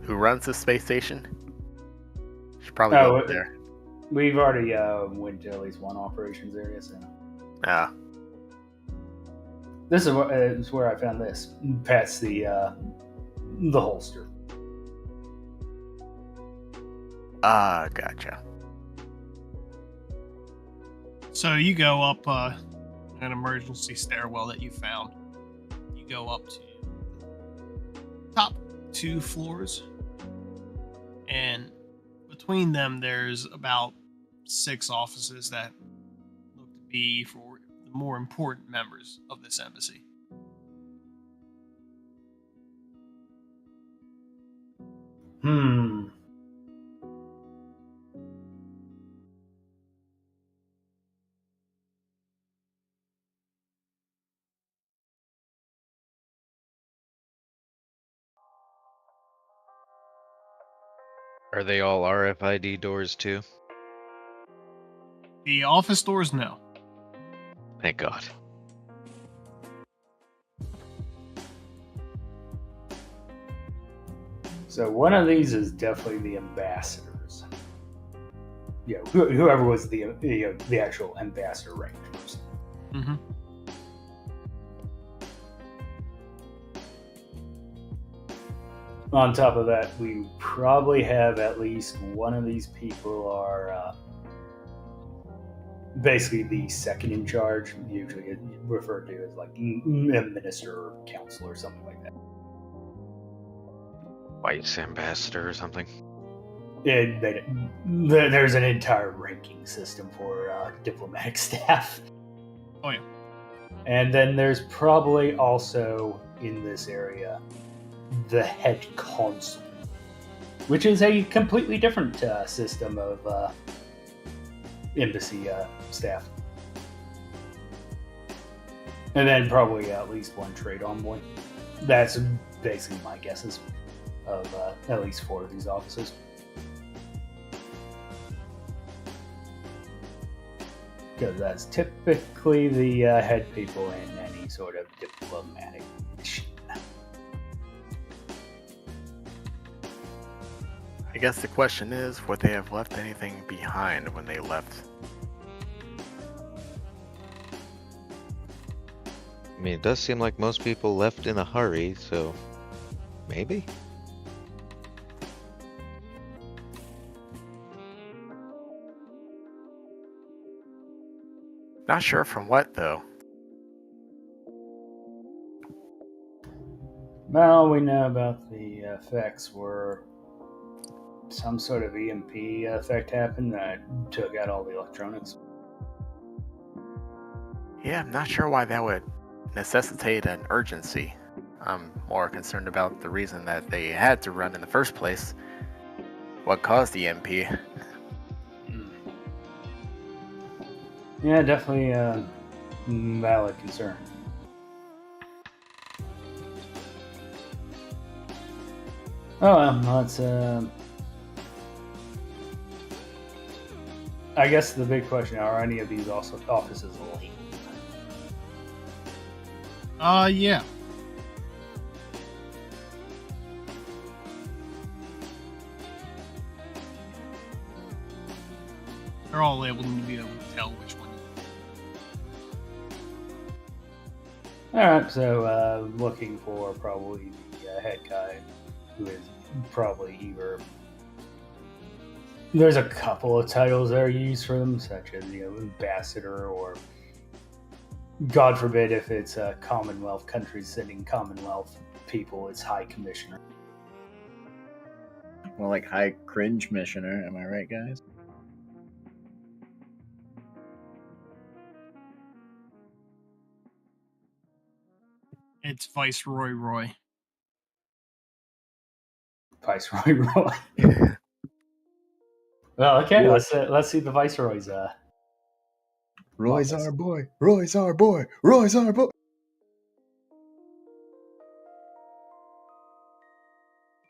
Speaker 6: who runs the space station. Should probably go over there.
Speaker 5: We've already went to at least one operations area, so
Speaker 6: Yeah.
Speaker 5: this is where I found this. Past the holster.
Speaker 6: Gotcha.
Speaker 7: So you go up an emergency stairwell that you found. You go up to the top 2 floors, and between them there's about 6 offices that look to be for the more important members of this embassy.
Speaker 3: Are they all RFID doors too?
Speaker 7: The office doors, no.
Speaker 3: Thank God.
Speaker 5: So one of these is definitely the ambassadors. Yeah, whoever was the actual ambassador ranked person.
Speaker 7: Mm-hmm.
Speaker 5: On top of that, we probably have at least one of these people are basically the second in charge, usually referred to as like a minister or council or something like that.
Speaker 3: Vice ambassador or something?
Speaker 5: There's an entire ranking system for diplomatic staff.
Speaker 7: Oh yeah.
Speaker 5: And then there's probably also in this area the head consul, which is a completely different system of embassy staff. And then probably at least one trade envoy. That's basically my guesses of at least 4 of these offices. Because that's typically the head people in any sort of diplomatic mission.
Speaker 6: I guess the question is, would they have left anything behind when they left?
Speaker 3: I mean, it does seem like most people left in a hurry, so maybe?
Speaker 6: Not sure from what though.
Speaker 5: Well, we know about the effects where some sort of EMP effect happened that took out all the electronics.
Speaker 6: Yeah, I'm not sure why that would necessitate an urgency. I'm more concerned about the reason that they had to run in the first place. What caused the EMP?
Speaker 5: Yeah, definitely a valid concern. Oh, well, that's I guess the big question: are any of these also offices labeled?
Speaker 7: Yeah. They're all labeled and you'll be able to tell which one.
Speaker 5: Alright, so looking for probably the head guy, who is probably either. There's a couple of titles that are used for them, such as, ambassador, or God forbid if it's a Commonwealth country sending Commonwealth people, it's High Commissioner.
Speaker 2: Well, like High Cringe Missioner, am I right, guys?
Speaker 7: It's Viceroy Roy.
Speaker 5: Viceroy Roy. Well, okay, let's see the Viceroy's.
Speaker 2: Roy's
Speaker 5: office.
Speaker 2: our boy. Roy's our boy. Roy's our boy.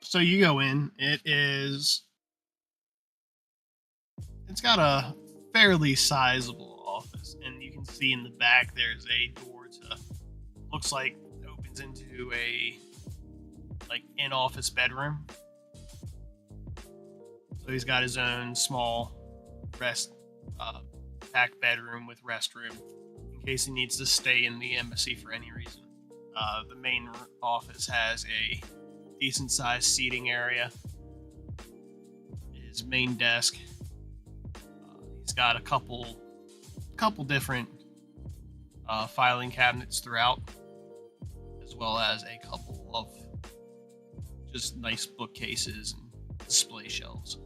Speaker 7: So you go in. It's got a fairly sizable office, and you can see in the back there's a door to, looks like opens into a in-office bedroom. So he's got his own small packed bedroom with restroom in case he needs to stay in the embassy for any reason. The main office has a decent sized seating area. His main desk. He's got a couple different filing cabinets throughout, as well as a couple of just nice bookcases and display shelves.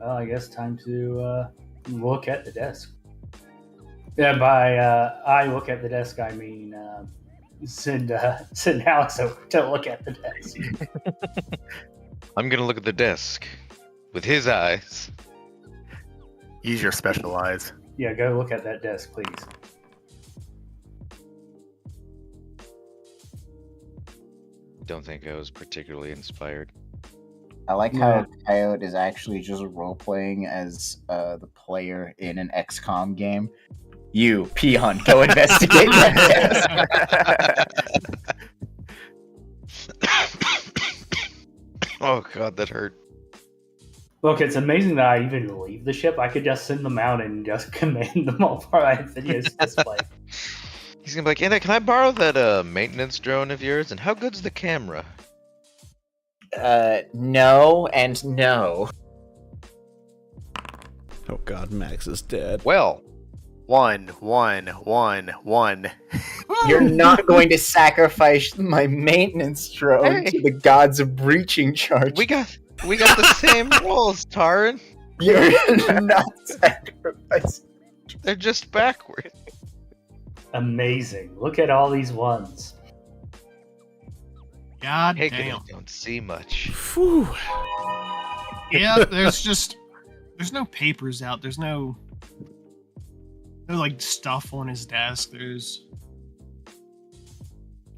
Speaker 5: Well, I guess time to look at the desk. Yeah, by I look at the desk, I mean send Alex over to look at the desk.
Speaker 3: I'm gonna look at the desk with his eyes.
Speaker 6: Use your special eyes.
Speaker 5: Yeah, go look at that desk, please.
Speaker 3: Don't think I was particularly inspired.
Speaker 2: I like how Coyote is actually just role playing as the player in an XCOM game. You, peon, go investigate that desk.
Speaker 3: Oh god, that hurt.
Speaker 5: Look, it's amazing that I even leave the ship. I could just send them out and just command them all for my video's display.
Speaker 3: He's gonna be like, Anna, can I borrow that maintenance drone of yours? And how good's the camera?
Speaker 2: No and no.
Speaker 1: Oh god, Max is dead.
Speaker 3: Well,
Speaker 6: One.
Speaker 2: You're not going to sacrifice my maintenance drone to the gods of breaching charge.
Speaker 3: we got the same rolls, Taran.
Speaker 2: You're not sacrificing.
Speaker 3: They're just backward.
Speaker 5: Amazing. Look at all these ones.
Speaker 7: God
Speaker 3: Hey,
Speaker 7: damn.
Speaker 3: don't see much.
Speaker 1: Phew.
Speaker 7: Yeah, there's no papers out. There's no stuff on his desk. There's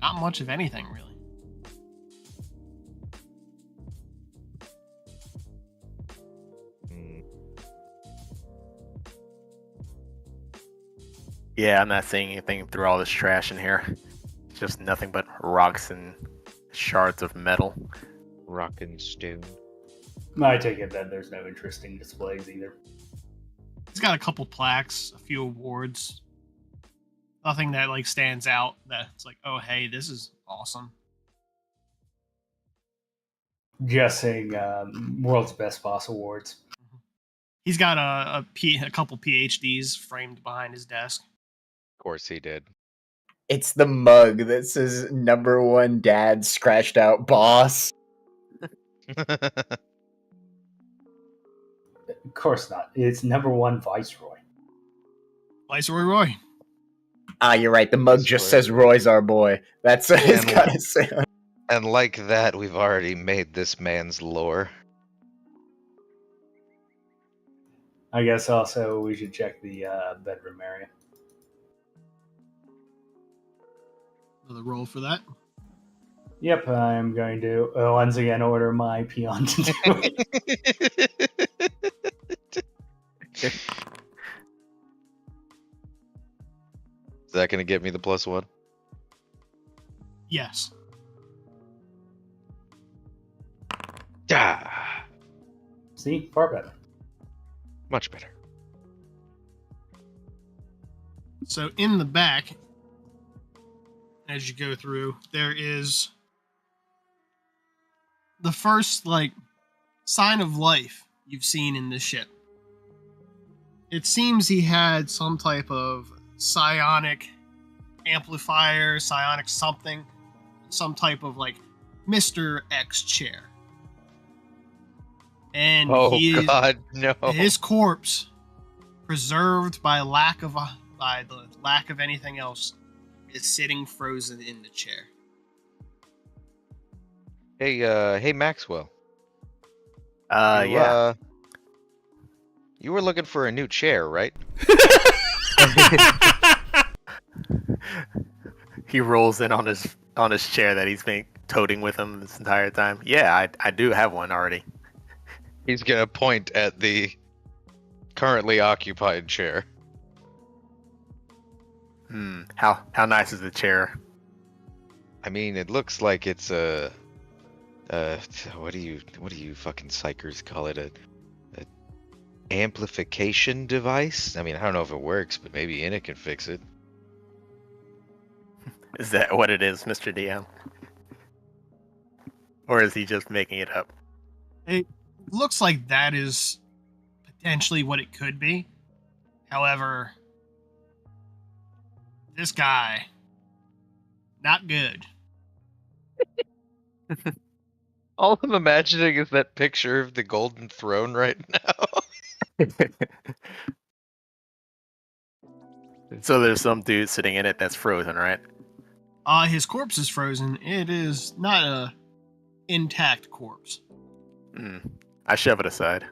Speaker 7: not much of anything really.
Speaker 6: Yeah, I'm not seeing anything through all this trash in here. It's just nothing but rocks and shards of metal.
Speaker 3: Rock and stone.
Speaker 5: I take it that there's no interesting displays either.
Speaker 7: He's got a couple plaques, a few awards. Nothing that stands out that's like, oh hey, this is awesome.
Speaker 5: Just saying, world's best boss awards.
Speaker 7: He's got a couple PhDs framed behind his desk.
Speaker 3: Of course he did.
Speaker 2: It's the mug that says #1 dad scratched out boss.
Speaker 5: Of course not. It's #1 Viceroy.
Speaker 7: Viceroy Roy.
Speaker 2: Ah, you're right. The mug just says Roy's our boy. That's what it's gotta say.
Speaker 3: And like that, we've already made this man's lore.
Speaker 5: I guess also we should check the bedroom area.
Speaker 7: Another roll for that.
Speaker 5: Yep, I'm going to once again order my peon to do it.
Speaker 3: Is that going to get me the +1?
Speaker 7: Yes.
Speaker 3: Ah,
Speaker 5: See, far better.
Speaker 3: much better.
Speaker 7: So in the back, as you go through, there is the first sign of life you've seen in this ship. It seems he had some type of psionic amplifier, psionic something, some type of Mr. X chair. And
Speaker 3: God, no.
Speaker 7: His corpse, preserved by the lack of anything else, is sitting frozen in the chair.
Speaker 3: Hey, Maxwell.
Speaker 6: Yeah.
Speaker 3: You were looking for a new chair, right?
Speaker 6: He rolls in on his chair that he's been toting with him this entire time. Yeah, I do have one already.
Speaker 3: He's gonna point at the currently occupied chair.
Speaker 6: How nice is the chair?
Speaker 3: I mean, it looks like it's a what do you fucking psychers call it? A amplification device? I mean, I don't know if it works, but maybe Inna can fix it.
Speaker 6: Is that what it is, Mr. DM? Or is he just making it up?
Speaker 7: It looks like that is potentially what it could be. However, this guy, not good.
Speaker 3: All I'm imagining is that picture of the golden throne right now.
Speaker 6: So there's some dude sitting in it that's frozen, right?
Speaker 7: His corpse is frozen. It is not a intact corpse.
Speaker 6: I shove it aside.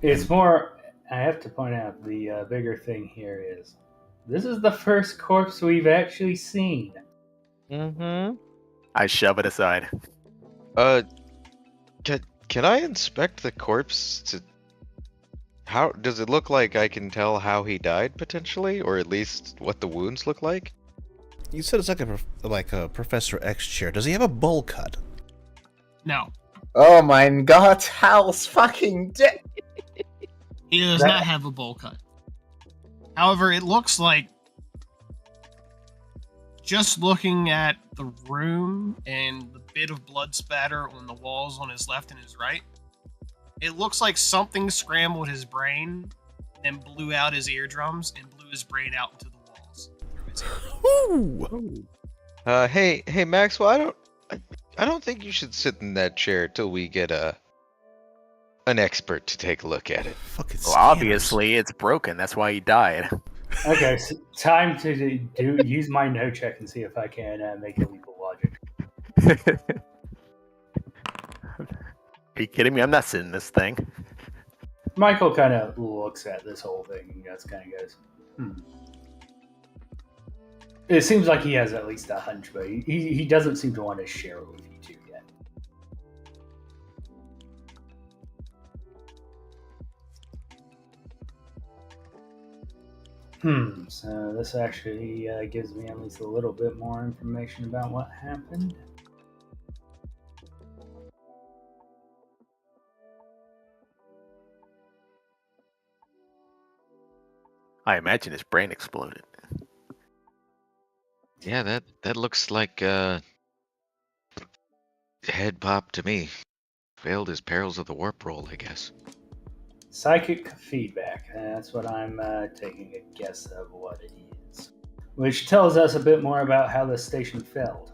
Speaker 5: It's more. I have to point out the bigger thing here is this is the first corpse we've actually seen.
Speaker 3: Mm-hmm.
Speaker 6: I shove it aside.
Speaker 3: Can I inspect the corpse to? How does it look like? I can tell how he died potentially, or at least what the wounds look like.
Speaker 1: You said it's like a Professor X chair. Does he have a bowl cut?
Speaker 7: No.
Speaker 2: Oh my God, Hal's fucking dead.
Speaker 7: He does not have a bowl cut. However, it looks like, just looking at the room and the bit of blood spatter on the walls on his left and his right, it looks like something scrambled his brain, then blew out his eardrums and blew his brain out into the walls through his eardrums.
Speaker 1: Ooh.
Speaker 3: Hey, Maxwell. I don't think you should sit in that chair till we get an expert to take a look at it.
Speaker 1: Fucking
Speaker 6: well, obviously it's broken. That's why he died.
Speaker 5: Okay, so time to use my no check and see if I can make it legal logic.
Speaker 6: Are you kidding me? I'm not sitting in this thing.
Speaker 5: Michael kind of looks at this whole thing and just kind of goes, It seems like he has at least a hunch, but he doesn't seem to want to share it with you two yet. So this actually gives me at least a little bit more information about what happened.
Speaker 6: I imagine his brain exploded.
Speaker 3: Yeah, that looks like Head pop to me. Failed his Perils of the Warp roll, I guess.
Speaker 5: Psychic feedback. That's what I'm taking a guess of what it is. Which tells us a bit more about how the station failed.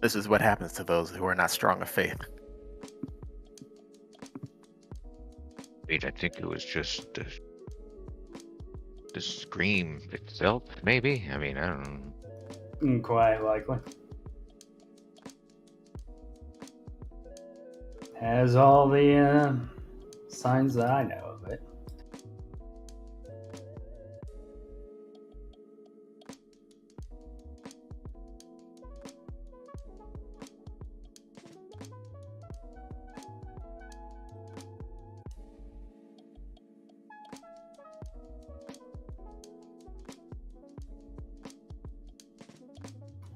Speaker 6: This is what happens to those who are not strong of faith.
Speaker 3: Wait, I think it was just the scream itself, maybe? I mean, I don't know.
Speaker 5: Quite likely. Has all the signs that I know of it.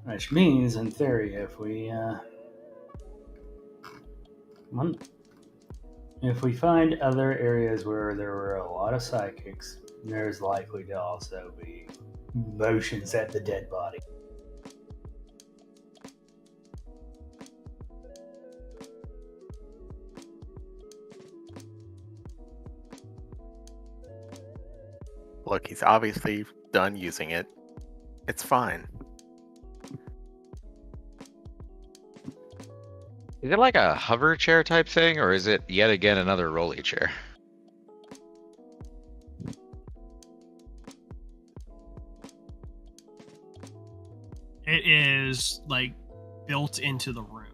Speaker 5: Which means, in theory, if we find other areas where there were a lot of psychics, there's likely to also be motions at the dead body.
Speaker 6: Look, he's obviously done using it. It's fine.
Speaker 3: Is it like a hover chair type thing, or is it yet again another rolly chair?
Speaker 7: It is like built into the room.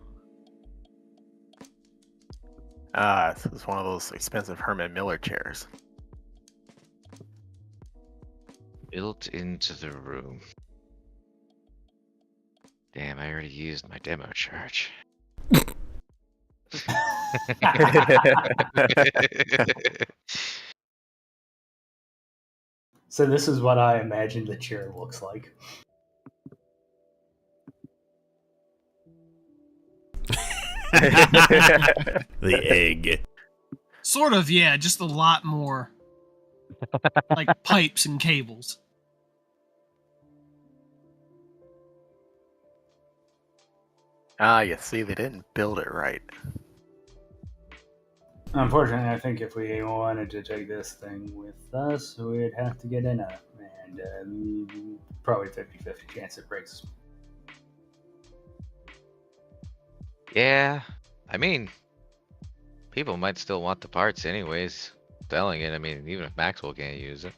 Speaker 6: This is one of those expensive Herman Miller chairs.
Speaker 3: Built into the room. Damn, I already used my demo charge.
Speaker 5: So this is what I imagine the chair looks like.
Speaker 1: The egg.
Speaker 7: Sort of, yeah, just a lot more like pipes and cables.
Speaker 6: You see, they didn't build it right.
Speaker 5: Unfortunately, I think if we wanted to take this thing with us, we'd have to get in it. And probably 50-50 chance it breaks.
Speaker 3: Yeah, I mean, people might still want the parts anyways. Selling it, I mean, even if Maxwell can't use it.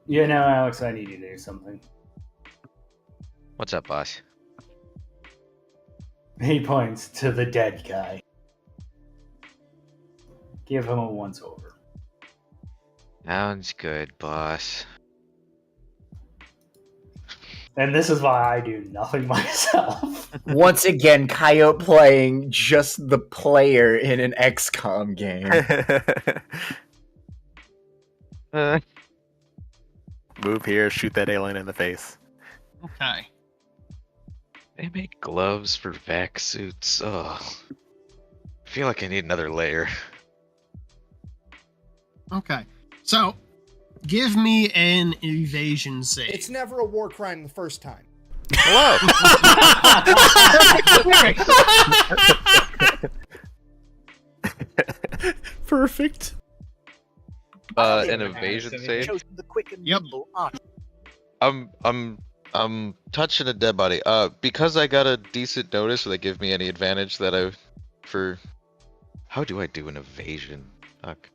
Speaker 5: You know, Alex, I need you to do something.
Speaker 3: What's up, boss?
Speaker 5: He points to the dead guy. Give him a once over.
Speaker 3: Sounds good, boss.
Speaker 5: And this is why I do nothing myself.
Speaker 2: Once again, Coyote playing just the player in an XCOM game.
Speaker 6: Move here, shoot that alien in the face.
Speaker 7: Okay.
Speaker 3: They make gloves for vac suits. Oh, I feel like I need another layer.
Speaker 7: Okay. So, give me an evasion save.
Speaker 13: It's never a war crime the first time.
Speaker 6: Hello.
Speaker 1: Perfect.
Speaker 3: An evasion save.
Speaker 13: The quick and
Speaker 7: Yep.
Speaker 13: nimble option.
Speaker 3: I'm touching a dead body. Because I got a decent notice, will they give me any advantage that how do I do an evasion? Fuck.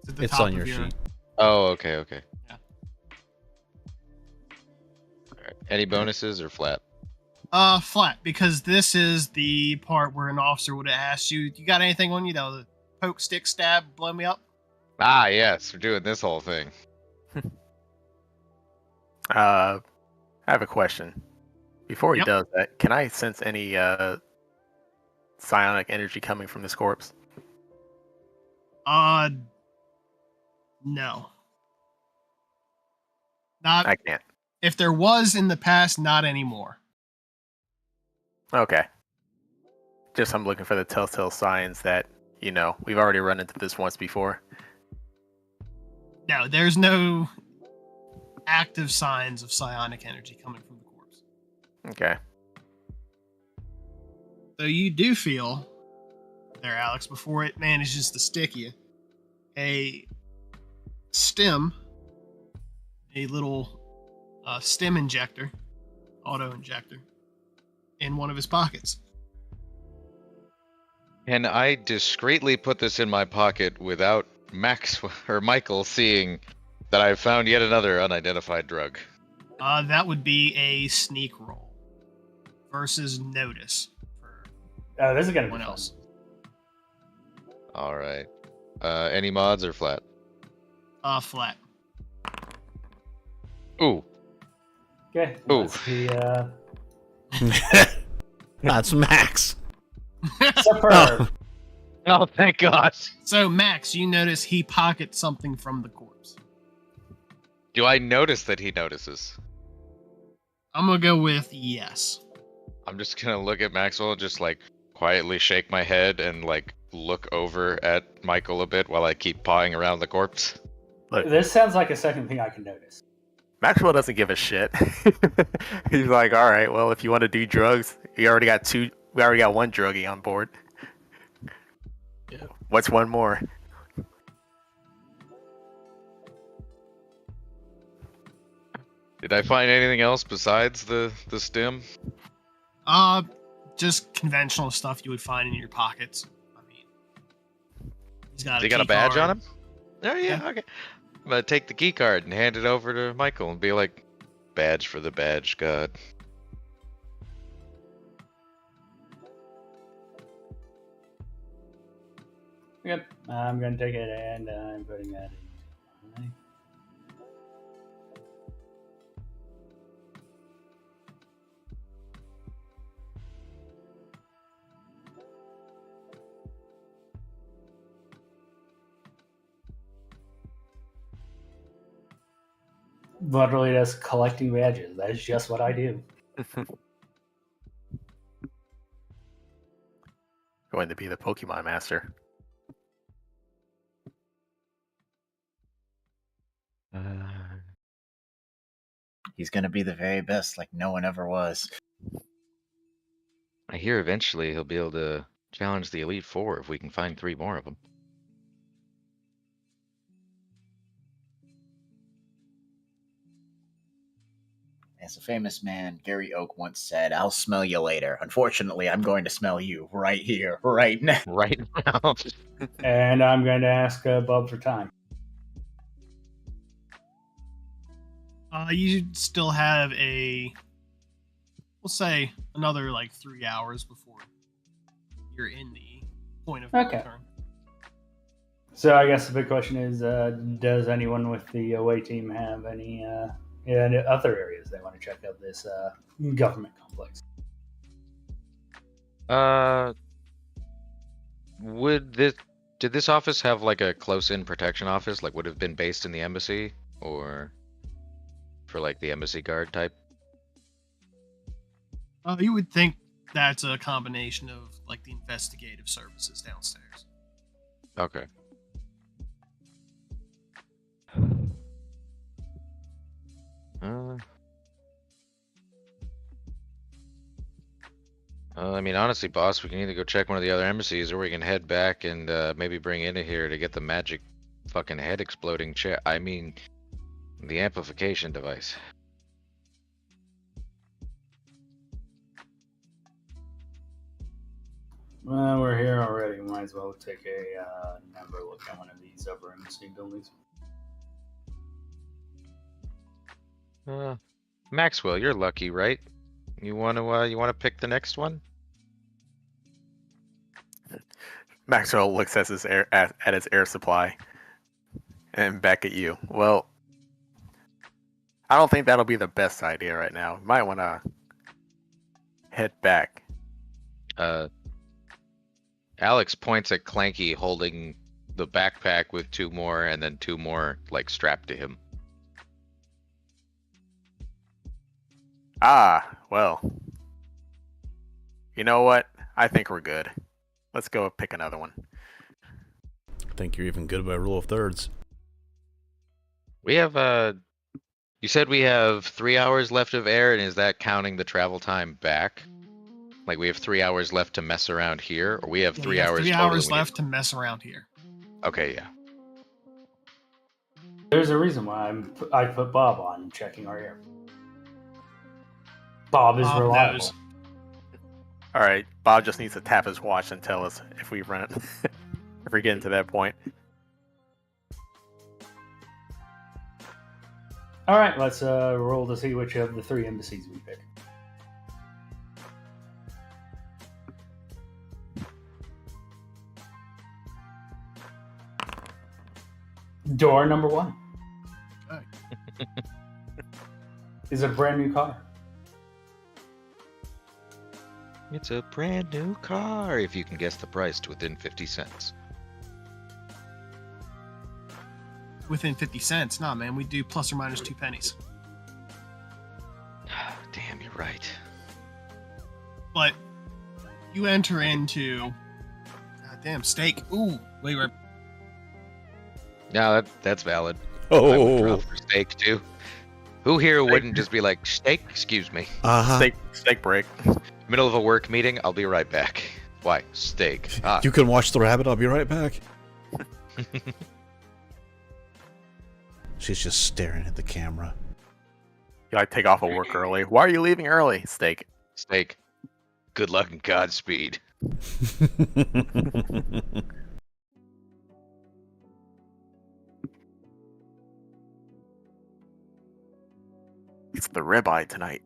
Speaker 7: At the
Speaker 1: It's
Speaker 7: top
Speaker 1: on
Speaker 7: of
Speaker 1: your sheet.
Speaker 3: Oh, okay.
Speaker 7: Yeah.
Speaker 3: Alright. Any bonuses or flat?
Speaker 7: Flat, because this is the part where an officer would have asked you, you got anything on you that would poke, stick, stab, blow me up?
Speaker 3: Ah, yes, we're doing this whole thing.
Speaker 6: I have a question. Before he
Speaker 7: Yep.
Speaker 6: does that, can I sense any psionic energy coming from this corpse?
Speaker 7: No. Not
Speaker 6: I can't.
Speaker 7: if there was in the past, not anymore.
Speaker 6: Okay. Just I'm looking for the telltale signs that, we've already run into this once before.
Speaker 7: No, there's no active signs of psionic energy coming from the corpse.
Speaker 6: Okay.
Speaker 7: So you do feel there, Alex, before it manages to stick you, a stem, a little stem injector, auto injector, in one of his pockets.
Speaker 3: And I discreetly put this in my pocket without Max or Michael seeing that I found yet another unidentified drug.
Speaker 7: That would be a sneak roll versus notice for
Speaker 5: Oh, this is gonna be
Speaker 7: everyone
Speaker 5: fun.
Speaker 7: else.
Speaker 3: All right. Any mods or flat?
Speaker 7: Flat.
Speaker 3: Ooh.
Speaker 5: Okay.
Speaker 3: Ooh.
Speaker 5: Let's see.
Speaker 1: That's Max.
Speaker 5: Superb.
Speaker 3: Oh, thank God.
Speaker 7: So, Max, you notice he pockets something from the corpse.
Speaker 3: Do I notice that he notices?
Speaker 7: I'm gonna go with yes.
Speaker 3: I'm just gonna look at Maxwell and just like quietly shake my head and like look over at Michael a bit while I keep pawing around the corpse.
Speaker 6: Look,
Speaker 5: This sounds like a second thing I can notice.
Speaker 6: Maxwell doesn't give a shit. He's like, all right, well, if you want to do drugs, we already got one druggie on board.
Speaker 1: Yeah.
Speaker 6: What's one more?
Speaker 3: Did I find anything else besides the stem?
Speaker 7: Just conventional stuff you would find in your pockets. I mean, he's got
Speaker 3: He got a badge
Speaker 7: card.
Speaker 3: on him? Oh yeah, okay. I'm gonna take the key card and hand it over to Michael and be like, badge for the badge god.
Speaker 5: Yep. I'm gonna take it and I'm putting that in. Literally just collecting badges. That is just what I do.
Speaker 6: Going to be the Pokemon Master.
Speaker 2: He's gonna be the very best, like no one ever was.
Speaker 3: I hear eventually he'll be able to challenge the Elite Four if we can find 3 more of them.
Speaker 2: As a famous man, Gary Oak once said, "I'll smell you later." Unfortunately, I'm going to smell you right here, right now.
Speaker 3: Right now.
Speaker 5: And I'm going to ask Bob for time.
Speaker 7: You still have we'll say another like 3 hours before you're in the point of
Speaker 5: Okay.
Speaker 7: return.
Speaker 5: So I guess the big question is, does anyone with the away team have any other areas they want to check out this government complex?
Speaker 3: Did this office have like a close-in protection office? Like would have been based in the embassy or for like the embassy guard type?
Speaker 7: You would think that's a combination of like the investigative services downstairs.
Speaker 3: Okay. I mean, honestly, boss, we can either go check one of the other embassies, or we can head back and maybe bring Inna here to get the magic fucking head exploding chair. I mean, the amplification device.
Speaker 5: Well, we're here already. Might as well take a number look at one of these upper embassy buildings.
Speaker 3: Maxwell, you're lucky, right? You wanna pick the next one?
Speaker 6: Maxwell looks at his air supply and back at you. Well, I don't think that'll be the best idea right now. Might want to head back.
Speaker 3: Alex points at Clanky holding the backpack with 2 more and then 2 more like strapped to him.
Speaker 6: Ah, well. You know what? I think we're good. Let's go pick another one.
Speaker 1: I think you're even good by rule of thirds.
Speaker 3: We have you said we have 3 hours left of air, and is that counting the travel time back? Like we have 3 hours left to mess around here, or we have
Speaker 7: Yeah,
Speaker 3: 3
Speaker 7: you have
Speaker 3: hours
Speaker 7: 3
Speaker 3: total
Speaker 7: hours
Speaker 3: and we
Speaker 7: left to mess around here.
Speaker 3: Okay, yeah.
Speaker 5: There's a reason why I put Bob on checking our air. Bob is
Speaker 7: Bob
Speaker 5: reliable.
Speaker 7: knows.
Speaker 6: All right, Bob just needs to tap his watch and tell us if we run it. If we get into that point.
Speaker 5: All right, let's roll to see which of the 3 embassies we pick. Door number 1 is a brand new car.
Speaker 3: It's a brand new car if you can guess the price to within 50 cents.
Speaker 7: Within 50 cents. Nah, man, we do plus or minus 2 pennies.
Speaker 3: Damn, you're right.
Speaker 7: But you enter into... Goddamn, steak. Ooh, wait.
Speaker 3: No, that's valid. I would
Speaker 1: Oh,
Speaker 3: drop for steak too. Who here wouldn't just be like, steak? Excuse me.
Speaker 6: Steak break.
Speaker 3: Middle of a work meeting, I'll be right back. Why? Steak. Ah.
Speaker 1: You can watch the rabbit. I'll be right back. She's just staring at the camera.
Speaker 6: You like take off of work early. Why are you leaving early? Steak.
Speaker 3: Steak. Good luck and Godspeed.
Speaker 6: It's the ribeye tonight.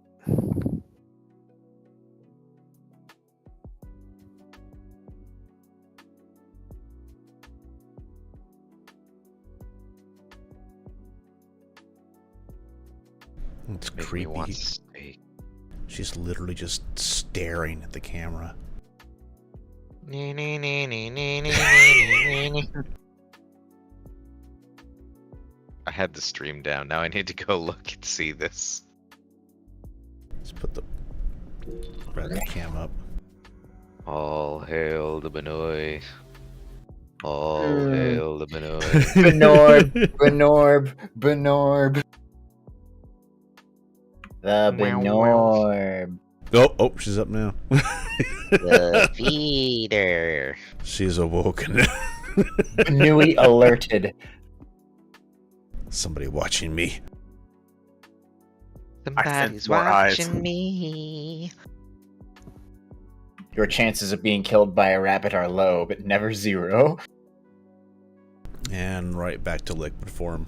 Speaker 1: It's
Speaker 3: Make me
Speaker 1: creepy.
Speaker 3: want steak.
Speaker 1: She's literally just staring at the camera.
Speaker 3: I had the stream down. Now I need to go look and see this.
Speaker 1: Let's put the rabbit cam up.
Speaker 3: All hail the Benoy. All hail the Benoy.
Speaker 2: Benorb. The Benorb.
Speaker 1: Oh, she's up now.
Speaker 3: The feeder.
Speaker 1: She's awoken.
Speaker 2: Newly alerted.
Speaker 1: Somebody watching me.
Speaker 3: Somebody's
Speaker 6: more eyes.
Speaker 3: watching me.
Speaker 2: Your chances of being killed by a rabbit are low, but never zero.
Speaker 1: And right back to liquid form.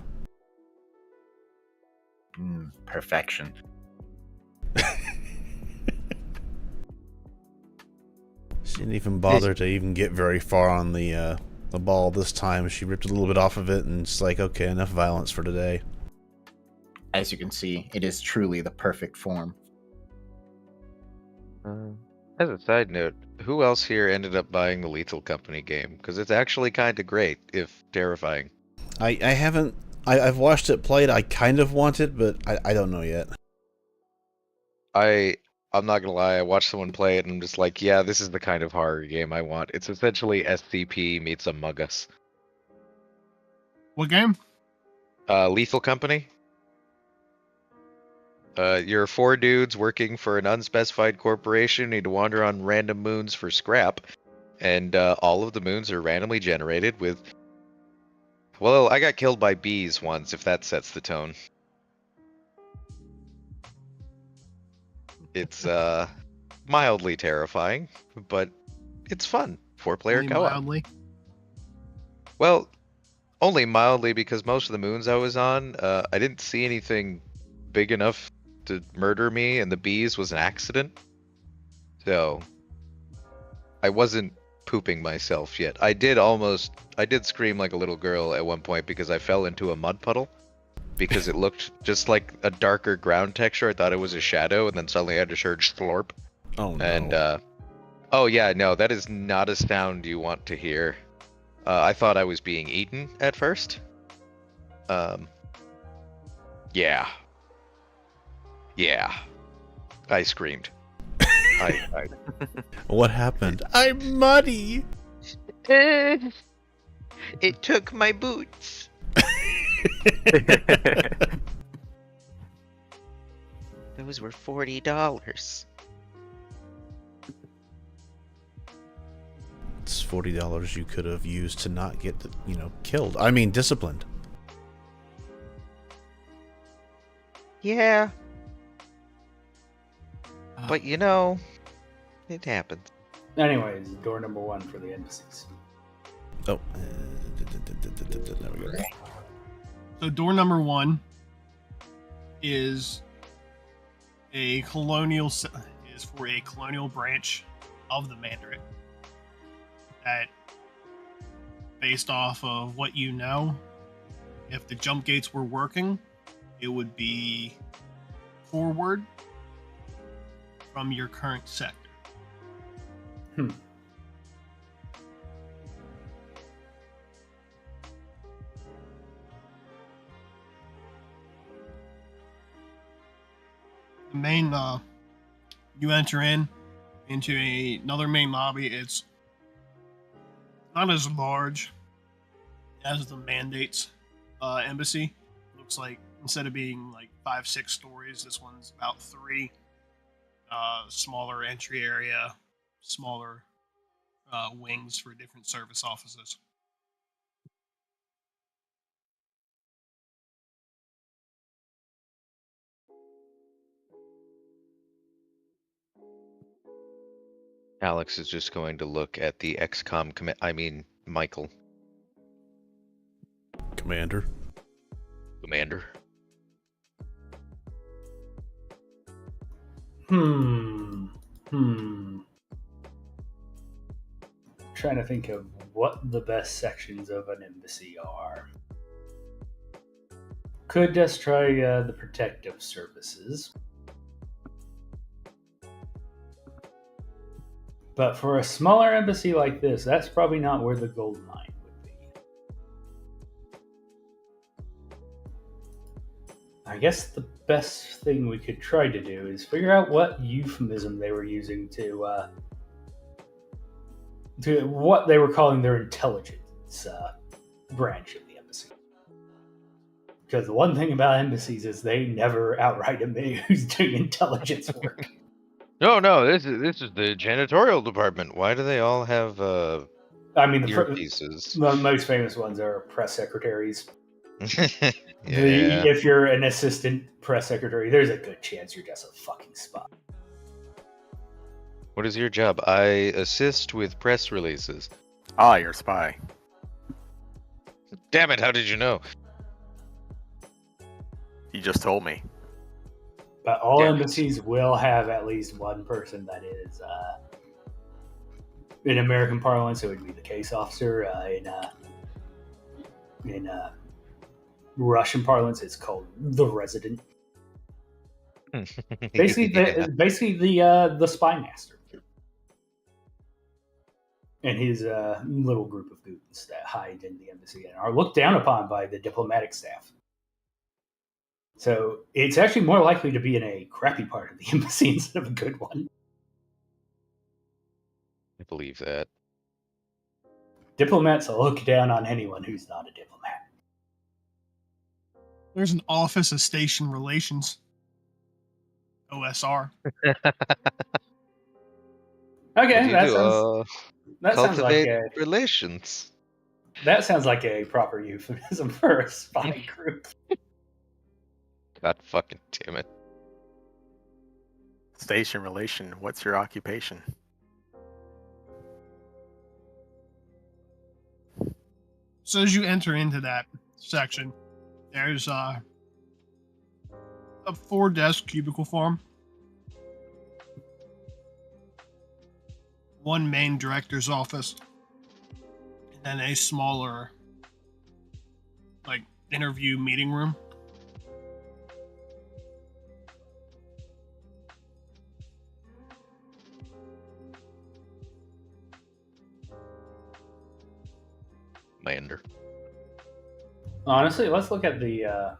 Speaker 2: Perfection.
Speaker 1: She didn't even bother to even get very far on the ball this time. She ripped a little bit off of it, and it's like, okay, enough violence for today.
Speaker 2: As you can see, it is truly the perfect form.
Speaker 3: As a side note, who else here ended up buying the Lethal Company game? Because it's actually kind of great, if terrifying.
Speaker 1: I haven't... I've watched it played. I kind of want it, but I don't know yet.
Speaker 3: I'm not gonna lie, I watched someone play it and I'm just like, yeah, this is the kind of horror game I want. It's essentially SCP meets Among Us.
Speaker 7: What game?
Speaker 3: Lethal Company. You're 4 dudes working for an unspecified corporation, need to wander on random moons for scrap, and all of the moons are randomly generated with... Well, I got killed by bees once, if that sets the tone. It's mildly terrifying, but it's fun. 4-player
Speaker 7: Only
Speaker 3: co-op.
Speaker 7: mildly?
Speaker 3: Well, only mildly because most of the moons I was on, I didn't see anything big enough to murder me, and the bees was an accident. So, I wasn't pooping myself yet. I did scream like a little girl at one point because I fell into a mud puddle. Because it looked just like a darker ground texture. I thought it was a shadow, and then suddenly I just heard slorp.
Speaker 1: Oh, no.
Speaker 3: And, oh yeah, no, that is not a sound you want to hear. I thought I was being eaten at first. Yeah. Yeah. I screamed. I
Speaker 1: What happened? I'm muddy.
Speaker 3: it took my boots. Those were $40.
Speaker 1: It's $40 you could have used to not get, killed. I mean, disciplined.
Speaker 3: Yeah. But it happens.
Speaker 5: Anyways, door number 1 for the embassies.
Speaker 1: Oh. There we go.
Speaker 7: So door number 1 is for a colonial branch of the Mandarin. That, based off of what you know, if the jump gates were working, it would be forward from your current sector. The main, you enter into another main lobby. It's not as large as the Mandate's embassy. Looks like instead of being like 5-6 stories, this one's about 3. Smaller entry area, smaller wings for different service offices.
Speaker 3: Alex is just going to look at the XCOM Michael.
Speaker 1: Commander.
Speaker 5: Trying to think of what the best sections of an embassy are. Could just try the protective services. But for a smaller embassy like this, that's probably not where the gold mine would be. I guess the best thing we could try to do is figure out what euphemism they were using to what they were calling their intelligence branch of the embassy. Because the one thing about embassies is they never outright admit who's doing intelligence work.
Speaker 3: No, this is the janitorial department. Why do they all have earpieces?
Speaker 5: The most famous ones are press secretaries.
Speaker 3: Yeah.
Speaker 5: If you're an assistant press secretary, there's a good chance you're just a fucking spy.
Speaker 3: What is your job? I assist with press releases.
Speaker 6: Ah, you're a spy.
Speaker 3: Damn it, how did you know?
Speaker 6: You just told me.
Speaker 5: But all embassies will have at least one person that is, in American parlance, it would be the case officer. In Russian parlance, it's called the resident. Basically, the spy master and his little group of goons that hide in the embassy and are looked down upon by the diplomatic staff. So it's actually more likely to be in a crappy part of the embassy instead of a good one.
Speaker 3: I believe that.
Speaker 5: Diplomats look down on anyone who's not a diplomat.
Speaker 7: There's an Office of Station Relations. OSR.
Speaker 5: Okay, that sounds like
Speaker 3: relations.
Speaker 5: That sounds like a proper euphemism for a spy group.
Speaker 3: God fucking damn it.
Speaker 6: Station relation. What's your occupation?
Speaker 7: So as you enter into that section, there's a 4-desk cubicle farm. One main director's office. And then a smaller, interview meeting room.
Speaker 3: Lander.
Speaker 5: Honestly, let's look at the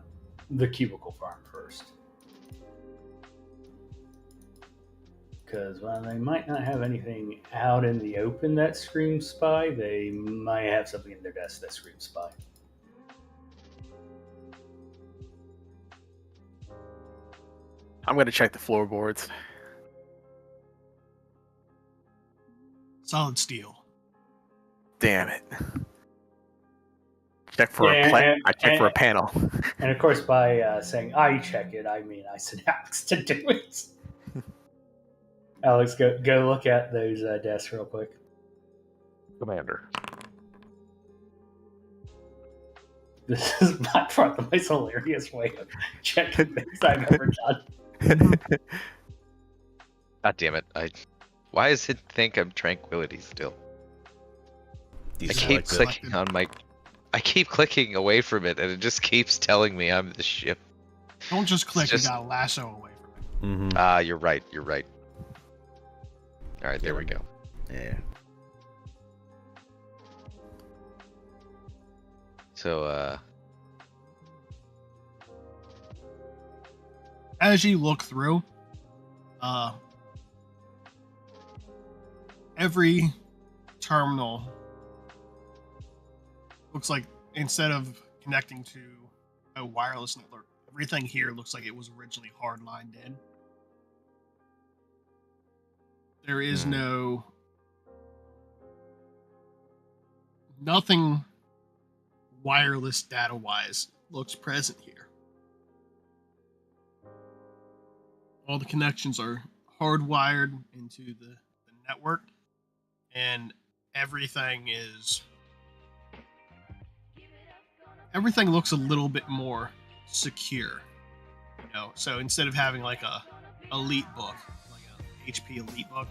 Speaker 5: cubicle farm first. because while they might not have anything out in the open that screams spy, they might have something in their desk that screams spy.
Speaker 6: I'm gonna check the floorboards.
Speaker 7: Solid steel.
Speaker 6: Damn it. Check for I check for a panel.
Speaker 5: And of course, by saying I check it, I mean I sent Alex to do it. Alex, go look at those desks real quick.
Speaker 3: Commander.
Speaker 5: This is by far the most hilarious way of checking things I've ever done.
Speaker 3: God damn it! Why does it think I'm tranquility still? I keep clicking on my. I keep clicking away from it, and it just keeps telling me I'm the ship.
Speaker 7: Don't just click. You gotta lasso away from it.
Speaker 3: Ah, you're right. You're right. All right, there we go.
Speaker 1: Yeah.
Speaker 3: So,
Speaker 7: as you look through, every terminal looks like, instead of connecting to a wireless network, everything here looks like it was originally hardlined in. There is nothing wireless data-wise looks present here. All the connections are hardwired into the network, and everything looks a little bit more secure. So instead of having like a elite book, like a HP elite book,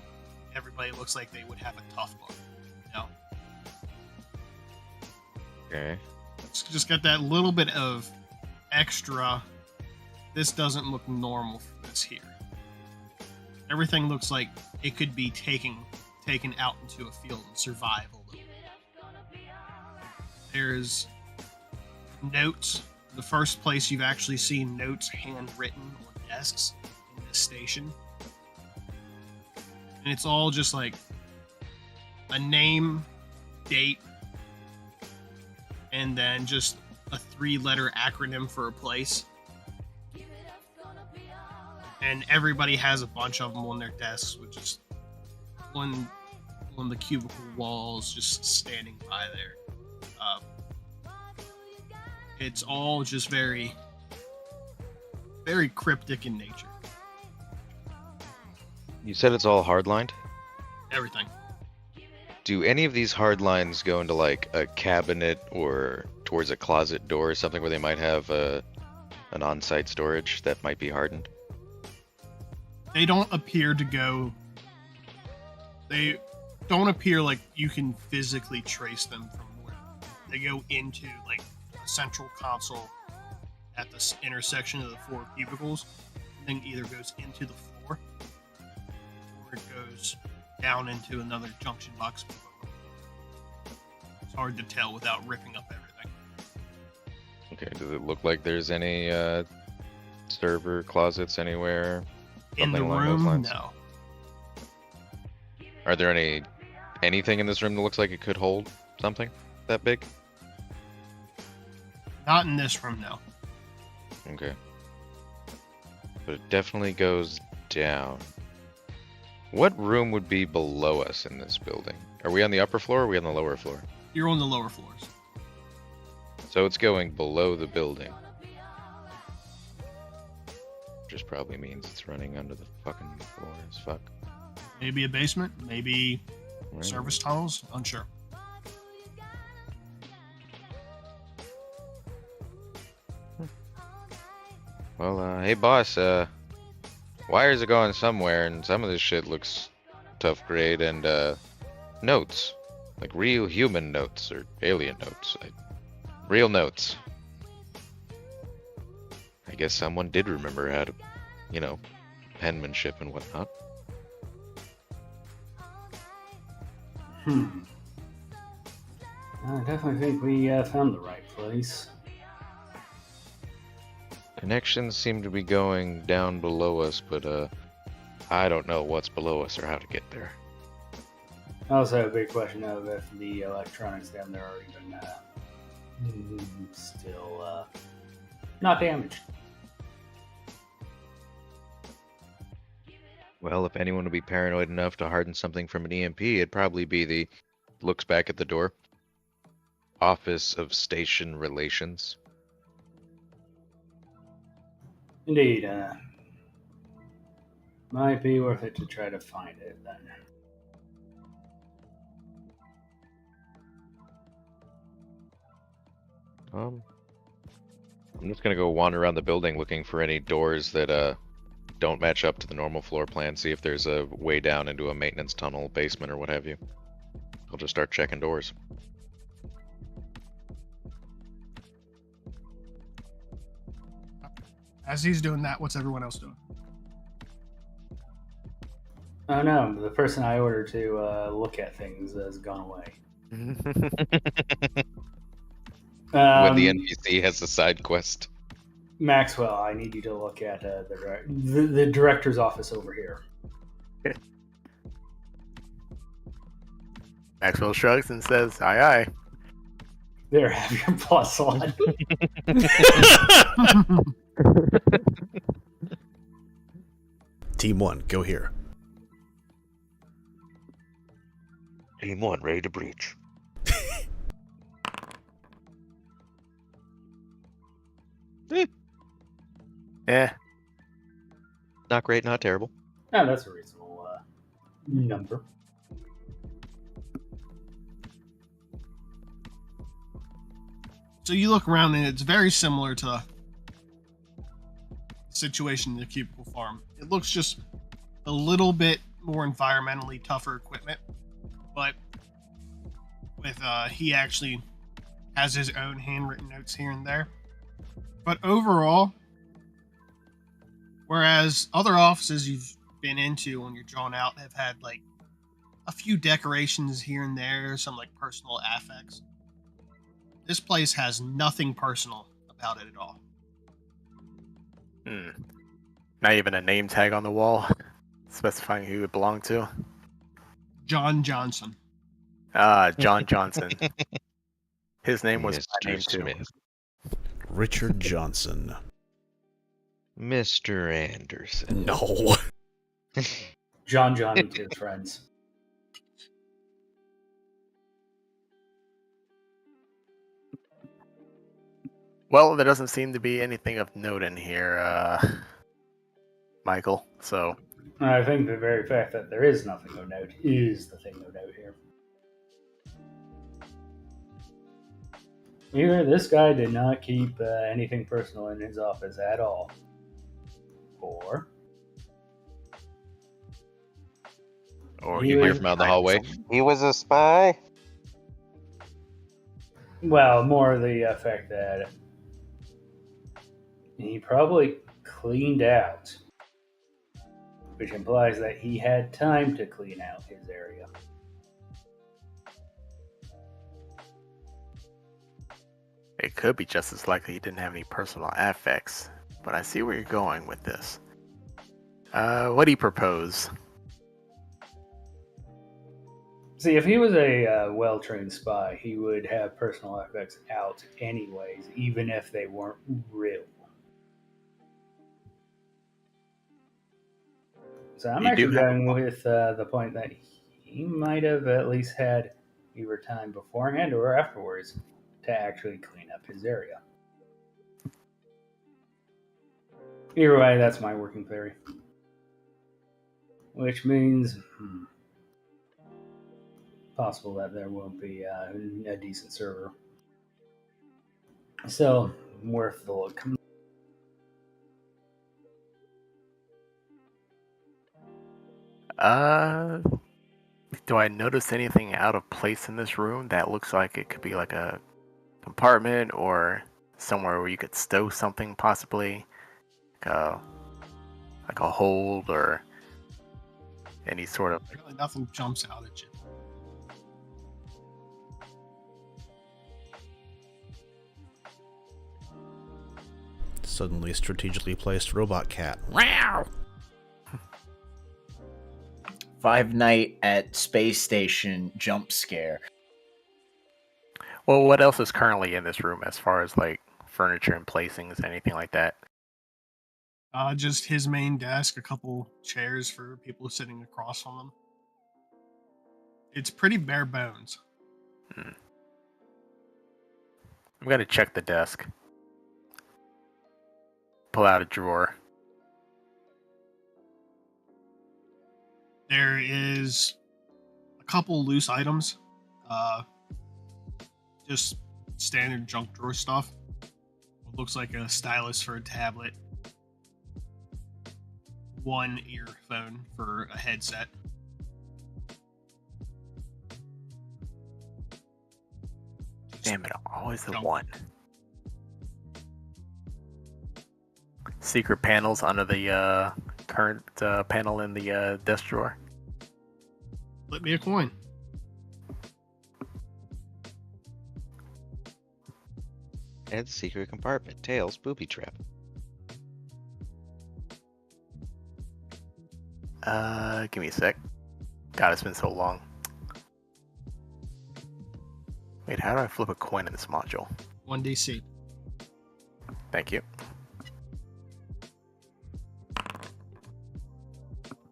Speaker 7: everybody looks like they would have a tough book.
Speaker 3: Okay.
Speaker 7: It's just got that little bit of extra. This doesn't look normal for this here. Everything looks like it could be taken out into a field and survive a little bit. There's notes. The first place you've actually seen notes handwritten on desks in this station. And it's all just like a name, date, and then just a 3-letter acronym for a place. And everybody has a bunch of them on their desks, with just one on the cubicle walls just standing by there. It's all just very, very cryptic in nature.
Speaker 3: You said it's all hardlined?
Speaker 7: Everything.
Speaker 3: Do any of these hard lines go into like a cabinet or towards a closet door or something where they might have an on-site storage that might be hardened?
Speaker 7: They don't appear to go. They don't appear like you can physically trace them from where they go into like a central console at the intersection of the 4 cubicles, and then either goes into the floor or it goes down into another junction box. It's hard to tell without ripping up everything.
Speaker 3: Okay, does it look like there's any server closets anywhere?
Speaker 7: In the
Speaker 3: Something along those
Speaker 7: room,
Speaker 3: lines?
Speaker 7: no.
Speaker 3: Are there anything in this room that looks like it could hold something that big?
Speaker 7: Not in this room, no.
Speaker 3: Okay. But it definitely goes down. What room would be below us in this building? Are we on the upper floor or are we on the lower floor?
Speaker 7: You're on the lower floors.
Speaker 3: So it's going below the building. Just probably means it's running under the fucking floor as fuck.
Speaker 7: Maybe a basement, maybe
Speaker 3: Right.
Speaker 7: service tunnels, unsure.
Speaker 3: Well, hey boss, wires are going somewhere and some of this shit looks tough grade and, notes. Like real human notes or alien notes. Real notes. I guess someone did remember how to, penmanship and whatnot.
Speaker 5: I definitely think we found the right place.
Speaker 3: Connections seem to be going down below us, but I don't know what's below us or how to get there.
Speaker 5: Also, a big question of if the electronics down there are even still not damaged.
Speaker 3: Well, if anyone would be paranoid enough to harden something from an EMP, it'd probably be the looks back at the door. Office of Station Relations.
Speaker 5: Indeed, might be worth it to try to find it then.
Speaker 3: I'm just gonna go wander around the building looking for any doors that don't match up to the normal floor plan. See if there's a way down into a maintenance tunnel, basement, or what have you. I'll just start checking doors.
Speaker 7: As he's doing that, what's everyone else doing?
Speaker 5: Oh no, the person I ordered to look at things has gone away.
Speaker 3: When the NPC has a side quest.
Speaker 5: Maxwell, I need you to look at the director's office over here.
Speaker 6: Maxwell shrugs and says, "Aye, aye."
Speaker 5: There, have your plus on.
Speaker 1: Team 1, go here.
Speaker 3: Team 1, ready to breach.
Speaker 6: Yeah.
Speaker 3: Not great, not terrible.
Speaker 5: Oh, that's a reasonable number.
Speaker 7: So you look around and it's very similar to the situation in the cubicle farm. It looks just a little bit more environmentally tougher equipment, but with he actually has his own handwritten notes here and there. But overall, whereas other offices you've been into when you're drawn out have had like a few decorations here and there, some like personal affects, this place has nothing personal about it at all.
Speaker 6: Not even a name tag on the wall specifying who it belonged to.
Speaker 7: John Johnson.
Speaker 6: John Johnson. His name was my name
Speaker 3: Mr.
Speaker 6: too.
Speaker 3: Smith.
Speaker 1: Richard Johnson.
Speaker 3: Mr. Anderson.
Speaker 1: No.
Speaker 5: John and his friends.
Speaker 6: Well, there doesn't seem to be anything of note in here, Michael. So
Speaker 5: I think the very fact that there is nothing of note is the thing of note here. Either this guy did not keep anything personal in his office at all, or
Speaker 3: you hear from out the hallway. He was a spy.
Speaker 5: Well, more the fact that he probably cleaned out, which implies that he had time to clean out his area.
Speaker 6: it could be just as likely he didn't have any personal affects. But I see where you're going with this. What do you propose?
Speaker 5: See, if he was a well-trained spy, he would have personal effects out anyways, even if they weren't real. So I'm actually going with the point that he might have at least had either time beforehand or afterwards to actually clean up his area. Either way, that's my working theory. Which means... possible that there won't be a decent server. So, worth the look.
Speaker 6: Do I notice anything out of place in this room that looks like it could be like a compartment or somewhere where you could stow something, possibly like a hold or any sort of...
Speaker 7: Really nothing jumps out at you.
Speaker 1: Suddenly strategically placed robot cat. Wow!
Speaker 2: Five Night at Space Station jump scare.
Speaker 6: Well, what else is currently in this room as far as like furniture and placings, anything like that?
Speaker 7: Just his main desk, a couple chairs for people sitting across from him. It's pretty bare bones.
Speaker 6: I'm gonna check the desk. Pull out a drawer.
Speaker 7: There is a couple loose items. Just standard junk drawer stuff. What looks like a stylus for a tablet. One earphone for a headset.
Speaker 6: Damn it, always the
Speaker 7: Junk.
Speaker 6: one. Secret panels under the current panel in the desk drawer.
Speaker 7: Flip me a coin.
Speaker 3: Ed's secret compartment. Tails booby trap.
Speaker 6: Give me a sec. God, it's been so long. Wait, how do I flip a coin in this module?
Speaker 7: 1DC.
Speaker 6: Thank you.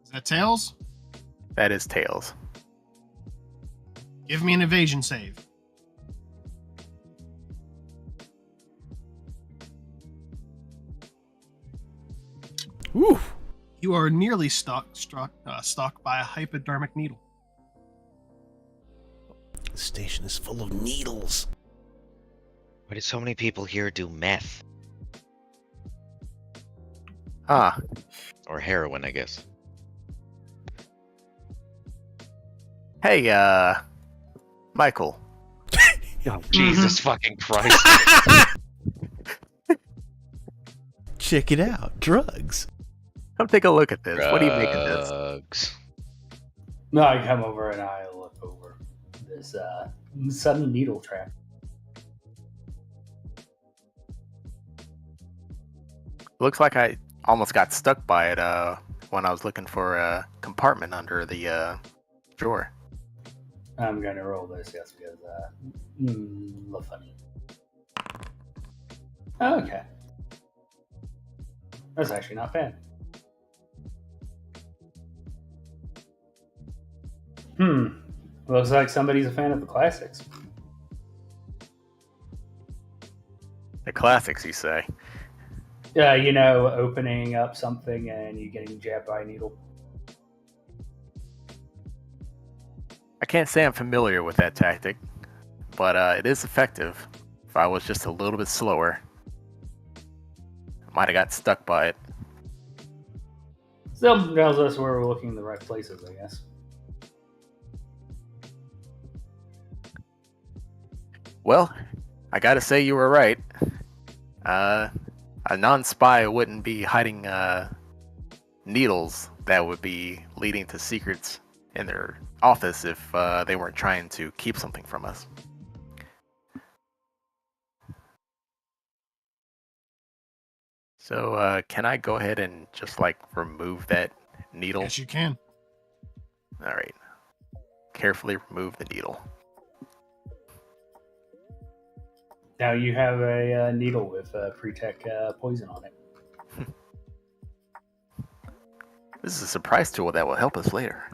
Speaker 7: Is that tails?
Speaker 6: That is tails.
Speaker 7: Give me an evasion save.
Speaker 1: Woo!
Speaker 7: You are nearly stuck by a hypodermic needle.
Speaker 1: The station is full of needles.
Speaker 3: Why did so many people here do meth?
Speaker 6: Ah,
Speaker 3: Or heroin, I guess.
Speaker 6: hey, Michael.
Speaker 3: Oh, Jesus fucking Christ.
Speaker 1: Check it out. Drugs.
Speaker 6: Come take a look at this. What do you make of this?
Speaker 3: Drugs.
Speaker 5: No, I come over and I look over this sudden needle trap.
Speaker 6: Looks like I almost got stuck by it when I was looking for a compartment under the drawer.
Speaker 5: I'm gonna roll this just because look funny. Okay. That's actually not bad. Looks like somebody's a fan of the classics.
Speaker 6: The classics, you say?
Speaker 5: You know, opening up something and you getting jabbed by a needle.
Speaker 6: I can't say I'm familiar with that tactic, but it is effective. If I was just a little bit slower, I might have got stuck by it.
Speaker 5: Still tells us we're looking in the right places, I guess.
Speaker 6: Well, I gotta say you were right. A non-spy wouldn't be hiding needles that would be leading to secrets in their office if they weren't trying to keep something from us. So, can I go ahead and just like remove that needle?
Speaker 7: Yes, you can.
Speaker 6: All right. Carefully remove the needle.
Speaker 5: Now you have a needle with pre-tech poison on it.
Speaker 6: This is a surprise tool that will help us later.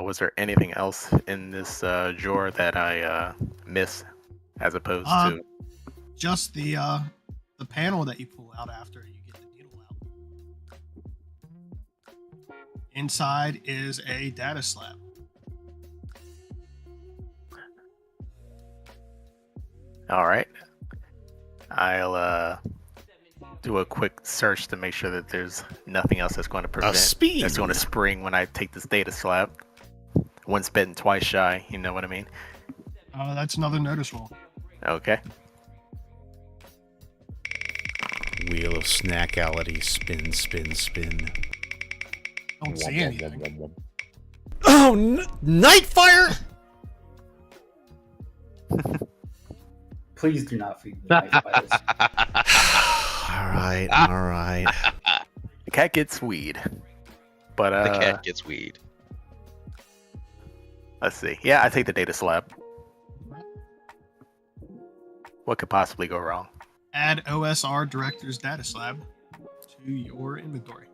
Speaker 6: Was there anything else in this drawer that I missed, as opposed to
Speaker 7: just the panel that you pull out after you get the needle out? Inside is a data slab.
Speaker 6: All right. I'll do a quick search to make sure that there's nothing else that's going to prevent that's going to spring when I take this data slab. Once bitten, twice shy. You know what I mean?
Speaker 7: That's another notice roll.
Speaker 6: Okay.
Speaker 1: Wheel of snackality. Spin, spin, spin.
Speaker 7: Don't see anything.
Speaker 1: Oh, Nightfire!
Speaker 5: Please do not feed the night spiders.
Speaker 1: All right, all right.
Speaker 6: The cat gets weed. But
Speaker 3: The cat gets weed.
Speaker 6: let's see. Yeah, I take the data slab. What could possibly go wrong?
Speaker 7: Add OSR Director's Data Slab to your inventory.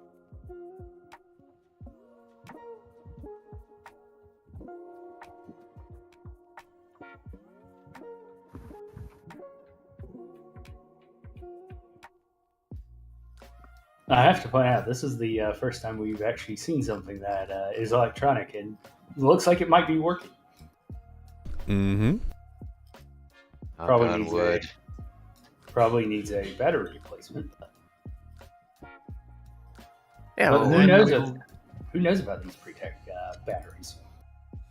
Speaker 5: I have to point out, this is the first time we've actually seen something that is electronic and looks like it might be working.
Speaker 1: Mm-hmm.
Speaker 5: Probably needs a battery replacement.
Speaker 6: Yeah,
Speaker 5: But
Speaker 6: well,
Speaker 5: who knows about these pre-tech batteries?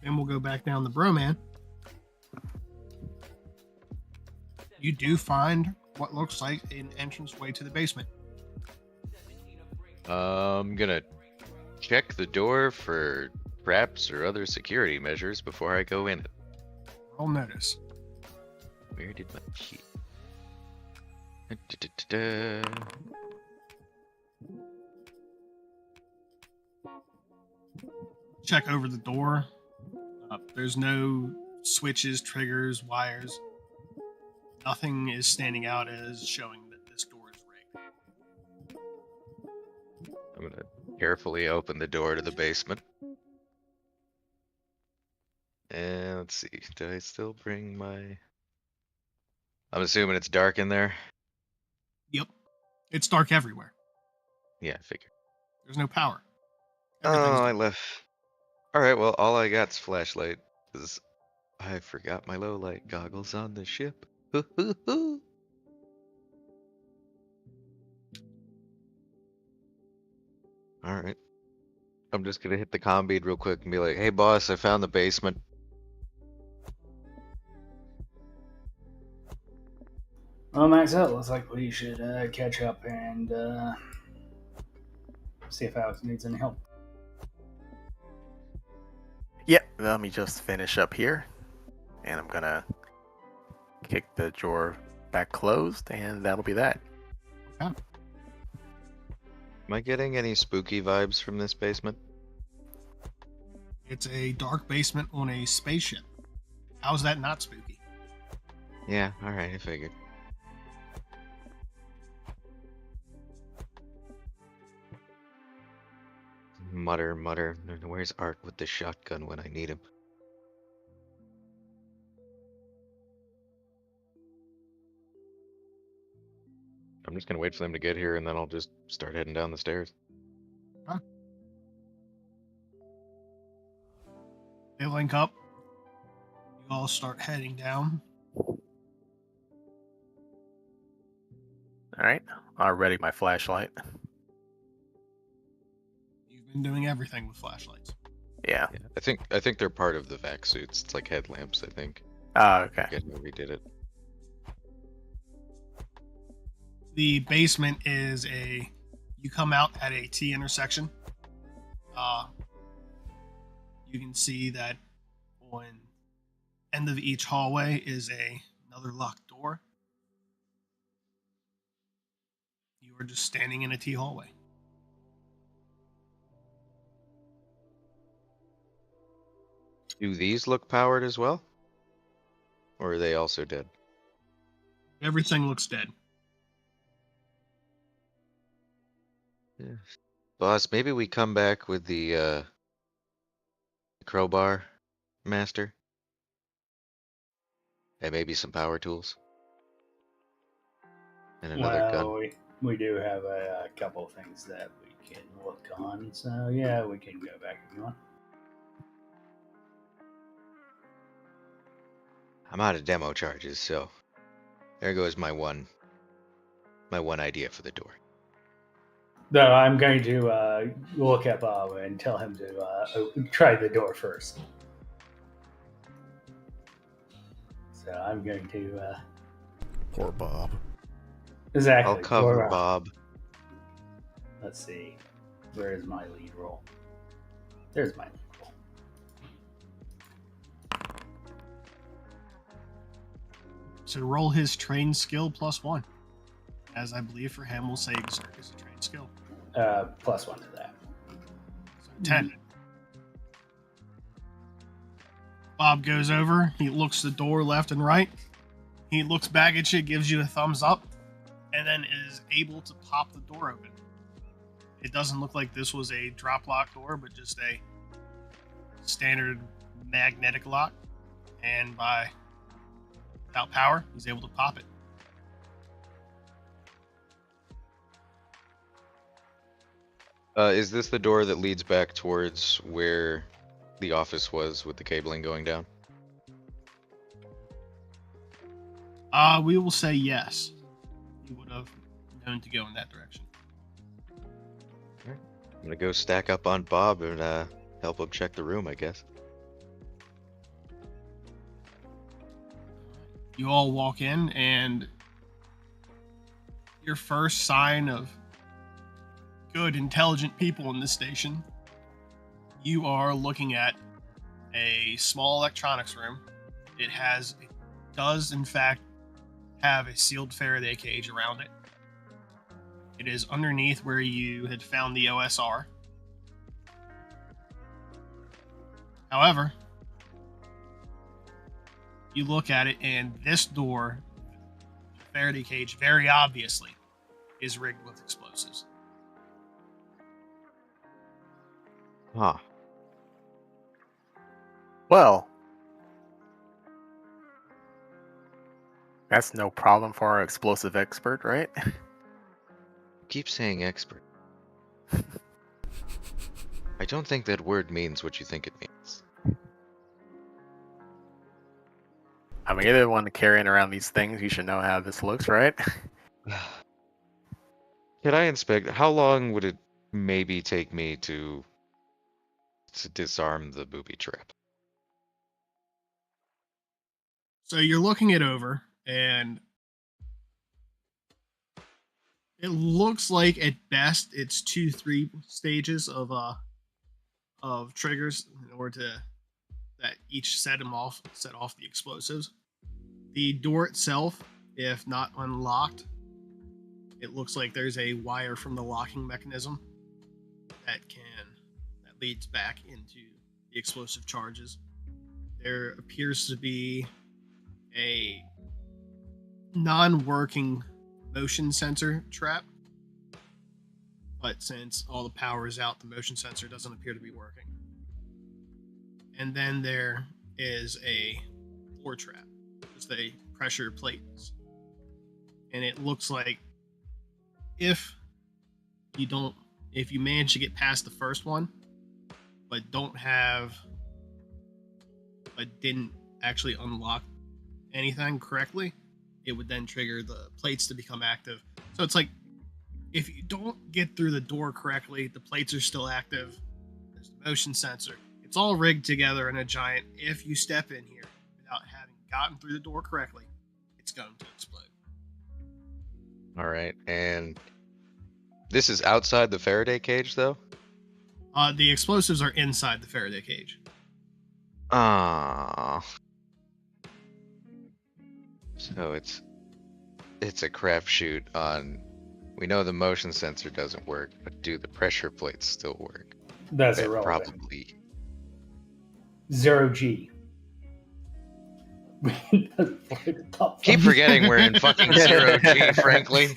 Speaker 7: And we'll go back down the Broman. You do find what looks like an entranceway to the basement.
Speaker 3: I'm gonna check the door for traps or other security measures before I go in it.
Speaker 7: Roll notice.
Speaker 3: Where did my sheet? Da-da-da-da.
Speaker 7: Check over the door. There's no switches, triggers, wires. Nothing is standing out as showing that this door is rigged.
Speaker 3: I'm gonna carefully open the door to the basement. And let's see, did I still bring my... I'm assuming it's dark in there?
Speaker 7: Yep. It's dark everywhere.
Speaker 3: Yeah, I figured.
Speaker 7: There's no power.
Speaker 3: Oh,
Speaker 7: Everything's
Speaker 3: I
Speaker 7: dark.
Speaker 3: left. Alright, well, all I got's flashlight. Because I forgot my low light goggles on the ship. Alright. I'm just gonna hit the comm bead real quick and be like, hey boss, I found the basement.
Speaker 5: Well, Max, it looks like we should catch up and see if Alex needs any help.
Speaker 6: Yep, let me just finish up here. And I'm gonna kick the drawer back closed, and that'll be that.
Speaker 3: Am I getting any spooky vibes from this basement?
Speaker 7: It's a dark basement on a spaceship. How is that not spooky?
Speaker 3: Yeah, alright, I figured. Mutter, mutter. Where's Art with the shotgun when I need him? I'm just gonna wait for them to get here and then I'll just start heading down the stairs.
Speaker 7: Huh? They link up. You all start heading down.
Speaker 6: Alright, I'll ready my flashlight.
Speaker 7: You've been doing everything with flashlights.
Speaker 6: Yeah.
Speaker 3: I think they're part of the vac suits. It's like headlamps, I think.
Speaker 6: Oh, okay.
Speaker 3: I forget how we did it.
Speaker 7: The basement is you come out at a T intersection. You can see that on end of each hallway is another locked door. You are just standing in a T hallway.
Speaker 3: Do these look powered as well? Or are they also dead?
Speaker 7: Everything looks dead.
Speaker 3: Yeah. Boss, maybe we come back with the crowbar master. And maybe some power tools. And another gun.
Speaker 5: We do have a couple of things that we can look on, so yeah, we can go back if you want.
Speaker 3: I'm out of demo charges, so there goes my one idea for the door.
Speaker 5: No, I'm going to look at Bob and tell him to try the door first. So I'm going to...
Speaker 1: Poor Bob.
Speaker 5: Exactly.
Speaker 3: I'll cover Bob.
Speaker 5: Let's see. Where is my lead roll? There's my lead roll.
Speaker 7: So roll his trained skill +1. as I believe for him, we'll say Berserk is a trained skill.
Speaker 5: +1 to that.
Speaker 7: So 10. Bob goes over. He looks the door left and right. He looks back at you, gives you a thumbs up, and then is able to pop the door open. It doesn't look like this was a drop lock door, but just a standard magnetic lock. And without power, he's able to pop it.
Speaker 3: Is this the door that leads back towards where the office was with the cabling going down?
Speaker 7: We will say yes. You would have known to go in that direction.
Speaker 3: I'm gonna go stack up on Bob and help him check the room, I guess.
Speaker 7: You all walk in, and your first sign of good, intelligent people in this station, you are looking at a small electronics room. It does in fact have a sealed Faraday cage around it. It is underneath where you had found the OSR. However, you look at it, and this door, the Faraday cage, very obviously is rigged with explosives.
Speaker 3: Huh.
Speaker 6: Well, that's no problem for our explosive expert, right?
Speaker 3: Keep saying expert. I don't think that word means what you think it means.
Speaker 6: I mean, you're the one carrying around these things. You should know how this looks, right?
Speaker 3: Can I inspect? How long would it maybe take me to disarm the booby trap?
Speaker 7: So you're looking it over, and it looks like at best it's 2-3 stages of triggers in order to that each set off the explosives. The door itself, if not unlocked, it looks like there's a wire from the locking mechanism that leads back into the explosive charges. There appears to be a non-working motion sensor trap, but since all the power is out, the motion sensor doesn't appear to be working. And then there is a floor trap, just a pressure plates, and it looks like if you manage to get past the first one, but didn't actually unlock anything correctly, it would then trigger the plates to become active. So it's like, if you don't get through the door correctly, the plates are still active. There's the motion sensor. It's all rigged together in a giant, if you step in here without having gotten through the door correctly, it's going to explode.
Speaker 3: All right, and this is outside the Faraday cage, though?
Speaker 7: The explosives are inside the Faraday cage.
Speaker 3: Ah. So it's a crapshoot on. We know the motion sensor doesn't work, but do the pressure plates still work?
Speaker 5: That's
Speaker 3: That
Speaker 5: irrelevant.
Speaker 3: probably.
Speaker 5: 0G.
Speaker 3: Keep forgetting we're in fucking 0G, frankly.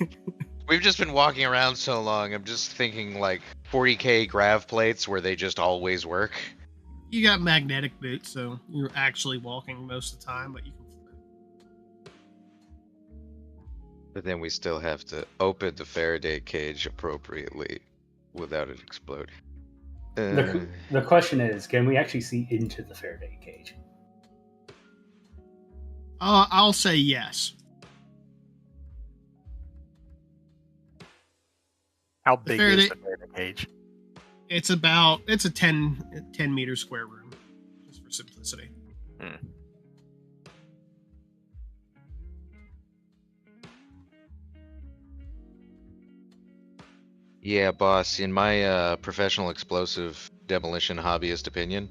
Speaker 3: We've just been walking around so long, I'm just thinking like 40k grav plates where they just always work.
Speaker 7: You got magnetic boots, so you're actually walking most of the time, but you can float.
Speaker 3: But then we still have to open the Faraday cage appropriately without it exploding.
Speaker 5: The question is, can we actually see into the Faraday cage?
Speaker 7: I'll say yes.
Speaker 6: How big is the Faraday cage?
Speaker 7: It's a 10 meter square room, just for simplicity.
Speaker 3: Yeah, boss, in my professional explosive demolition hobbyist opinion,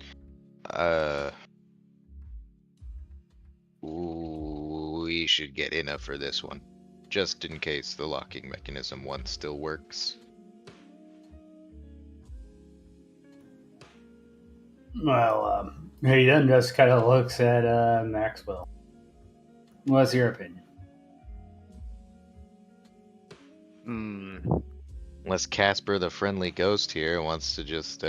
Speaker 3: we should get enough for this one. just in case the locking mechanism one still works.
Speaker 5: Well, he then just kind of looks at Maxwell. What's your opinion?
Speaker 3: Unless Casper, the friendly ghost here, wants to just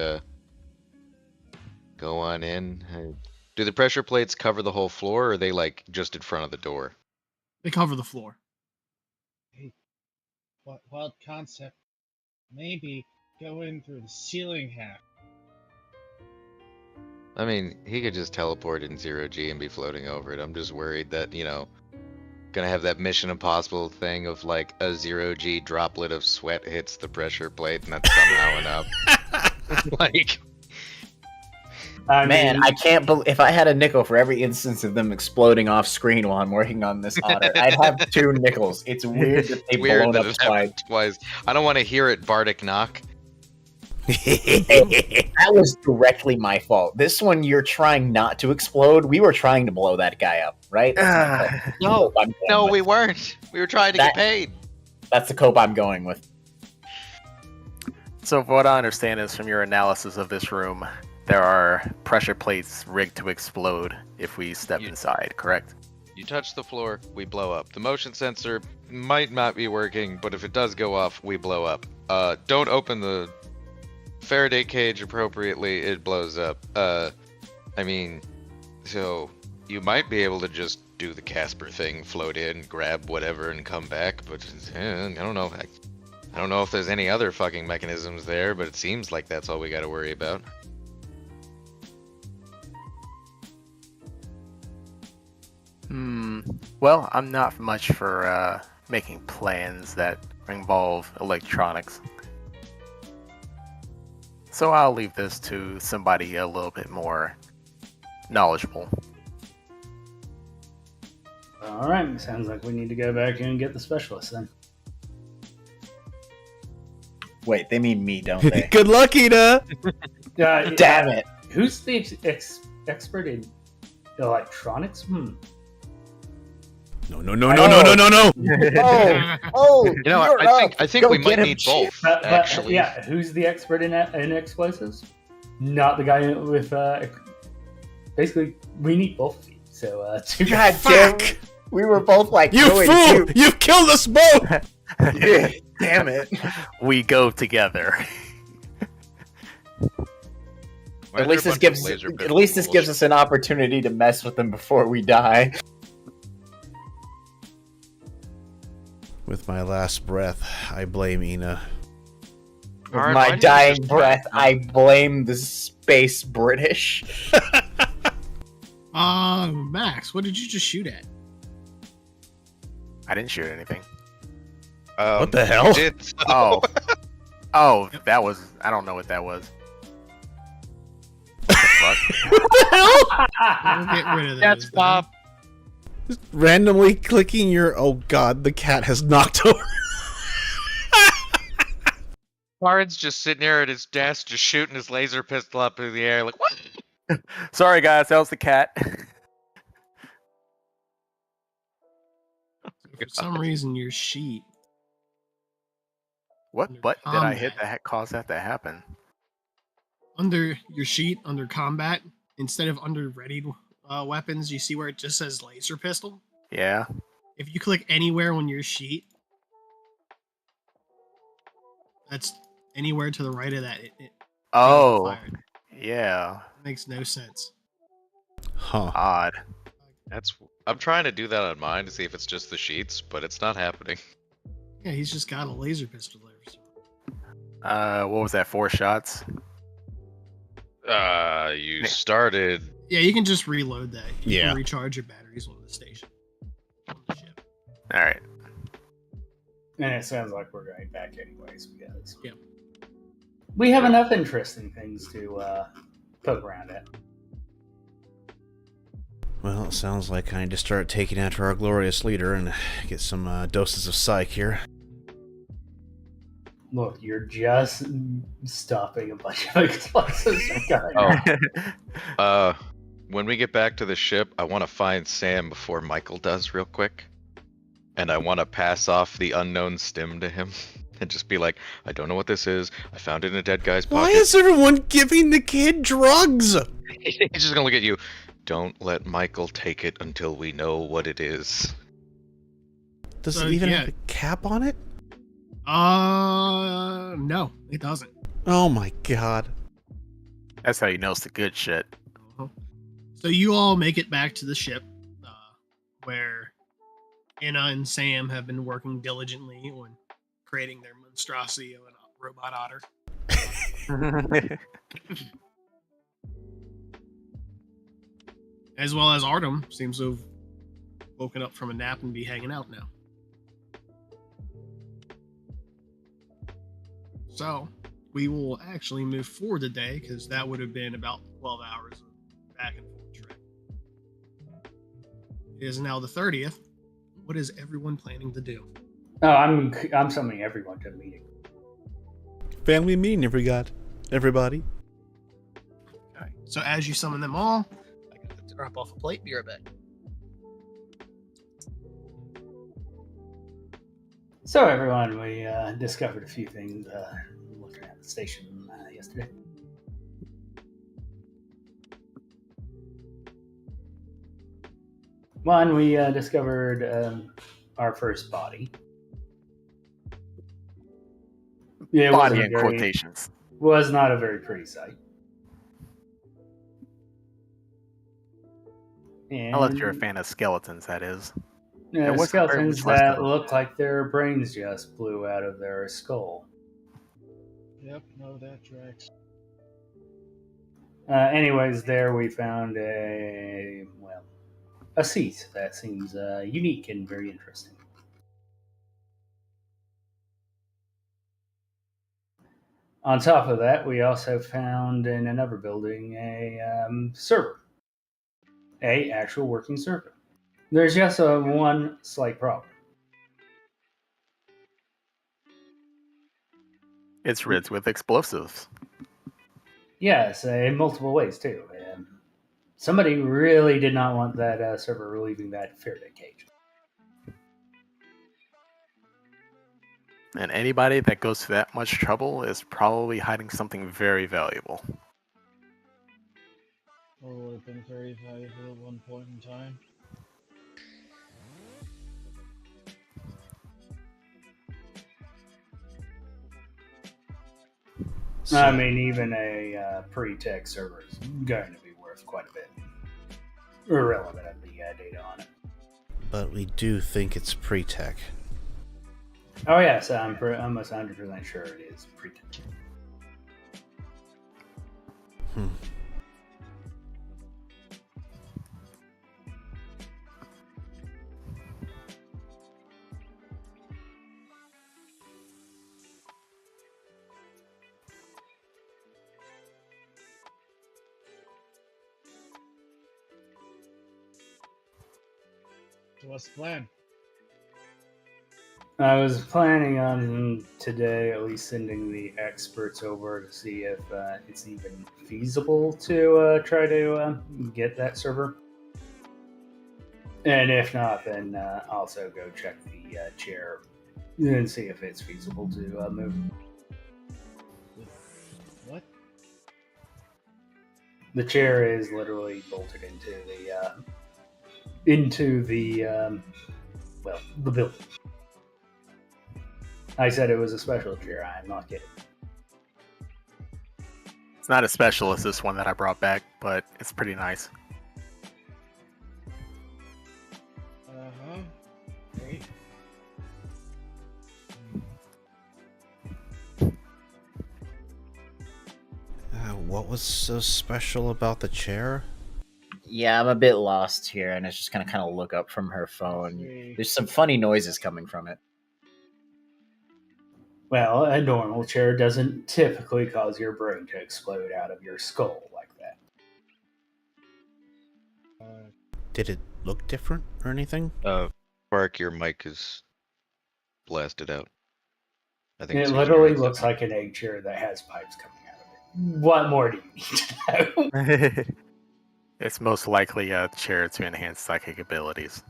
Speaker 3: go on in. Do the pressure plates cover the whole floor, or are they like just in front of the door?
Speaker 7: They cover the floor.
Speaker 14: Hey, wild concept. Maybe go in through the ceiling half.
Speaker 3: I mean, he could just teleport in 0G and be floating over it. I'm just worried that, gonna have that Mission Impossible thing of like a 0G droplet of sweat hits the pressure plate and that's somehow enough. Like,
Speaker 2: I can't believe if I had a nickel for every instance of them exploding off screen while I'm working on this otter, I'd have 2 nickels. It's weird that they've blown up
Speaker 3: twice. I don't want to hear it, Bardic Knock.
Speaker 2: That was directly my fault. This one, you're trying not to explode. We were trying to blow that guy up, right?
Speaker 3: No, we weren't. We were trying to get paid.
Speaker 2: That's the cope I'm going with.
Speaker 6: So, what I understand is from your analysis of this room, there are pressure plates rigged to explode if we step inside, correct?
Speaker 3: You touch the floor, we blow up. The motion sensor might not be working, but if it does go off, we blow up. Don't open the Faraday cage appropriately, it blows up. So you might be able to just do the Casper thing, float in, grab whatever, and come back, but I don't know. I don't know if there's any other fucking mechanisms there, but it seems like that's all we gotta worry about.
Speaker 6: Well, I'm not much for making plans that involve electronics. So I'll leave this to somebody a little bit more knowledgeable.
Speaker 5: Alright, sounds like we need to go back in and get the specialist then.
Speaker 2: Wait, they mean me, don't they?
Speaker 1: Good luck, Ida!
Speaker 2: Damn it!
Speaker 5: Who's the expert in electronics?
Speaker 1: No.
Speaker 2: Oh,
Speaker 3: I think we might need both. Actually,
Speaker 5: yeah. Who's the expert in explosives? Not the guy with. Basically, we need both of you. So,
Speaker 2: God damn! We were both like,
Speaker 1: you fool! You've killed us both.
Speaker 2: Yeah, damn it!
Speaker 6: We go together.
Speaker 2: At least this gives us an opportunity to mess with them before we die.
Speaker 1: With my last breath, I blame Ina.
Speaker 2: With my dying breath, I blame the space British.
Speaker 7: Max, what did you just shoot at?
Speaker 6: I didn't shoot anything.
Speaker 1: What the hell?
Speaker 6: Oh, that was. I don't know what that was.
Speaker 1: What the hell?
Speaker 7: We'll get rid of
Speaker 3: That's Bob.
Speaker 1: Just randomly clicking your. Oh god, the cat has knocked over.
Speaker 3: Bard's just sitting there at his desk, just shooting his laser pistol up in the air, like, what?
Speaker 6: Sorry, guys, that was the cat.
Speaker 7: For some reason, your sheet.
Speaker 6: What button did I hit that caused that to happen?
Speaker 7: Under your sheet, under combat, instead of under ready weapons, you see where it just says laser pistol?
Speaker 6: Yeah.
Speaker 7: If you click anywhere on your sheet, that's anywhere to the right of that.
Speaker 6: Yeah.
Speaker 7: Makes no sense.
Speaker 1: Huh.
Speaker 6: Odd.
Speaker 3: I'm trying to do that on mine to see if it's just the sheets, but it's not happening.
Speaker 7: Yeah, he's just got a laser pistol there.
Speaker 6: What was that? 4 shots?
Speaker 3: You started.
Speaker 7: Yeah, you can just reload that. You
Speaker 1: Yeah.
Speaker 7: can recharge your batteries on the station. On the ship.
Speaker 6: All right.
Speaker 5: And it sounds like we're going back anyways because
Speaker 7: yeah,
Speaker 5: we have enough interesting things to poke around at.
Speaker 1: Well, it sounds like I need to start taking after our glorious leader and get some doses of psych here.
Speaker 5: Look, you're just stopping a bunch of explosives from going.
Speaker 3: When we get back to the ship, I want to find Sam before Michael does, real quick. and I want to pass off the unknown stim to him and just be like, I don't know what this is. I found it in a dead guy's
Speaker 1: Why
Speaker 3: pocket.
Speaker 1: is everyone giving the kid drugs?
Speaker 3: He's just gonna look at you. Don't let Michael take it until we know what it is.
Speaker 1: Does
Speaker 7: So,
Speaker 1: it even
Speaker 7: yeah.
Speaker 1: have a cap on it?
Speaker 7: No, it doesn't.
Speaker 1: Oh my god.
Speaker 6: That's how you know it's the good shit.
Speaker 7: So you all make it back to the ship, where Anna and Sam have been working diligently on creating their monstrosity of a robot otter. As well as Artem seems to have woken up from a nap and be hanging out now. So, we will actually move forward today, because that would have been about 12 hours of back and forth trip. It is now the 30th. What is everyone planning to do?
Speaker 5: Oh, I'm summoning everyone to the meeting.
Speaker 1: Family meeting, everybody.
Speaker 7: Okay. So as you summon them all, I gotta drop off a plate. Be right back.
Speaker 5: So everyone, we discovered a few things looking at the station yesterday. One, we discovered our first body. Yeah, it
Speaker 6: Body
Speaker 5: wasn't
Speaker 6: in
Speaker 5: very-
Speaker 6: quotations.
Speaker 5: Was not a very pretty sight.
Speaker 6: Unless you're a fan of skeletons, that is.
Speaker 5: Yeah,
Speaker 6: It wasn't very
Speaker 5: skeletons
Speaker 6: much less
Speaker 5: that
Speaker 6: than-
Speaker 5: look like their brains just blew out of their skull.
Speaker 14: Yep, no, that tracks.
Speaker 5: Anyways, there we found a seat that seems unique and very interesting. On top of that, we also found in another building a server, a actual working server. There's just one slight problem.
Speaker 6: It's riddled with explosives.
Speaker 5: Yes, in multiple ways too. Somebody really did not want that server leaving that Faraday cage.
Speaker 6: And anybody that goes to that much trouble is probably hiding something very valuable.
Speaker 14: Or would have been very valuable at one point in time.
Speaker 5: I mean, even a pre-tech server is going to be worth quite a bit. Irrelevant of the data on it.
Speaker 1: But we do think it's pre-tech.
Speaker 5: Oh yes, I'm almost 100% sure it is pre-tech.
Speaker 14: So what's the plan?
Speaker 5: I was planning on today at least sending the experts over to see if it's even feasible to try to get that server. And if not, then also go check the chair and see if it's feasible to move.
Speaker 14: What?
Speaker 5: The chair is literally bolted into the building. I said it was a special chair. I'm not kidding.
Speaker 6: It's not as special as this one that I brought back, but it's pretty nice.
Speaker 14: Uh-huh. Great.
Speaker 1: What was so special about the chair?
Speaker 2: Yeah, I'm a bit lost here, and it's just gonna kind of look up from her phone. There's some funny noises coming from it.
Speaker 5: Well, a normal chair doesn't typically cause your brain to explode out of your skull like that.
Speaker 1: Did it look different or anything?
Speaker 3: Spark, your mic is blasted out. I think
Speaker 5: It
Speaker 3: it's
Speaker 5: literally
Speaker 3: yours.
Speaker 5: looks like an egg chair that has pipes coming out of it. What more do you need to know?
Speaker 6: It's most likely a chair to enhance psychic abilities.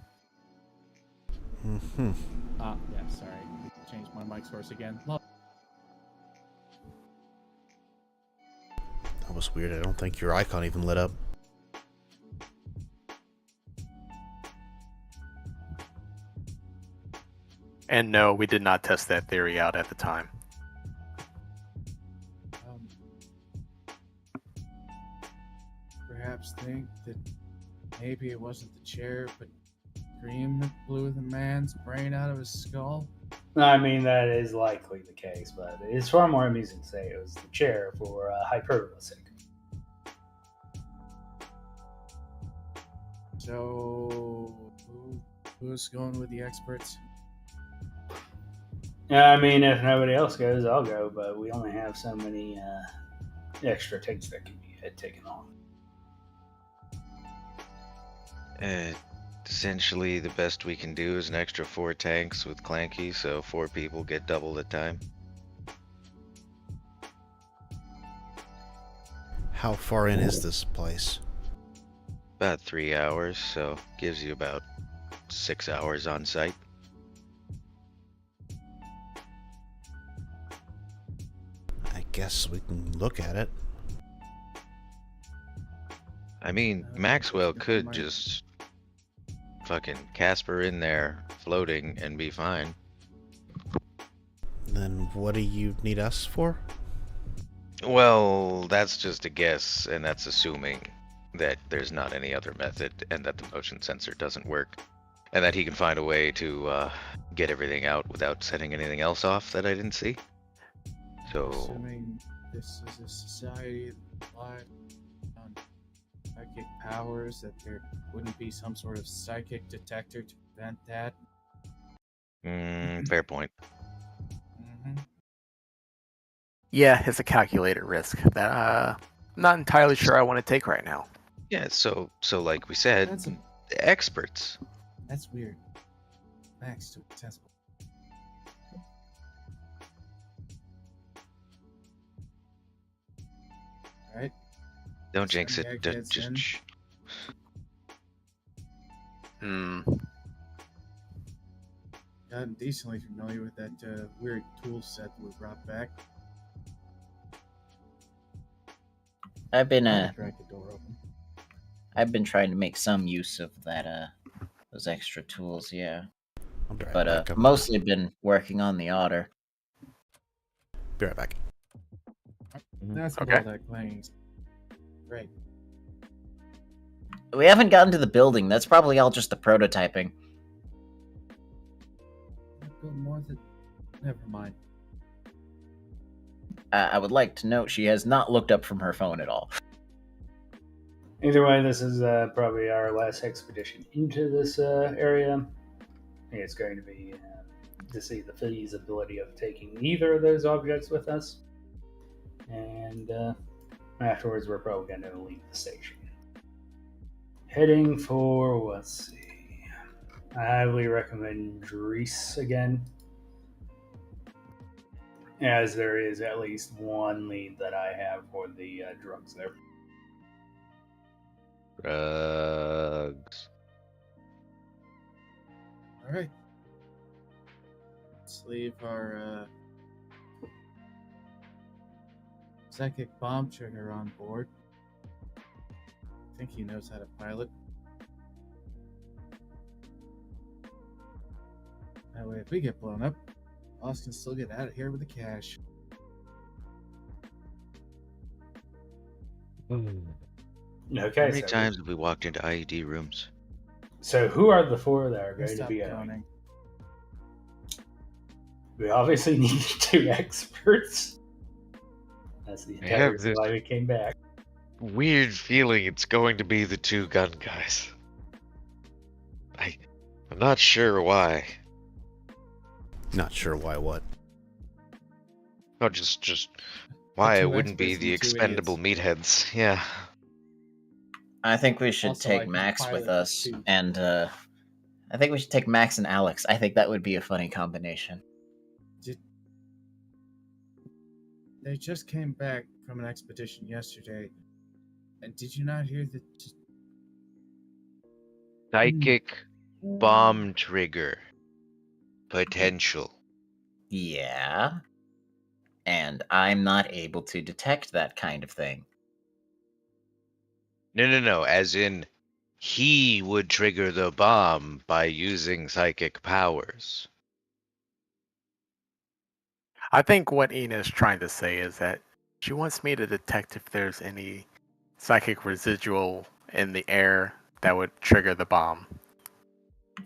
Speaker 1: Mm-hmm.
Speaker 15: Yeah, sorry. Changed my mic source again.
Speaker 1: That was weird. I don't think your icon even lit up.
Speaker 6: And no, we did not test that theory out at the time.
Speaker 15: Perhaps think that maybe it wasn't the chair, but Scream that blew the man's brain out of his skull.
Speaker 5: I mean, that is likely the case, but it's far more amusing to say it was the chair for hyperbole's sake.
Speaker 15: So, who's going with the experts?
Speaker 5: Yeah, I mean, if nobody else goes, I'll go, but we only have so many extra takes that can be taken on.
Speaker 3: Essentially, the best we can do is an extra 4 tanks with Clanky, so 4 people get double the time.
Speaker 1: How far in is this place?
Speaker 3: About 3 hours, so gives you about 6 hours on site.
Speaker 1: I guess we can look at it.
Speaker 3: I mean, Maxwell could just fucking Casper in there floating and be fine.
Speaker 1: Then what do you need us for?
Speaker 3: Well, that's just a guess, and that's assuming that there's not any other method and that the motion sensor doesn't work. And that he can find a way to get everything out without setting anything else off that I didn't see. So,
Speaker 15: Assuming this is a society that relies on psychic powers, that there wouldn't be some sort of psychic detector to prevent that.
Speaker 3: fair point.
Speaker 6: Yeah, it's a calculated risk that I'm not entirely sure I want to take right now.
Speaker 3: Yeah, so like we said, the experts.
Speaker 15: That's weird. Max to accessible. Alright.
Speaker 3: Don't jinx it.
Speaker 15: Gotten decently familiar with that weird tool set we brought back.
Speaker 2: I've been
Speaker 15: Crack the door open.
Speaker 2: I've been trying to make some use of that those extra tools, yeah. But mostly been working on the otter.
Speaker 1: Be right back.
Speaker 15: That's what
Speaker 6: Okay.
Speaker 15: all that clanging. Great.
Speaker 2: We haven't gotten to the building. That's probably all just the prototyping.
Speaker 15: More than... Never mind.
Speaker 2: I would like to note she has not looked up from her phone at all.
Speaker 5: Either way, this is probably our last expedition into this area. It's going to be to see the feasibility of taking either of those objects with us. And afterwards, we're probably going to leave the station. Heading for, let's see. I highly recommend Drees again, as there is at least one lead that I have for the drugs there.
Speaker 3: Drugs.
Speaker 15: Alright. Let's leave our psychic bomb trigger on board. I think he knows how to pilot. That way, if we get blown up, Boss can still get out of here with the cash.
Speaker 5: Okay.
Speaker 3: How many times have we walked into IED rooms?
Speaker 5: So who are the 4 that are going to be
Speaker 15: counting.
Speaker 5: We obviously need 2 experts. That's the
Speaker 3: I
Speaker 5: entire
Speaker 3: have
Speaker 5: reason
Speaker 3: this
Speaker 5: why we came back.
Speaker 3: weird feeling it's going to be the 2 gun guys. I'm not sure why.
Speaker 1: Not sure why what.
Speaker 3: No, just why it
Speaker 15: 2
Speaker 3: wouldn't be
Speaker 15: experts
Speaker 3: the
Speaker 15: and 2
Speaker 3: expendable meatheads. Yeah.
Speaker 2: I think we should
Speaker 15: Also, I
Speaker 2: take
Speaker 15: can
Speaker 2: Max
Speaker 15: pilot
Speaker 2: with
Speaker 15: the
Speaker 2: us,
Speaker 15: 2.
Speaker 2: and I think we should take Max and Alex. I think that would be a funny combination.
Speaker 15: They just came back from an expedition yesterday. And did you not hear the...
Speaker 3: Psychic bomb trigger. potential.
Speaker 2: Yeah. And I'm not able to detect that kind of thing.
Speaker 3: No. As in, he would trigger the bomb by using psychic powers.
Speaker 6: I think what Ina is trying to say is that she wants me to detect if there's any psychic residual in the air that would trigger the bomb.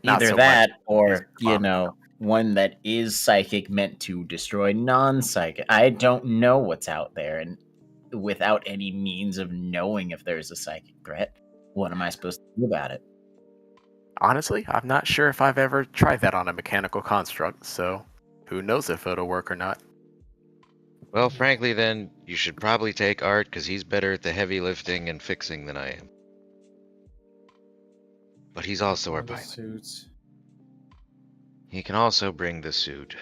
Speaker 6: Not
Speaker 2: Either
Speaker 6: so
Speaker 2: that
Speaker 6: much
Speaker 2: or,
Speaker 6: bomb.
Speaker 2: one that is psychic meant to destroy non-psychic. I don't know what's out there, and without any means of knowing if there's a psychic threat, what am I supposed to do about it?
Speaker 6: Honestly, I'm not sure if I've ever tried that on a mechanical construct, so who knows if it'll work or not.
Speaker 3: Well, frankly, then, you should probably take Art, because he's better at the heavy lifting and fixing than I am. But he's also our
Speaker 15: The
Speaker 3: pilot.
Speaker 15: suits.
Speaker 3: He can also bring the suit.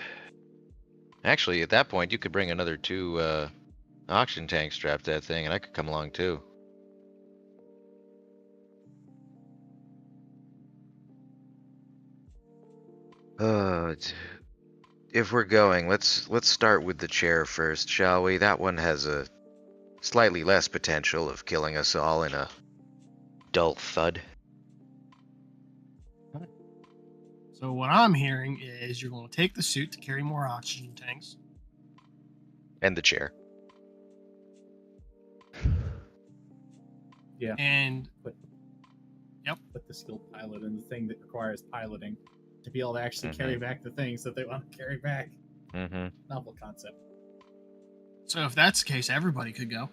Speaker 3: Actually, at that point, you could bring another 2 oxygen tanks strapped to that thing, and I could come along too. If we're going, let's start with the chair first, shall we? That one has a slightly less potential of killing us all in a dull thud.
Speaker 7: So what I'm hearing is you're going to take the suit to carry more oxygen tanks.
Speaker 3: And the chair.
Speaker 15: Yeah.
Speaker 7: And
Speaker 15: Put the skilled pilot in the thing that requires piloting to be able to actually carry back the things that they want to carry back. Novel concept.
Speaker 7: So if that's the case, everybody could go.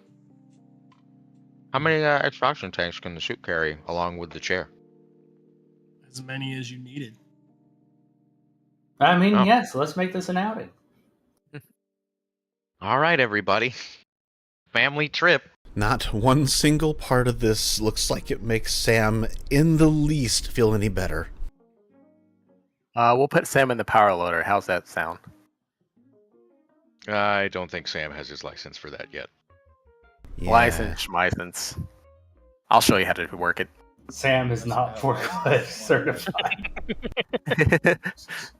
Speaker 3: How many extra oxygen tanks can the suit carry along with the chair?
Speaker 7: As many as you needed.
Speaker 5: I mean, yes, let's make this an outing.
Speaker 3: All right, everybody. Family trip.
Speaker 1: Not one single part of this looks like it makes Sam in the least feel any better.
Speaker 6: We'll put Sam in the power loader. How's that sound?
Speaker 3: I don't think Sam has his license for that yet.
Speaker 1: Yeah.
Speaker 6: License. I'll show you how to work it.
Speaker 5: Sam is not forklift certified.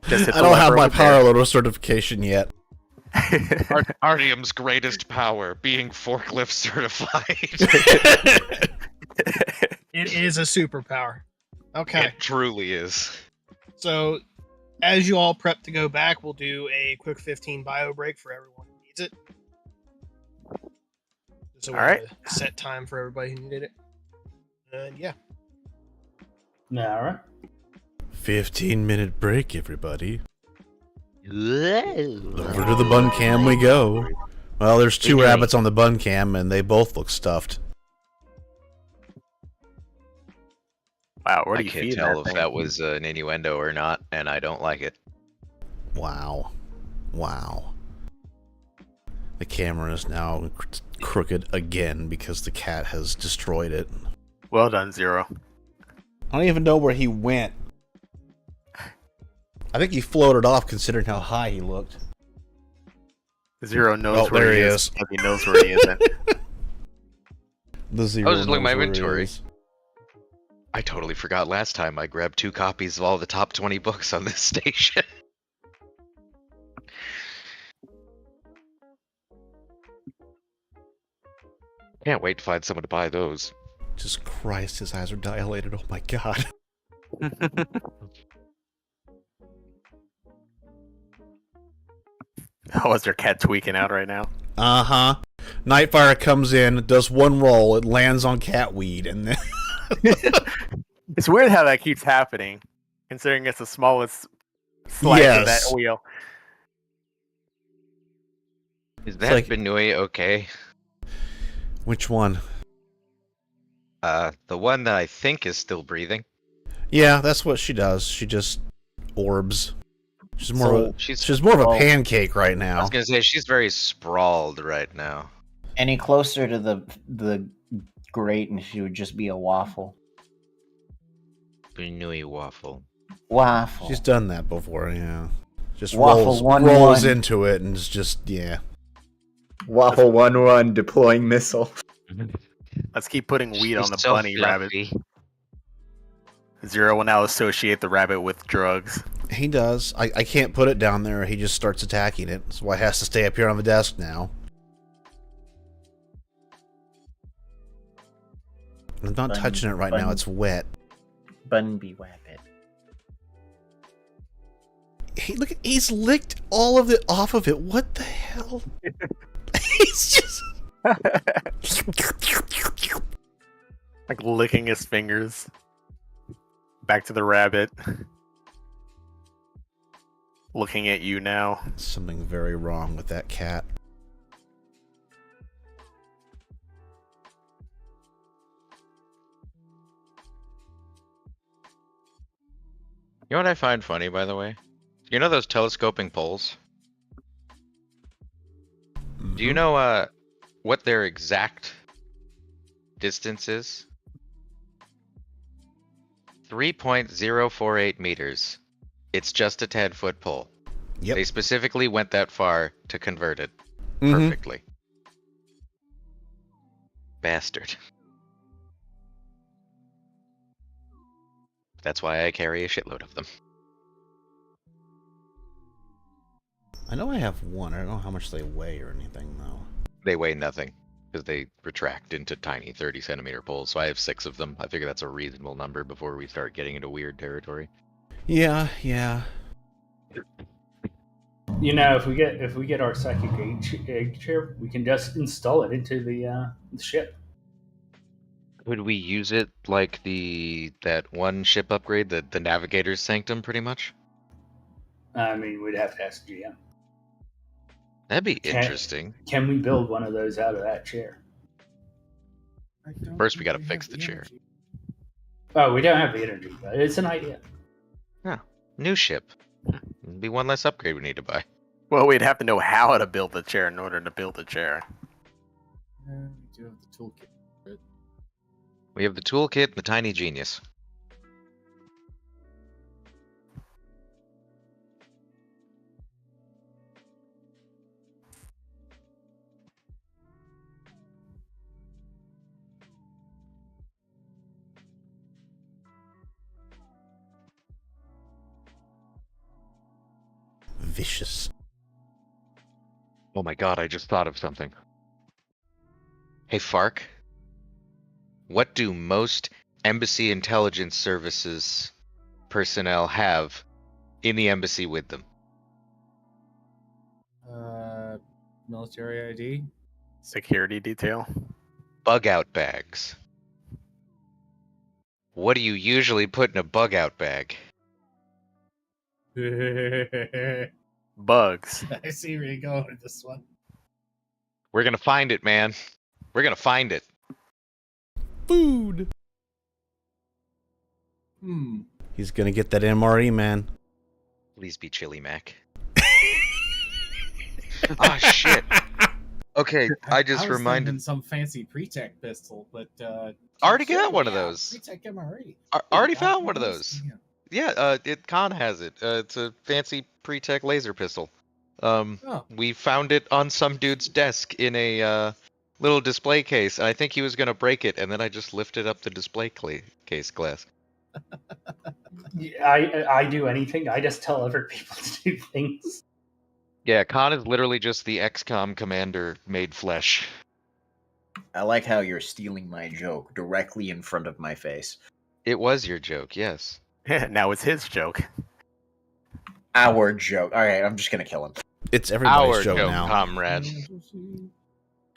Speaker 6: Just hit
Speaker 1: I
Speaker 6: the
Speaker 1: don't have
Speaker 6: lever
Speaker 1: my
Speaker 6: over
Speaker 1: power
Speaker 6: there.
Speaker 1: loader certification yet.
Speaker 3: Artyom's greatest power, being forklift certified.
Speaker 7: It is a superpower. Okay.
Speaker 3: It truly is.
Speaker 7: So as you all prep to go back, we'll do a quick 15 bio break for everyone who needs it. So we have a set time for everybody who needed it. And yeah.
Speaker 5: All right.
Speaker 1: 15-minute break, everybody. Over to the bun cam we go. Well, there's 2 rabbits on the bun cam, and they both look stuffed.
Speaker 6: Wow, where do
Speaker 3: I
Speaker 6: you
Speaker 3: can't
Speaker 6: feed
Speaker 3: tell
Speaker 6: that
Speaker 3: if
Speaker 6: thing?
Speaker 3: that was an innuendo or not, and I don't like it.
Speaker 1: Wow. The camera is now crooked again because the cat has destroyed it.
Speaker 6: Well done, Zero.
Speaker 1: I don't even know where he went. I think he floated off considering how high he looked.
Speaker 6: Zero knows
Speaker 1: Oh,
Speaker 6: where
Speaker 1: there
Speaker 6: he
Speaker 1: he
Speaker 6: is. If he knows where he isn't.
Speaker 1: The Zero
Speaker 3: I was just looking at my
Speaker 1: knows where he
Speaker 3: inventory.
Speaker 1: is.
Speaker 3: I totally forgot last time I grabbed 2 copies of all the top 20 books on this station. Can't wait to find someone to buy those.
Speaker 1: Jesus Christ, his eyes are dilated. Oh my god.
Speaker 6: Oh, is their cat tweaking out right now?
Speaker 1: Uh-huh. Nightfire comes in, does one roll, it lands on catweed, and then...
Speaker 6: It's weird how that keeps happening, considering it's the smallest slice of that
Speaker 1: Yes.
Speaker 6: wheel.
Speaker 3: Is that Benui okay?
Speaker 1: Which one?
Speaker 3: The one that I think is still breathing.
Speaker 1: Yeah, that's what she does. She just orbs. She's more,
Speaker 3: So
Speaker 1: of, a,
Speaker 3: she's-
Speaker 1: she's more of a
Speaker 2: Oh.
Speaker 1: pancake right
Speaker 3: I
Speaker 1: now.
Speaker 3: was gonna say, she's very sprawled right now.
Speaker 2: Any closer to the grate and she would just be a waffle.
Speaker 3: Benui waffle.
Speaker 2: Waffle.
Speaker 1: She's done that before, yeah. Just
Speaker 2: Waffle
Speaker 1: rolls,
Speaker 2: 1-1.
Speaker 1: rolls into it and is just, yeah.
Speaker 2: Waffle 1-1 deploying missile.
Speaker 6: Let's keep putting weed on
Speaker 3: She's
Speaker 6: the
Speaker 3: so
Speaker 6: bunny rabbit.
Speaker 3: fluffy.
Speaker 6: Zero will now associate the rabbit with drugs.
Speaker 1: He does. I can't put it down there. He just starts attacking it. That's why it has to stay up here on the desk now. I'm not touching it right now. It's wet.
Speaker 2: Bunby whap it.
Speaker 1: He's licked all of it off of it. What the hell? He's just
Speaker 6: like licking his fingers. Back to the rabbit. Looking at you now.
Speaker 1: Something very wrong with that cat.
Speaker 3: You know what I find funny, by the way? You know those telescoping poles? Do you know what their exact distance is? 3.048 meters. It's just a 10-foot pole.
Speaker 1: Yep.
Speaker 3: They specifically went that far to convert it perfectly. Bastard. That's why I carry a shitload of them.
Speaker 1: I know I have one. I don't know how much they weigh or anything, though.
Speaker 3: They weigh nothing, because they retract into tiny 30-centimeter poles, so I have 6 of them. I figure that's a reasonable number before we start getting into weird territory.
Speaker 1: Yeah, yeah.
Speaker 5: You know, if we get our psychic egg chair, we can just install it into the ship.
Speaker 3: Would we use it like that one ship upgrade, the Navigator's Sanctum, pretty much?
Speaker 5: I mean, we'd have to ask GM.
Speaker 3: That'd be interesting.
Speaker 5: Can we build one of those out of that chair?
Speaker 3: First, we gotta fix the chair.
Speaker 5: Oh, we don't have the energy, but it's an idea.
Speaker 3: Yeah, new ship. It'd be one less upgrade we need to buy.
Speaker 6: Well, we'd have to know how to build the chair in order to build the chair.
Speaker 15: We do have the toolkit. But...
Speaker 3: We have the toolkit and the tiny genius.
Speaker 1: Vicious.
Speaker 3: Oh my god, I just thought of something. Hey, Fark. What do most Embassy Intelligence Services personnel have in the embassy with them?
Speaker 15: Military ID?
Speaker 6: Security detail?
Speaker 3: Bug out bags. What do you usually put in a bug out bag?
Speaker 6: Bugs.
Speaker 14: I see where you're going with this one.
Speaker 3: We're gonna find it, man. We're gonna find it.
Speaker 1: Food. He's gonna get that MRE, man.
Speaker 3: Please be Chili Mac. Ah, shit. Okay, I just
Speaker 15: was
Speaker 3: reminded.
Speaker 15: thinking some fancy pre-tech pistol, but
Speaker 3: Already got one of those.
Speaker 15: Pre-tech MRE.
Speaker 3: Already found one of those. Yeah, Khan has it. It's a fancy pre-tech laser pistol. We found it on some dude's desk in a little display case. I think he was gonna break it, and then I just lifted up the display case glass.
Speaker 5: I do anything. I just tell other people to do things.
Speaker 3: Yeah, Khan is literally just the XCOM commander made flesh.
Speaker 2: I like how you're stealing my joke directly in front of my face.
Speaker 3: It was your joke, yes.
Speaker 6: Now it's his joke.
Speaker 2: Our joke. Alright, I'm just gonna kill him.
Speaker 1: It's everybody's
Speaker 3: Our
Speaker 1: joke
Speaker 3: joke,
Speaker 1: now.
Speaker 3: comrade.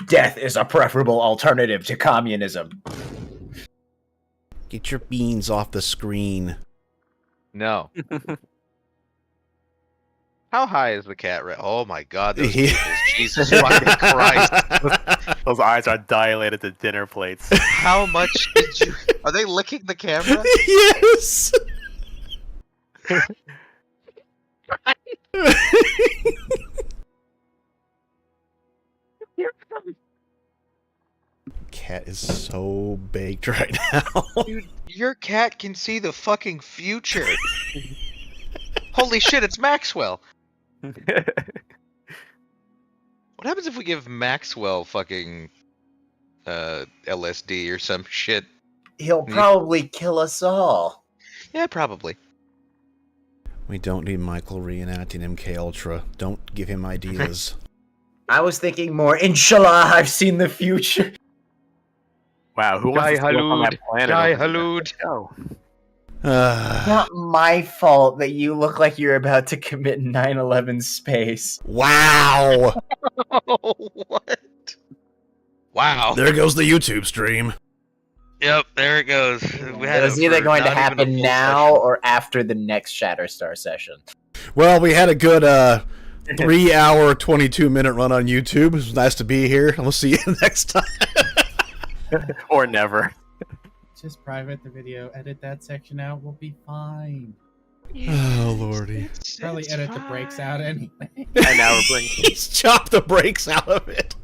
Speaker 2: Death is a preferable alternative to communism.
Speaker 1: Get your beans off the screen.
Speaker 3: No. How high is the cat rat? Oh my god, those pupils. Jesus fucking Christ.
Speaker 6: Those eyes are dilated to dinner plates.
Speaker 3: How much did you... Are they licking the camera?
Speaker 1: Yes! Cat is so baked right now.
Speaker 3: Dude, your cat can see the fucking future. Holy shit, it's Maxwell. What happens if we give Maxwell fucking LSD or some shit?
Speaker 2: He'll probably kill us all.
Speaker 3: Yeah, probably.
Speaker 1: We don't need Michael reenacting MK Ultra. Don't give him ideas.
Speaker 2: I was thinking more, inshallah, I've seen the future.
Speaker 6: Wow, who wants to steal from that planet?
Speaker 3: Jai
Speaker 6: over there?
Speaker 3: Halud.
Speaker 6: Oh.
Speaker 2: Not my fault that you look like you're about to commit 9/11 space.
Speaker 1: Wow!
Speaker 3: What? Wow.
Speaker 1: There goes the YouTube stream.
Speaker 3: Yep, there it goes. We had
Speaker 2: It was
Speaker 3: it
Speaker 2: either
Speaker 3: for
Speaker 2: going to
Speaker 3: not even a
Speaker 2: happen
Speaker 3: full
Speaker 2: now
Speaker 3: session.
Speaker 2: or after the next Shatterstar session.
Speaker 1: Well, we had a good 3 hour, 22-minute run on YouTube. It was nice to be here. We'll see you next time.
Speaker 6: Or never.
Speaker 15: Just private the video, edit that section out, we'll be fine.
Speaker 1: Oh, lordy.
Speaker 15: Probably edit the breaks out anyway.
Speaker 6: And now we're bringing.
Speaker 1: He's chopped the breaks out of it.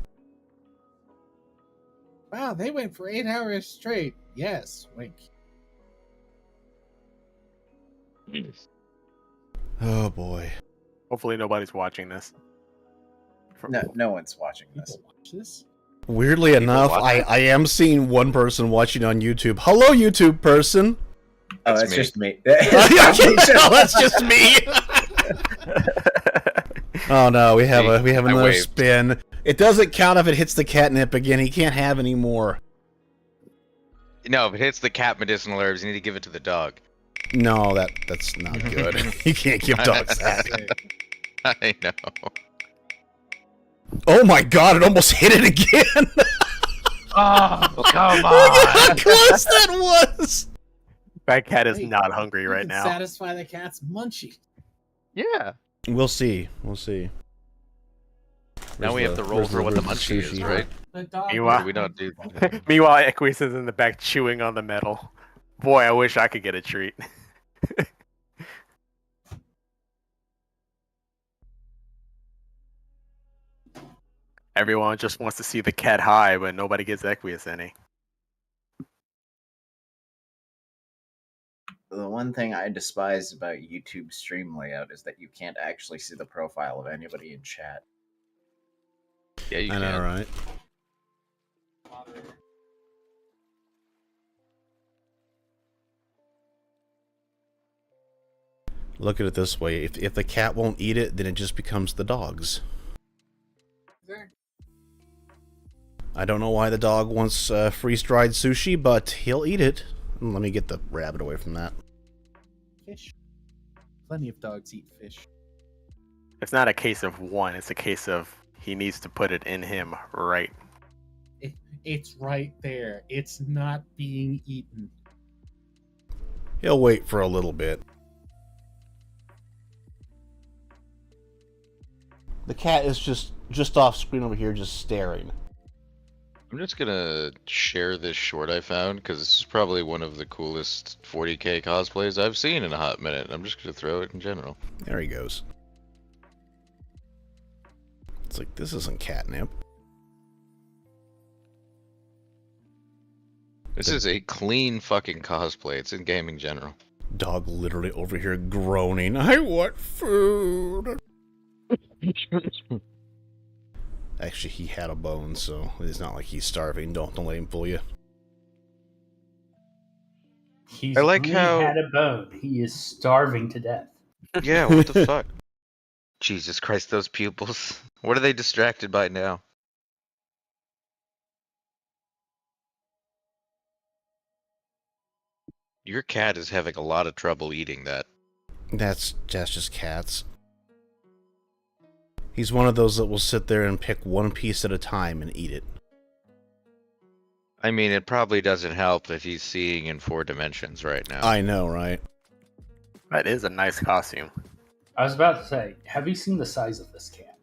Speaker 15: Wow, they went for 8 hours straight. Yes, wink.
Speaker 1: Oh, boy.
Speaker 6: Hopefully nobody's watching this.
Speaker 2: No one's watching this.
Speaker 15: Watch this.
Speaker 1: Weirdly enough, I am seeing one person watching on YouTube. Hello, YouTube person.
Speaker 2: Oh,
Speaker 3: That's
Speaker 2: that's
Speaker 3: me.
Speaker 2: just me.
Speaker 1: Oh, that's just me. Oh no, we have
Speaker 3: See,
Speaker 1: another
Speaker 3: waved.
Speaker 1: spin. It doesn't count if it hits the catnip again. He can't have any more.
Speaker 3: No, if it hits the cat medicinal herbs, you need to give it to the dog.
Speaker 1: No, that's not good. You can't give dogs that.
Speaker 3: I know.
Speaker 1: Oh my god, it almost hit it again.
Speaker 5: Oh, come
Speaker 1: Look at how
Speaker 5: on!
Speaker 1: close that was.
Speaker 6: That cat is
Speaker 15: Hey,
Speaker 6: not hungry
Speaker 15: You
Speaker 6: right
Speaker 15: can
Speaker 6: now.
Speaker 15: satisfy the cat's munchie.
Speaker 3: Yeah.
Speaker 1: We'll see. We'll see.
Speaker 3: Now we have to roll for what the munchie is, right?
Speaker 15: The dog
Speaker 6: Meanwhile-
Speaker 3: We don't do that.
Speaker 6: Meanwhile, Equus is in the back chewing on the metal. Boy, I wish I could get a treat. Everyone just wants to see the cat high, but nobody gets Equus any.
Speaker 2: The one thing I despise about YouTube stream layout is that you can't actually see the profile of anybody in chat.
Speaker 3: Yeah, you
Speaker 1: I know,
Speaker 3: can.
Speaker 1: right? Look at it this way. If the cat won't eat it, then it just becomes the dog's. I don't know why the dog wants freeze-dried sushi, but he'll eat it. Let me get the rabbit away from that.
Speaker 15: Fish. Plenty of dogs eat fish.
Speaker 6: It's not a case of one, it's a case of he needs to put it in him right.
Speaker 15: It's right there. It's not being eaten.
Speaker 1: He'll wait for a little bit. The cat is just off screen over here, just staring.
Speaker 3: I'm just gonna share this short I found because this is probably one of the coolest 40k cosplays I've seen in a hot minute. I'm just gonna throw it in general.
Speaker 1: There he goes. It's like, this isn't catnip.
Speaker 3: This is a clean fucking cosplay. It's in gaming general.
Speaker 1: Dog literally over here groaning. I want food. Actually, he had a bone, so it's not like he's starving. Don't let him fool you.
Speaker 5: He's
Speaker 3: I like
Speaker 5: really
Speaker 3: how-
Speaker 5: had a bone. He is starving to death.
Speaker 3: Yeah, what the fuck? Jesus Christ, those pupils. What are they distracted by now? Your cat is having a lot of trouble eating that.
Speaker 1: That's just cats. He's one of those that will sit there and pick one piece at a time and eat it.
Speaker 3: I mean, it probably doesn't help that he's seeing in 4 dimensions right now.
Speaker 1: I know, right?
Speaker 6: That is a nice costume.
Speaker 5: I was about to say, have you seen the size of this cat?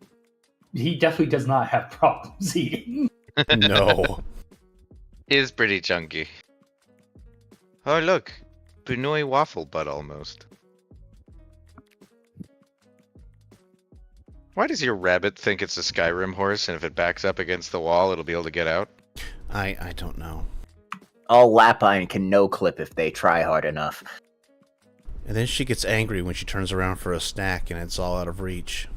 Speaker 5: He definitely does not have problems eating.
Speaker 1: No.
Speaker 3: He is pretty chunky. Oh, look. Pinoy waffle butt almost. Why does your rabbit think it's a Skyrim horse, and if it backs up against the wall, it'll be able to get out?
Speaker 1: I don't know.
Speaker 2: All Lapine can no-clip if they try hard enough.
Speaker 1: And then she gets angry when she turns around for a snack and it's all out of reach.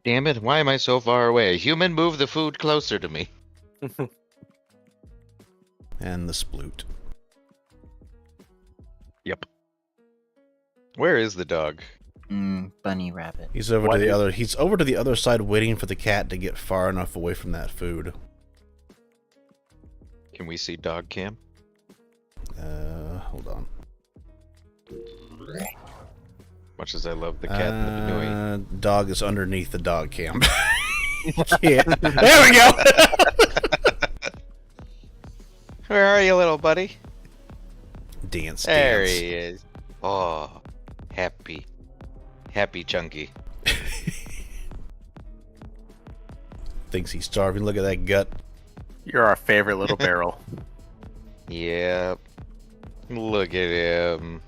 Speaker 3: Damn it, why am I so far away? Human, move the food closer to me.
Speaker 1: And the sploot.
Speaker 3: Yep. Where is the dog?
Speaker 2: Bunny rabbit.
Speaker 1: He's over to the other. He's over to the other side, waiting for the cat to get far enough away from that food.
Speaker 3: Can we see dog cam?
Speaker 1: Hold on.
Speaker 3: Much as I love the cat and the Benui.
Speaker 1: Dog is underneath the dog cam. Yeah. There we go.
Speaker 3: Where are you, little buddy?
Speaker 1: Dance.
Speaker 3: There he is. Oh, happy Chunky.
Speaker 1: Thinks he's starving. Look at that gut.
Speaker 6: You're our favorite little barrel.
Speaker 3: Yep. Look at him.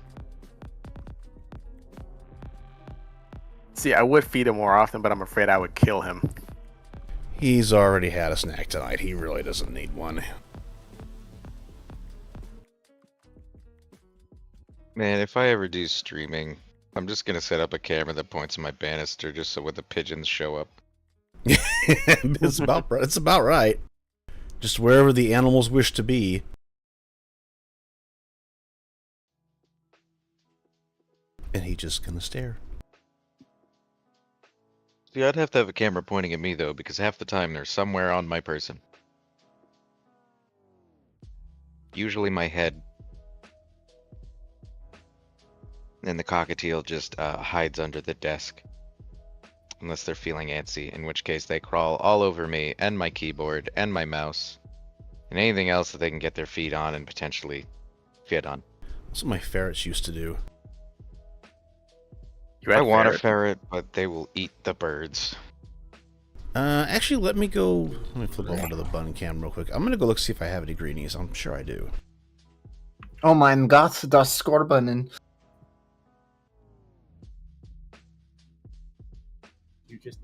Speaker 6: See, I would feed him more often, but I'm afraid I would kill him.
Speaker 1: He's already had a snack tonight. He really doesn't need one.
Speaker 3: Man, if I ever do streaming, I'm just gonna set up a camera that points at my banister just so when the pigeons show up.
Speaker 1: It's about right. Just wherever the animals wish to be. And he's just gonna stare.
Speaker 3: See, I'd have to have a camera pointing at me though, because half the time they're somewhere on my person. Usually my head. And the cockatiel just hides under the desk. Unless they're feeling antsy, in which case they crawl all over me and my keyboard and my mouse. And anything else that they can get their feet on and potentially fit on.
Speaker 1: That's what my ferrets used to do.
Speaker 3: I want a ferret, but they will eat the birds.
Speaker 1: Actually, let me flip over to the bun cam real quick. I'm gonna go look see if I have any greenies. I'm sure I do.
Speaker 2: Oh mein Gott, das Skorbanen.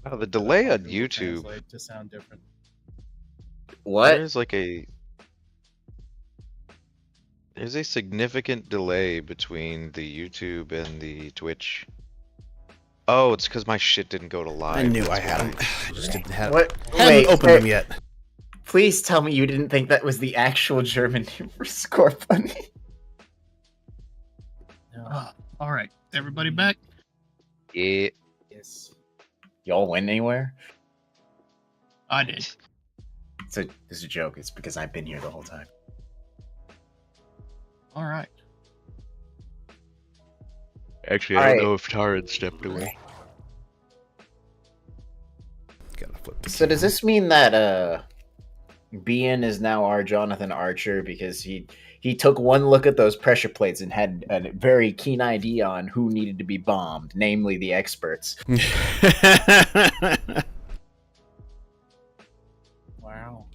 Speaker 3: Oh, the delay on YouTube.
Speaker 15: To sound different.
Speaker 2: What?
Speaker 3: There's a significant delay between the YouTube and the Twitch. Oh, it's because my shit didn't go to live.
Speaker 1: I knew I
Speaker 3: That's
Speaker 1: had
Speaker 3: why.
Speaker 1: them. I just didn't have.
Speaker 2: What?
Speaker 1: Haven't opened them yet.
Speaker 2: Please tell me you didn't think that was the actual German name for Skorbanen.
Speaker 7: All right, everybody back?
Speaker 3: Yeah.
Speaker 15: Yes.
Speaker 2: Y'all went anywhere?
Speaker 7: I did.
Speaker 2: It's a joke. It's because I've been here the whole time.
Speaker 7: All right.
Speaker 3: Actually, I don't know if Taran stepped away.
Speaker 1: Gotta flip
Speaker 2: So does this mean that Bean is now our Jonathan Archer because he took one look at those pressure plates and had a very keen idea on who needed to be bombed, namely the experts.
Speaker 15: Wow.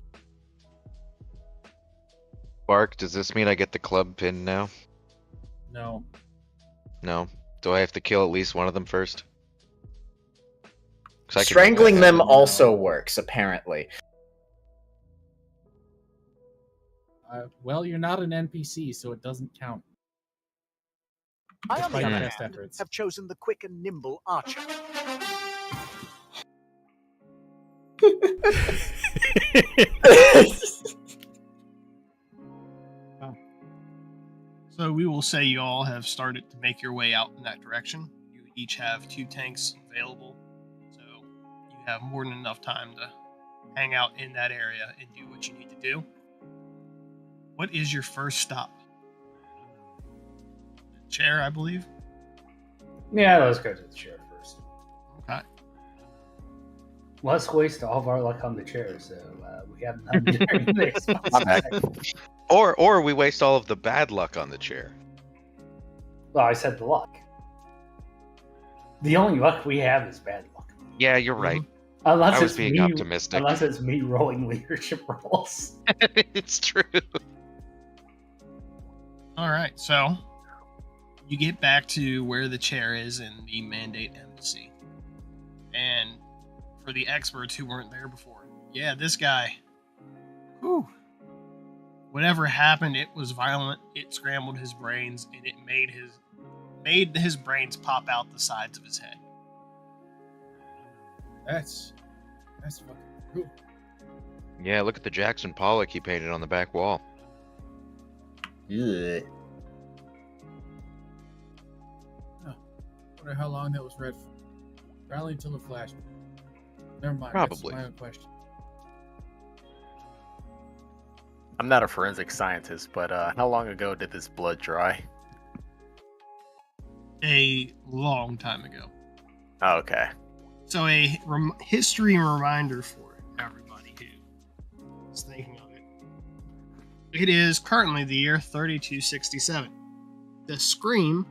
Speaker 3: Bark, does this mean I get the club pin now?
Speaker 15: No.
Speaker 3: No. Do I have to kill at least one of them first? 'Cause I can
Speaker 2: Strangling
Speaker 3: do that.
Speaker 2: them also works, apparently.
Speaker 15: Well, you're not an NPC, so it doesn't count.
Speaker 13: I, on the
Speaker 15: Despite
Speaker 13: other
Speaker 15: best
Speaker 13: hand,
Speaker 15: efforts.
Speaker 13: have chosen the quick and nimble archer.
Speaker 7: So we will say you all have started to make your way out in that direction. You each have 2 tanks available, so you have more than enough time to hang out in that area and do what you need to do. What is your first stop? The chair, I believe.
Speaker 5: Yeah, let's go to the chair first.
Speaker 7: Okay.
Speaker 5: Let's waste all of our luck on the chair, so we have none during the expansion.
Speaker 3: Or we waste all of the bad luck on the chair.
Speaker 5: Well, I said the luck. The only luck we have is bad luck.
Speaker 3: Yeah, you're right.
Speaker 5: Unless
Speaker 3: I was
Speaker 5: it's
Speaker 3: being
Speaker 5: me,
Speaker 3: optimistic.
Speaker 5: Unless it's me rolling leadership roles.
Speaker 3: It's true.
Speaker 7: All right, so you get back to where the chair is in the Mandate Embassy. And for the experts who weren't there before, yeah, this guy, whew, whatever happened, it was violent. It scrambled his brains, and it made his brains pop out the sides of his head.
Speaker 15: That's fucking cool.
Speaker 3: Yeah, look at the Jackson Pollock he painted on the back wall.
Speaker 2: Ugh.
Speaker 15: wonder how long that was read for. Probably until the flash. Never mind.
Speaker 3: Probably.
Speaker 15: That's my own question.
Speaker 6: I'm not a forensic scientist, but how long ago did this blood dry?
Speaker 7: A long time ago.
Speaker 6: Oh, okay.
Speaker 7: So a history reminder for everybody who is thinking of it. It is currently the year 3267. The Scream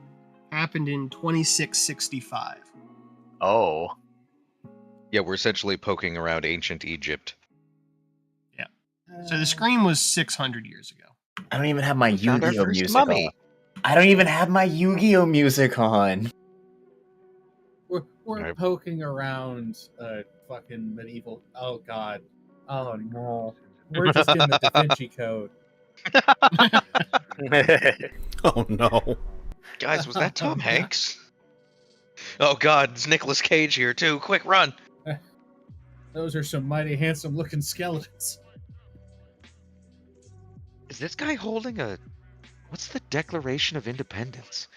Speaker 7: happened in 2665.
Speaker 6: Oh.
Speaker 3: Yeah, we're essentially poking around ancient Egypt.
Speaker 7: Yeah. So the Scream was 600 years ago.
Speaker 2: I don't even have my
Speaker 3: found our
Speaker 2: Yu-Gi-Oh
Speaker 3: first
Speaker 2: music
Speaker 3: mummy.
Speaker 2: on. I don't even have my Yu-Gi-Oh music on.
Speaker 15: We're
Speaker 3: Right.
Speaker 15: poking around fucking medieval. Oh god. Oh no. We're just in the Da Vinci Code.
Speaker 1: Oh no.
Speaker 3: Guys, was that Tom Hanks? Oh god, it's Nicolas Cage here too. Quick, run!
Speaker 15: Those are some mighty handsome looking skeletons.
Speaker 3: Is this guy holding a... What's the Declaration of Independence?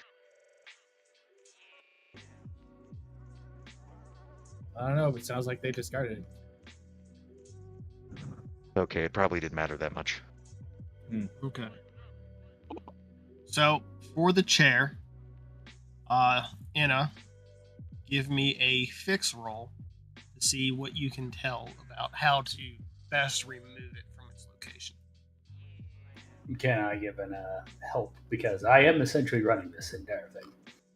Speaker 15: I don't know, but it sounds like they discarded it.
Speaker 3: Okay, it probably didn't matter that much.
Speaker 7: Okay. So for the chair, Inna, give me a fix roll to see what you can tell about how to best remove it from its location.
Speaker 5: Can I give an help? Because I am essentially running this entire thing.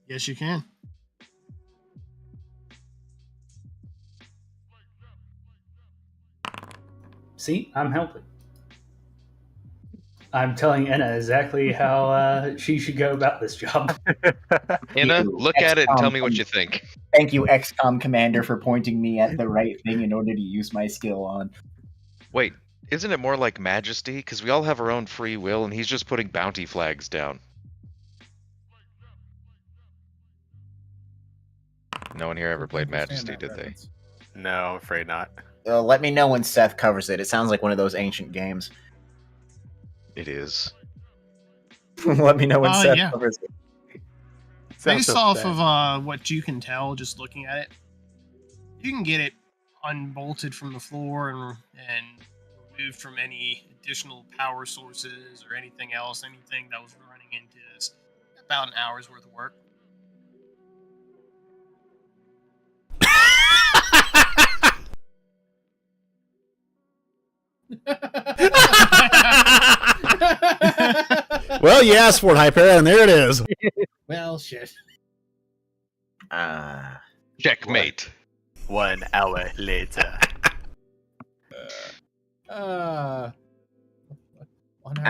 Speaker 7: Yes, you can.
Speaker 5: See, I'm helping. I'm telling Anna exactly how she should go about this job.
Speaker 3: Anna,
Speaker 2: You,
Speaker 3: look at it and tell
Speaker 2: XCOM
Speaker 3: me what you think.
Speaker 2: Thank you, XCOM Commander, for pointing me at the right thing in order to use my skill on.
Speaker 3: Wait, isn't it more like Majesty? Because we all have our own free will, and he's just putting bounty flags down. No one here ever played Majesty, did they?
Speaker 6: No, I'm afraid not.
Speaker 2: Let me know when Seth covers it. It sounds like one of those ancient games.
Speaker 3: It is.
Speaker 2: Let me know when Seth
Speaker 7: yeah.
Speaker 2: covers it.
Speaker 7: Based off of what you can tell, just looking at it, you can get it unbolted from the floor and removed from any additional power sources or anything else, anything that was running into this. About an hour's worth of work.
Speaker 1: Well, you asked for it, Hyperion, and there it is.
Speaker 15: Well, shit.
Speaker 3: Checkmate.
Speaker 6: 1 hour later.
Speaker 2: I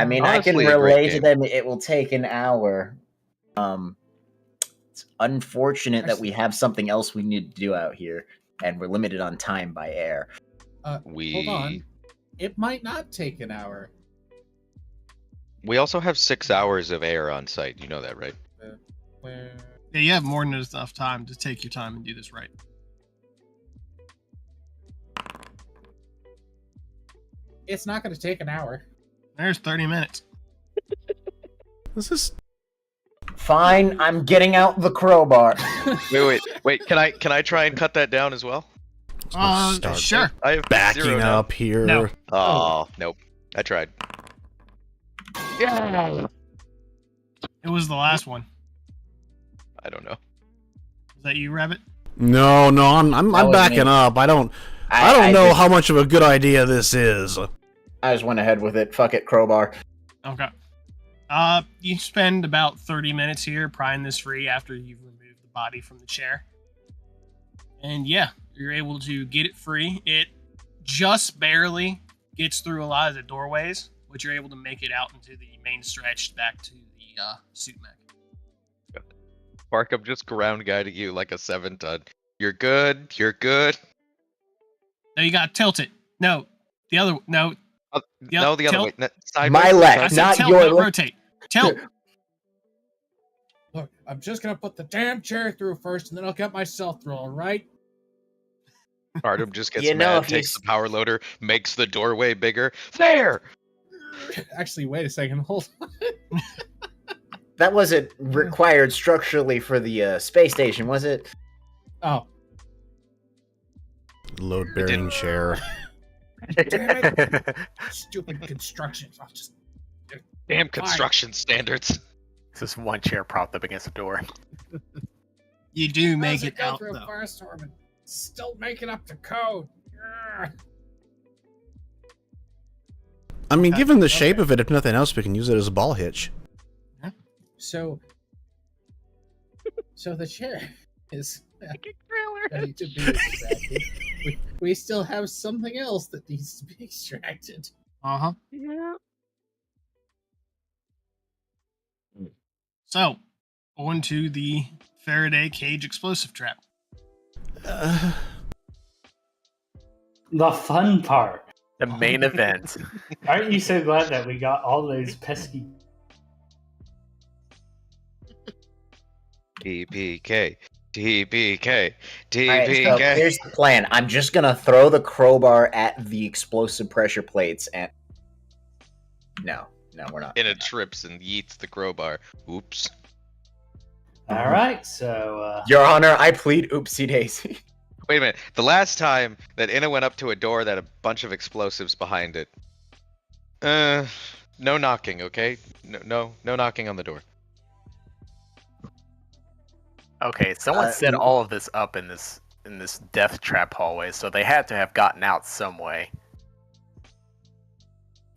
Speaker 2: mean,
Speaker 3: Honestly,
Speaker 2: I can
Speaker 3: a great
Speaker 2: relay to
Speaker 3: game.
Speaker 2: them it will take an hour. It's unfortunate that we have something else we need to do out here, and we're limited on time by air.
Speaker 15: Hold on. It might not take an hour.
Speaker 3: We also have 6 hours of air on site. You know that, right?
Speaker 15: Where...
Speaker 7: Yeah, you have more than enough time to take your time and do this right.
Speaker 15: It's not going to take an hour.
Speaker 7: There's 30 minutes.
Speaker 1: This is
Speaker 2: Fine, I'm getting out the crowbar.
Speaker 3: Wait. Can I try and cut that down as well?
Speaker 7: Sure.
Speaker 3: I have
Speaker 1: backing
Speaker 3: 0 now.
Speaker 1: up here.
Speaker 7: No.
Speaker 3: Oh, nope. I tried.
Speaker 7: Yeah. It was the last one.
Speaker 3: I don't know.
Speaker 7: Is that you, Rabbit?
Speaker 1: No, I'm
Speaker 2: That was
Speaker 1: backing
Speaker 2: me.
Speaker 1: up. I don't
Speaker 2: I
Speaker 1: know
Speaker 2: just-
Speaker 1: how much of a good idea this is.
Speaker 2: I just went ahead with it. Fuck it, crowbar.
Speaker 7: Okay. You spend about 30 minutes here prying this free after you've removed the body from the chair. And yeah, you're able to get it free. It just barely gets through a lot of the doorways, but you're able to make it out into the main stretch back to the suit mech.
Speaker 3: Mark, I'm just ground guiding you like a 7-ton. You're good. You're good.
Speaker 7: No, you gotta tilt it. No, the other. No.
Speaker 3: No, the other
Speaker 7: tilt.
Speaker 3: way. No, sideways.
Speaker 2: My
Speaker 7: I
Speaker 2: left,
Speaker 7: said
Speaker 2: not
Speaker 7: tilt,
Speaker 2: your
Speaker 7: not
Speaker 2: left.
Speaker 7: rotate. Tilt.
Speaker 15: Look, I'm just going to put the damn chair through first, and then I'll get myself through, alright?
Speaker 3: Artem just gets
Speaker 2: You know,
Speaker 3: mad,
Speaker 2: if
Speaker 3: takes
Speaker 2: you
Speaker 3: the power loader, makes the doorway bigger. There!
Speaker 15: Actually, wait a second. Hold on.
Speaker 2: That wasn't required structurally for the space station, was it?
Speaker 15: Oh,
Speaker 1: Load-bearing chair.
Speaker 14: Damn it! Stupid construction. I'll just.
Speaker 16: Damn
Speaker 14: Fine.
Speaker 16: construction standards.
Speaker 6: It's just one chair propped up against the door.
Speaker 7: You do
Speaker 14: How
Speaker 7: make
Speaker 14: does
Speaker 7: it
Speaker 14: go
Speaker 7: out,
Speaker 14: through a
Speaker 7: though.
Speaker 14: firestorm and still make it up to code? Grr.
Speaker 1: I mean, given the shape of it, if nothing else, we can use it as a ball hitch.
Speaker 14: So the chair is ready to be extracted. We still have something else that needs to be extracted.
Speaker 7: Uh-huh.
Speaker 14: Yeah.
Speaker 7: So, on to the Faraday cage explosive trap.
Speaker 5: The fun part.
Speaker 6: The main event.
Speaker 5: Aren't you so glad that we got all those pesky...
Speaker 3: TPK. TPK.
Speaker 2: Alright, so
Speaker 3: TPK.
Speaker 2: here's the plan. I'm just gonna throw the crowbar at the explosive pressure plates and... No, we're not.
Speaker 16: And it trips and yeets the crowbar. Oops.
Speaker 5: Alright, so...
Speaker 2: Your Honor, I plead oopsie daisy.
Speaker 3: Wait a minute. The last time that Inna went up to a door that had a bunch of explosives behind it. No knocking, okay? No knocking on the door.
Speaker 6: Okay, someone set all of this up in this death trap hallway, so they had to have gotten out some way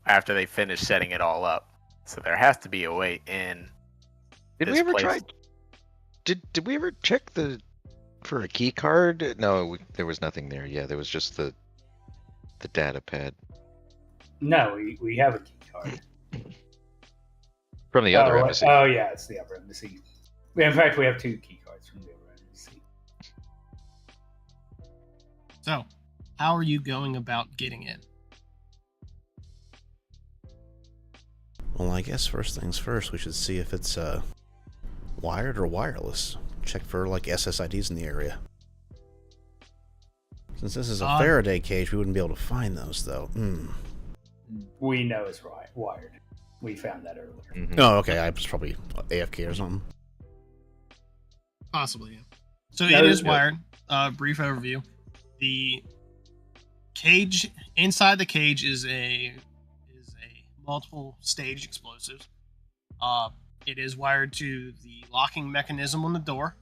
Speaker 6: after they finished setting it all up. So there has to be a way in.
Speaker 3: Did
Speaker 6: this
Speaker 3: we ever
Speaker 6: place.
Speaker 3: try? Did we ever check for a key card? No, there was nothing there. Yeah, there was just the data pad
Speaker 5: No, we have a key card.
Speaker 3: from the other embassy.
Speaker 5: Oh, yeah, it's the other embassy. In fact, we have 2 key cards from the other embassy.
Speaker 7: So, how are you going about getting in?
Speaker 1: Well, I guess first things first, we should see if it's wired or wireless. Check for like SSIDs in the area. Since this is a Faraday cage, we wouldn't be able to find those, though.
Speaker 5: We know it's wired. We found that earlier.
Speaker 1: Oh, okay. I was probably AFK or something.
Speaker 7: Possibly, yeah. So
Speaker 5: No,
Speaker 7: it is
Speaker 5: yeah.
Speaker 7: wired. Brief overview. The cage, inside the cage is a multiple stage explosive. It is wired to the locking mechanism on the door.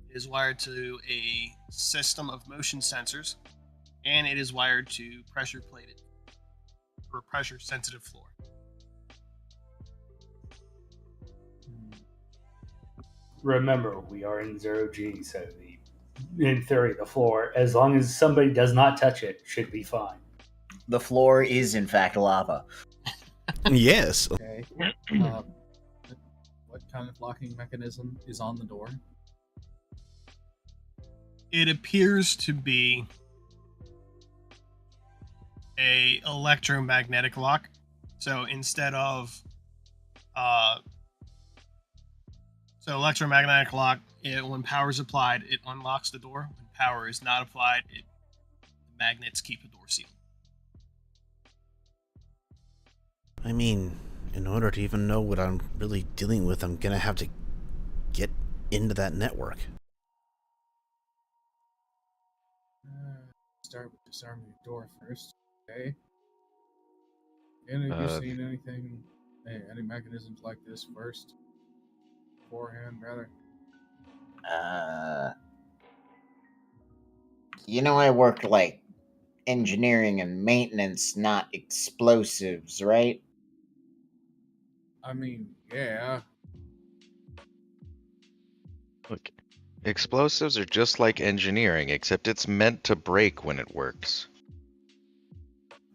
Speaker 7: It is wired to a system of motion sensors, and it is wired to pressure plated for pressure sensitive floor.
Speaker 5: Remember, we are in 0G, so in theory, the floor, as long as somebody does not touch it, should be fine.
Speaker 2: The floor is, in fact, lava.
Speaker 1: Yes.
Speaker 15: Okay. What kind of locking mechanism is on the door?
Speaker 7: It appears to be a electromagnetic lock. So instead of electromagnetic lock, when power is applied, it unlocks the door. When power is not applied, the magnets keep the door sealed.
Speaker 1: I mean, in order to even know what I'm really dealing with, I'm gonna have to get into that network.
Speaker 15: Start with disarming the door first. Okay. And have you seen anything, any mechanisms like this first? Beforehand, rather?
Speaker 2: I worked like engineering and maintenance, not explosives, right?
Speaker 15: I mean, yeah.
Speaker 3: Look, explosives are just like engineering, except it's meant to break when it works.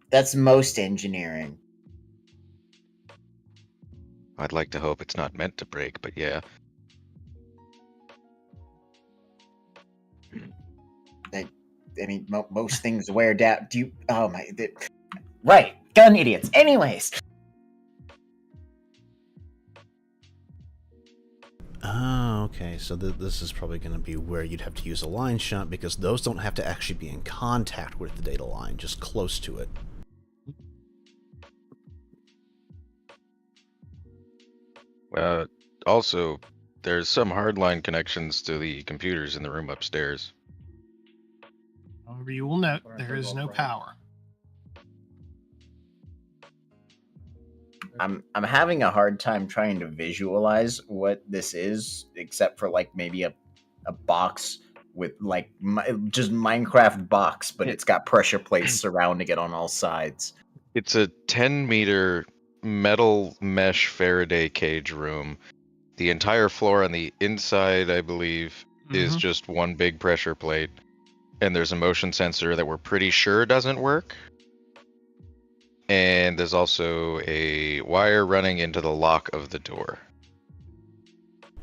Speaker 2: That's most engineering.
Speaker 3: I'd like to hope it's not meant to break, but yeah.
Speaker 2: I mean, most things wear down. Right, gun idiots. Anyways.
Speaker 1: Oh, okay. So this is probably going to be where you'd have to use a line shunt, because those don't have to actually be in contact with the data line, just close to it.
Speaker 3: Also, there's some hardline connections to the computers in the room upstairs.
Speaker 7: However, you will note there is no power.
Speaker 2: I'm having a hard time trying to visualize what this is, except for like maybe a box with like just Minecraft box, but it's got pressure plates surrounding it on all sides.
Speaker 3: It's a 10-meter metal mesh Faraday cage room. The entire floor on the inside, I believe, is just one big pressure plate. And there's a motion sensor that we're pretty sure doesn't work. And there's also a wire running into the lock of the door.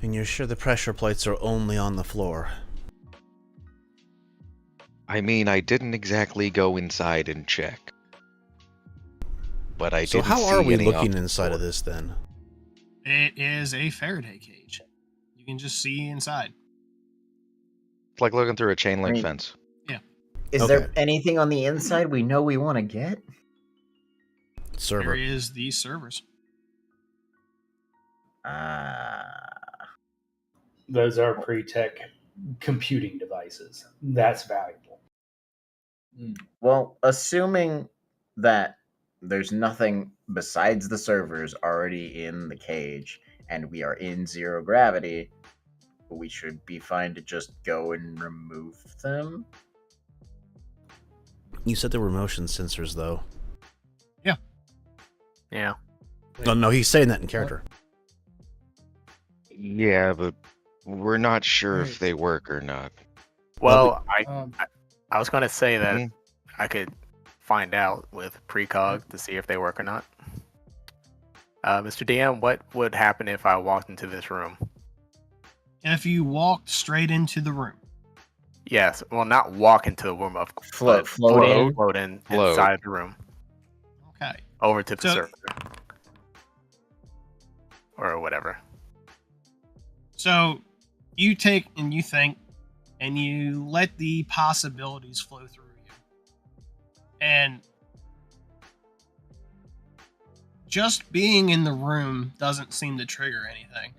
Speaker 1: And you're sure the pressure plates are only on the floor?
Speaker 3: I mean, I didn't exactly go inside and check. But I
Speaker 1: So
Speaker 3: didn't
Speaker 1: how are
Speaker 3: see
Speaker 1: we
Speaker 3: any
Speaker 1: looking
Speaker 3: off the
Speaker 1: inside
Speaker 3: floor.
Speaker 1: of this then?
Speaker 7: It is a Faraday cage. You can just see inside.
Speaker 3: It's like looking through a chain link
Speaker 2: I mean,
Speaker 3: fence.
Speaker 7: Yeah.
Speaker 2: Is there anything on the inside we know we want to get?
Speaker 1: Server.
Speaker 7: There is the servers.
Speaker 5: Those are pre-tech computing devices. That's valuable.
Speaker 2: Well, assuming that there's nothing besides the servers already in the cage and we are in zero gravity, we should be fine to just go and remove them.
Speaker 1: You said there were motion sensors, though.
Speaker 7: Yeah.
Speaker 6: Yeah.
Speaker 1: No, he's saying that in character.
Speaker 3: Yeah, but we're not sure if they work or not.
Speaker 6: Well, I was going to say that I could find out with precog to see if they work or not. Mr. DM, what would happen if I walked into this room?
Speaker 7: If you walked straight into the room.
Speaker 6: Yes, well, not walk into the room, of
Speaker 2: float in.
Speaker 6: Inside the room.
Speaker 7: Okay.
Speaker 6: Over to the
Speaker 7: So-
Speaker 6: server. Or whatever.
Speaker 7: So you take and you think and you let the possibilities flow through you. And just being in the room doesn't seem to trigger anything.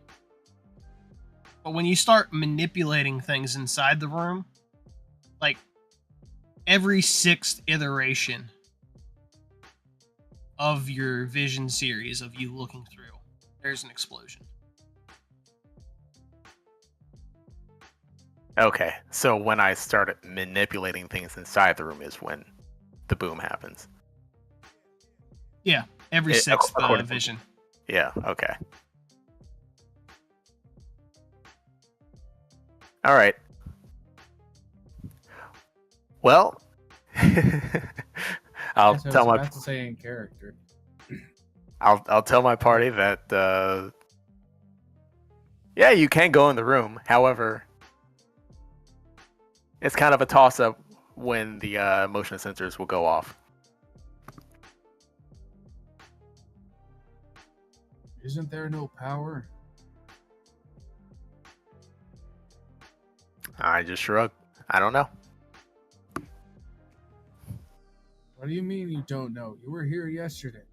Speaker 7: But when you start manipulating things inside the room, like every sixth iteration of your vision series of you looking through, there's an explosion.
Speaker 6: Okay, so when I started manipulating things inside the room is when the boom happens.
Speaker 7: Yeah, every sixth
Speaker 6: according to-
Speaker 7: vision.
Speaker 6: Yeah, okay. All right. Well, I'll
Speaker 15: Yes, I
Speaker 6: tell
Speaker 15: was
Speaker 6: my
Speaker 15: about to say in character.
Speaker 6: I'll tell my party that yeah, you can go in the room. However, it's kind of a toss up when the motion sensors will go off.
Speaker 15: Isn't there no power?
Speaker 6: I just shrug. I don't know.
Speaker 15: What do you mean you don't know? You were here yesterday.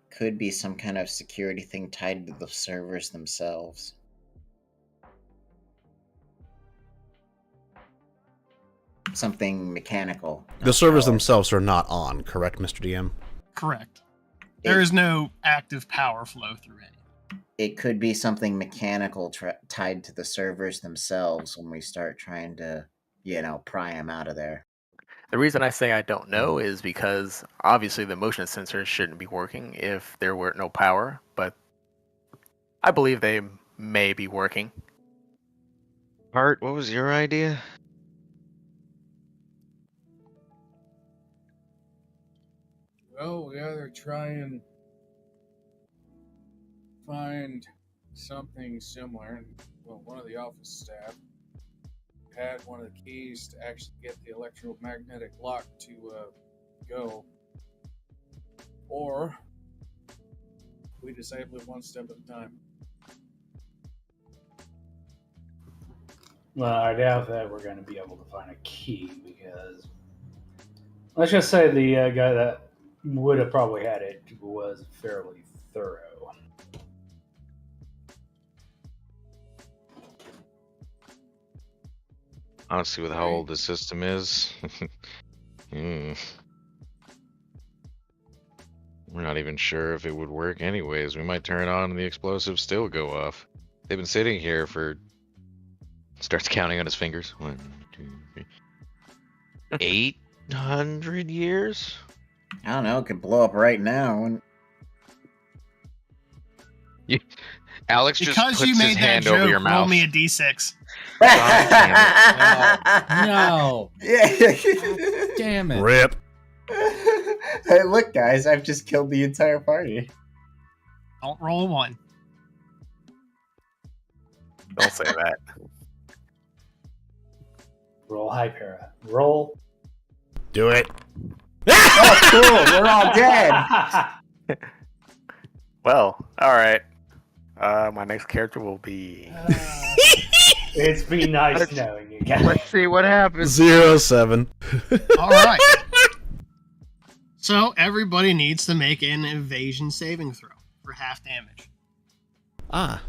Speaker 2: Could be some kind of security thing tied to the servers themselves. Something mechanical.
Speaker 1: The servers themselves are not on, correct, Mr. DM?
Speaker 7: Correct. There is no active power flow through any.
Speaker 2: It could be something mechanical tied to the servers themselves when we start trying to, pry them out of there.
Speaker 6: The reason I say I don't know is because obviously the motion sensors shouldn't be working if there were no power, but I believe they may be working.
Speaker 3: Art, what was your idea?
Speaker 15: Well, we either try and find something similar. Well, one of the office staff had one of the keys to actually get the electromagnetic lock to go. Or we disable it one step at a time.
Speaker 5: Well, I doubt that we're going to be able to find a key because let's just say the guy that would have probably had it was fairly thorough.
Speaker 3: Honestly, with how old the system is, we're not even sure if it would work anyways. We might turn it on and the explosives still go off. They've been sitting here for... Starts counting on his fingers. 1, 2, 3. 800 years?
Speaker 2: I don't know. It could blow up right now.
Speaker 3: Alex just
Speaker 7: Because
Speaker 3: puts
Speaker 7: you made
Speaker 3: his
Speaker 7: that
Speaker 3: hand over
Speaker 7: joke,
Speaker 3: your
Speaker 7: roll
Speaker 3: mouth.
Speaker 7: me a d6.
Speaker 14: No.
Speaker 2: Yeah.
Speaker 14: Damn it.
Speaker 1: Rip.
Speaker 2: Hey, look, guys! I've just killed the entire party.
Speaker 7: Don't roll a 1.
Speaker 6: Don't say that.
Speaker 5: Roll Hypera. Roll.
Speaker 1: Do it.
Speaker 2: Oh, cool! We're all dead.
Speaker 6: Well, all right. My next character will be.
Speaker 5: It's been nice knowing you guys.
Speaker 3: Let's see what happens.
Speaker 1: 07.
Speaker 7: All right. So everybody needs to make an evasion saving throw for half damage.
Speaker 1: Ah.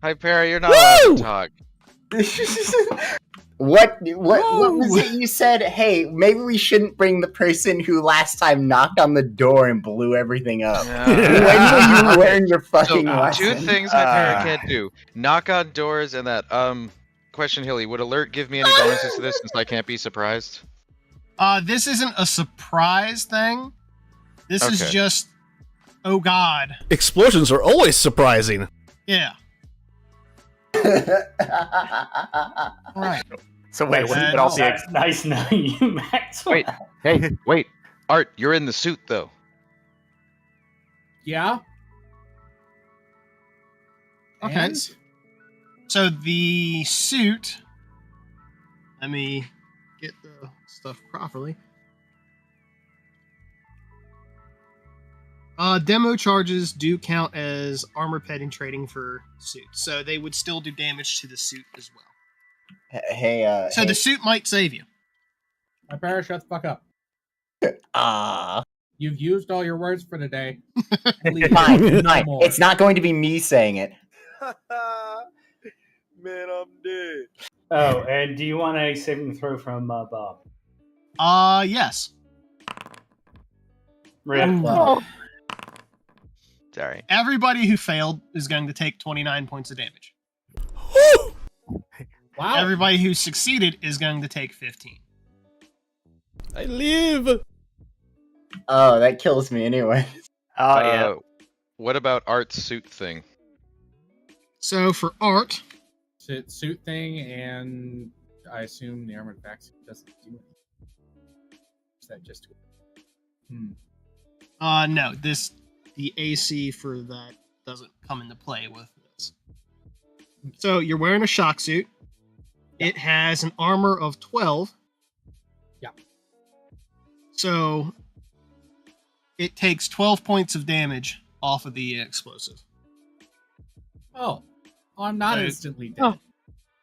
Speaker 3: Hi, Perry. You're not allowed to talk.
Speaker 2: What was it you said? Hey, maybe we shouldn't bring the person who last time knocked on the door and blew everything up. When will you learn your fucking lesson?
Speaker 3: Two things Hypera can't do. Knock on doors and that. Question, Hilly. Would alert give me any bonuses to this since I can't be surprised?
Speaker 7: This isn't a surprise thing. This is
Speaker 3: Okay.
Speaker 7: just, oh god.
Speaker 1: Explosions are always surprising.
Speaker 7: Yeah. Right.
Speaker 6: So wait, what
Speaker 5: That's
Speaker 6: else?
Speaker 5: nice knowing you, Max.
Speaker 3: Wait. Hey, wait. Art, you're in the suit though.
Speaker 14: Yeah.
Speaker 7: Okay.
Speaker 14: And?
Speaker 7: So the suit. Let me get the stuff properly. Demo charges do count as armor penetrating for suits, so they would still do damage to the suit as well.
Speaker 2: Hey,
Speaker 7: So the suit might save you.
Speaker 14: My parents, shut the fuck up. You've used all your words for today. Please,
Speaker 2: Fine,
Speaker 14: no
Speaker 2: fine.
Speaker 14: more.
Speaker 2: It's not going to be me saying it.
Speaker 17: Man, I'm dead.
Speaker 5: Oh, and do you want a saving throw from Bob?
Speaker 7: Yes.
Speaker 5: Rip.
Speaker 7: Ooh.
Speaker 3: Sorry.
Speaker 7: Everybody who failed is going to take 29 points of damage.
Speaker 14: Wow.
Speaker 7: Everybody who succeeded is going to take 15.
Speaker 1: I live.
Speaker 2: Oh, that kills me anyway.
Speaker 6: Oh yeah.
Speaker 3: What about Art's suit thing?
Speaker 7: So for Art,
Speaker 14: Suit thing, and I assume the armored backsuit doesn't do anything. Is that just?
Speaker 7: no, the AC for that doesn't come into play with this. So you're wearing a shock suit. It has an armor of 12.
Speaker 14: Yeah.
Speaker 7: So it takes 12 points of damage off of the explosive.
Speaker 14: Oh, I'm not
Speaker 7: Right.
Speaker 14: instantly dead.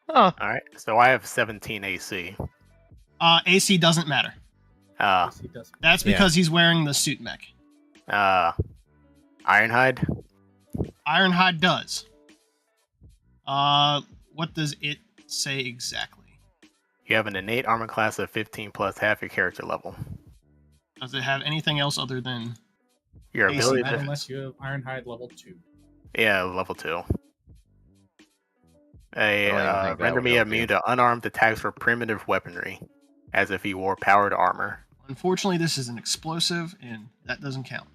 Speaker 6: All right. So I have 17 AC.
Speaker 7: AC doesn't matter.
Speaker 14: Yes, he does.
Speaker 7: That's because he's wearing the suit mech.
Speaker 6: Ironhide.
Speaker 7: Ironhide does. What does it say exactly?
Speaker 6: You have an innate armor class of 15 plus half your character level.
Speaker 7: Does it have anything else other than
Speaker 6: Your
Speaker 7: AC?
Speaker 6: ability
Speaker 14: Not
Speaker 6: to
Speaker 14: unless you have Ironhide level 2.
Speaker 6: Yeah, level 2.
Speaker 3: I don't even think that
Speaker 6: Render
Speaker 3: would
Speaker 6: me
Speaker 3: help
Speaker 6: immune
Speaker 3: you.
Speaker 6: to unarmed attacks for primitive weaponry, as if he wore powered armor.
Speaker 7: Unfortunately, this is an explosive, and that doesn't count.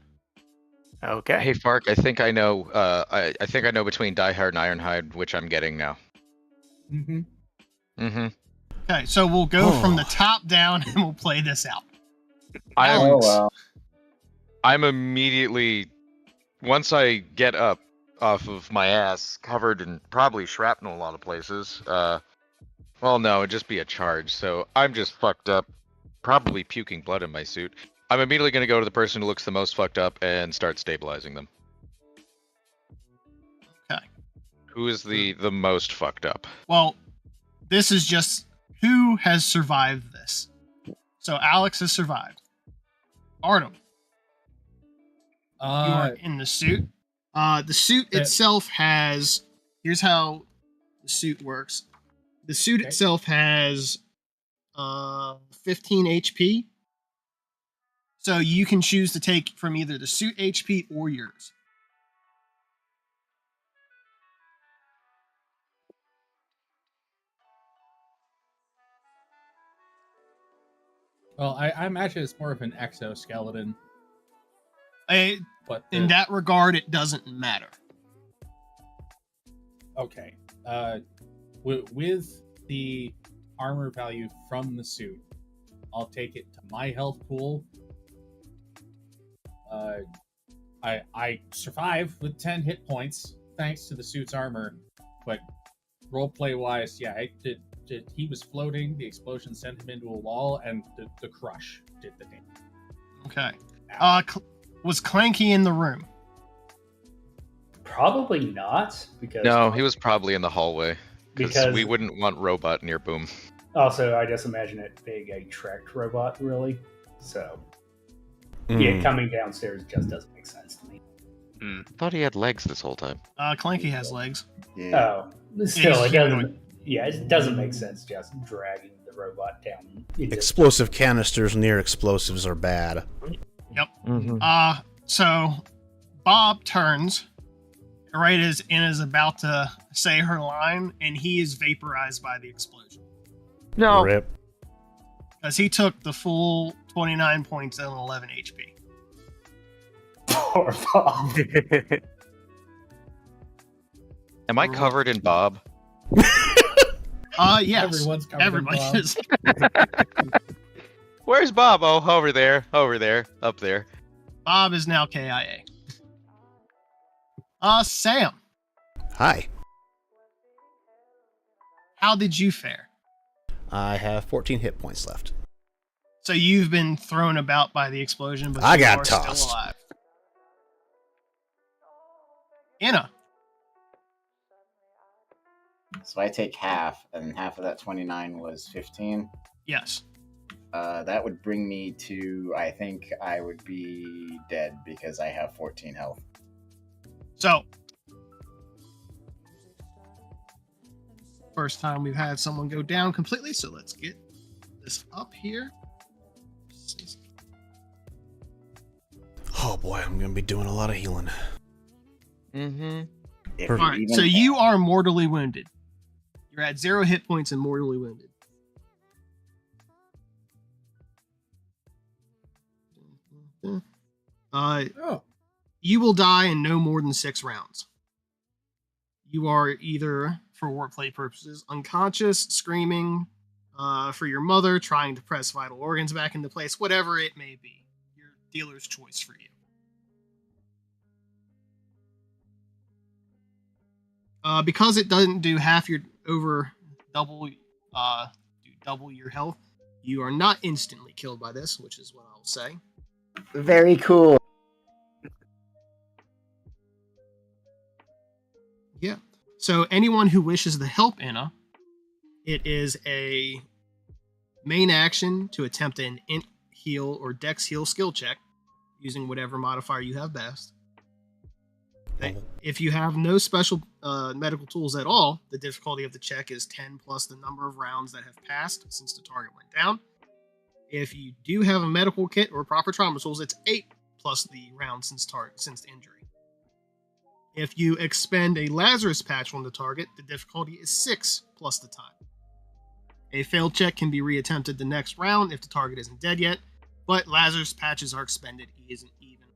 Speaker 6: Okay.
Speaker 3: Hey, Fark, I think I know. I think I know between Die Hard and Ironhide which I'm getting now.
Speaker 14: Mm-hmm.
Speaker 3: Mm-hmm.
Speaker 7: Okay, so we'll go from the top down, and we'll play this out.
Speaker 3: I'm immediately, once I get up off of my ass, covered in probably shrapnel in a lot of places. Well, no, it'd just be a charge. So I'm just fucked up, probably puking blood in my suit. I'm immediately going to go to the person who looks the most fucked up and start stabilizing them.
Speaker 7: Okay.
Speaker 3: Who is the most fucked up?
Speaker 7: Well, this is just who has survived this. So Alex has survived. Artem, you are in the suit. The suit itself has. Here's how the suit works. The suit itself has 15 HP. So you can choose to take from either the suit HP or yours.
Speaker 14: Well, I imagine it's more of an exoskeleton. But
Speaker 7: in that regard, it doesn't matter.
Speaker 14: Okay. With the armor value from the suit, I'll take it to my health pool. I survive with 10 hit points thanks to the suit's armor, but roleplay wise, yeah, he was floating, the explosion sent him into a wall, and the crush did the damage.
Speaker 7: Okay. Was Clanky in the room?
Speaker 5: Probably not, because
Speaker 16: No, he was probably in the hallway.
Speaker 5: Because-
Speaker 16: We wouldn't want robot near Boom.
Speaker 5: also I just imagine it being a tracked robot, really. So yeah, coming downstairs just doesn't make sense to me.
Speaker 16: I thought he had legs this whole time.
Speaker 7: Clanky has legs.
Speaker 5: Oh, still, it doesn't. Yeah, it doesn't make sense just dragging the robot down.
Speaker 1: Explosive canisters near explosives are bad.
Speaker 7: Yep. So Bob turns right as Inna's about to say her line, and he is vaporized by the explosion.
Speaker 6: No.
Speaker 1: Rip.
Speaker 7: Because he took the full 29 points and 11 HP.
Speaker 5: Poor Bob.
Speaker 16: Am I covered in Bob?
Speaker 7: Yes.
Speaker 14: Everyone's covered in
Speaker 7: Everybody
Speaker 14: Bob.
Speaker 7: is.
Speaker 16: Where's Bob? Oh, over there, up there.
Speaker 7: Bob is now KIA. Sam,
Speaker 1: Hi.
Speaker 7: how did you fare?
Speaker 1: I have 14 hit points left.
Speaker 7: So you've been thrown about by the explosion, but
Speaker 1: I
Speaker 7: you
Speaker 1: got
Speaker 7: are
Speaker 1: tossed.
Speaker 7: still alive. Inna.
Speaker 2: So I take half, and half of that 29 was 15.
Speaker 7: Yes.
Speaker 2: That would bring me to, I think I would be dead because I have 14 health.
Speaker 7: So, first time we've had someone go down completely, so let's get this up here.
Speaker 1: Oh boy, I'm gonna be doing a lot of healing.
Speaker 2: If
Speaker 7: All right, so you are mortally wounded. You're at 0 hit points and mortally wounded. You will die in no more than 6 rounds. You are either, for wordplay purposes, unconscious, screaming for your mother, trying to press vital organs back into place, whatever it may be. Your dealer's choice for you. Because it doesn't do half your double your health, you are not instantly killed by this, which is what I'll say.
Speaker 2: Very cool.
Speaker 7: Yeah. So anyone who wishes to help Inna, it is a main action to attempt an int heal or dex heal skill check using whatever modifier you have best. Okay. If you have no special medical tools at all, the difficulty of the check is 10 plus the number of rounds that have passed since the target went down. If you do have a medical kit or proper trauma tools, it's 8 plus the rounds since injury. If you expend a Lazarus patch on the target, the difficulty is 6 plus the time. A failed check can be reattempted the next round if the target isn't dead yet, but Lazarus patches are expended isn't even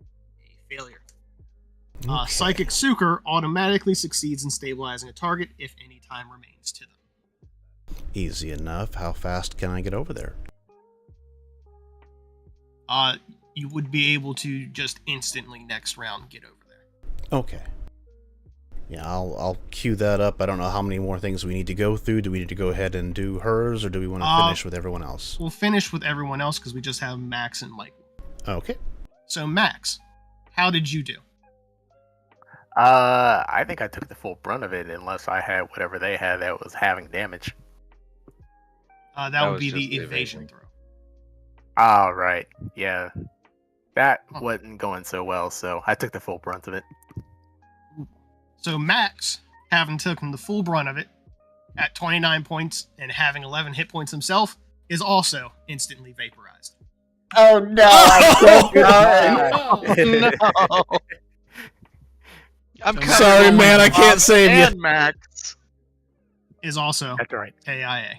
Speaker 7: a failure. Psychic Sucre automatically succeeds in stabilizing a target if any time remains to them.
Speaker 1: Easy enough. How fast can I get over there?
Speaker 7: You would be able to just instantly next round get over there.
Speaker 1: Okay. Yeah, I'll queue that up. I don't know how many more things we need to go through. Do we need to go ahead and do hers, or do we want to finish with everyone else?
Speaker 7: We'll finish with everyone else because we just have Max and Michael.
Speaker 1: Okay.
Speaker 7: So Max, how did you do?
Speaker 6: I think I took the full brunt of it, unless I had whatever they had that was having damage.
Speaker 7: That would be the evasion throw.
Speaker 6: Oh, right. Yeah. That wasn't going so well, so I took the full brunt of it.
Speaker 7: So Max, having taken the full brunt of it, at 29 points and having 11 hit points himself, is also instantly vaporized.
Speaker 2: Oh no! I can't
Speaker 16: No. I'm
Speaker 1: Sorry, man, I can't save
Speaker 16: and
Speaker 1: you.
Speaker 16: Max.
Speaker 7: Is also
Speaker 6: That's right.
Speaker 7: AIA.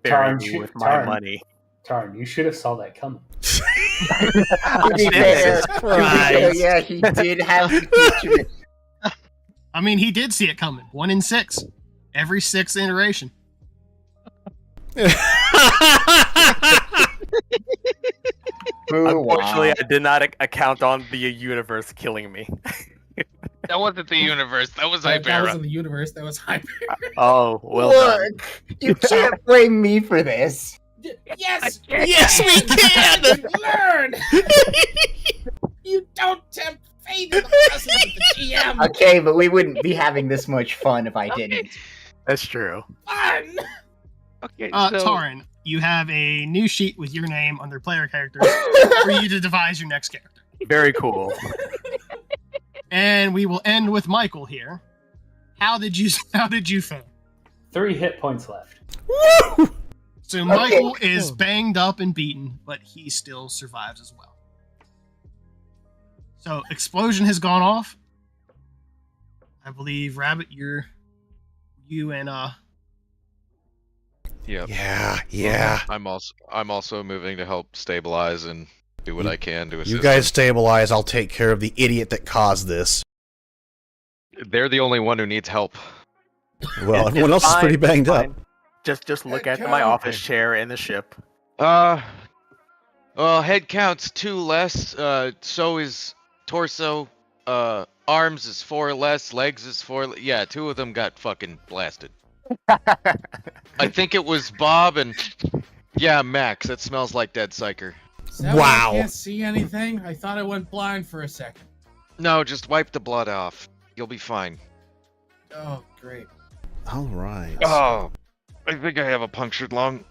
Speaker 6: Bury me with my money.
Speaker 5: Tarn, you should have saw that coming.
Speaker 2: To be fair, yeah, he did have the future.
Speaker 7: I mean, he did see it coming. 1 in 6. Every 6th iteration.
Speaker 6: Unfortunately, I did not account on the universe killing me.
Speaker 16: That wasn't the universe. That was
Speaker 14: That
Speaker 16: Hypera.
Speaker 14: wasn't the universe. That was Hypera.
Speaker 6: Oh, well done.
Speaker 2: Look, you can't blame me for this.
Speaker 14: Yes!
Speaker 7: Yes, we can!
Speaker 14: Learn! You don't tempt fate in the presence of the GM!
Speaker 2: Okay, but we wouldn't be having this much fun if I didn't.
Speaker 6: That's true.
Speaker 14: Fun!
Speaker 16: Okay,
Speaker 7: Taryn, you have a new sheet with your name under player characters for you to devise your next character.
Speaker 6: Very cool.
Speaker 7: And we will end with Michael here. How did you fare?
Speaker 5: 3 hit points left.
Speaker 1: Woo!
Speaker 7: So Michael is banged up and beaten, but he still survives as well. So explosion has gone off. I believe Rabbit, you and
Speaker 16: Yep.
Speaker 1: Yeah.
Speaker 16: I'm also moving to help stabilize and do what I can to assist.
Speaker 1: You guys stabilize. I'll take care of the idiot that caused this.
Speaker 16: They're the only one who needs help.
Speaker 1: Well, everyone else is pretty banged up.
Speaker 6: Just look at my office chair in the ship.
Speaker 16: Well, head count's 2 less. So is torso. Arms is 4 less. Legs is 4. Yeah, 2 of them got fucking blasted. I think it was Bob and Max. That smells like dead psyker.
Speaker 14: Is that why I can't see anything? I thought I went blind for a second.
Speaker 16: No, just wipe the blood off. You'll be fine.
Speaker 14: Oh, great.
Speaker 1: All right.
Speaker 16: Oh, I think I have a punctured lung.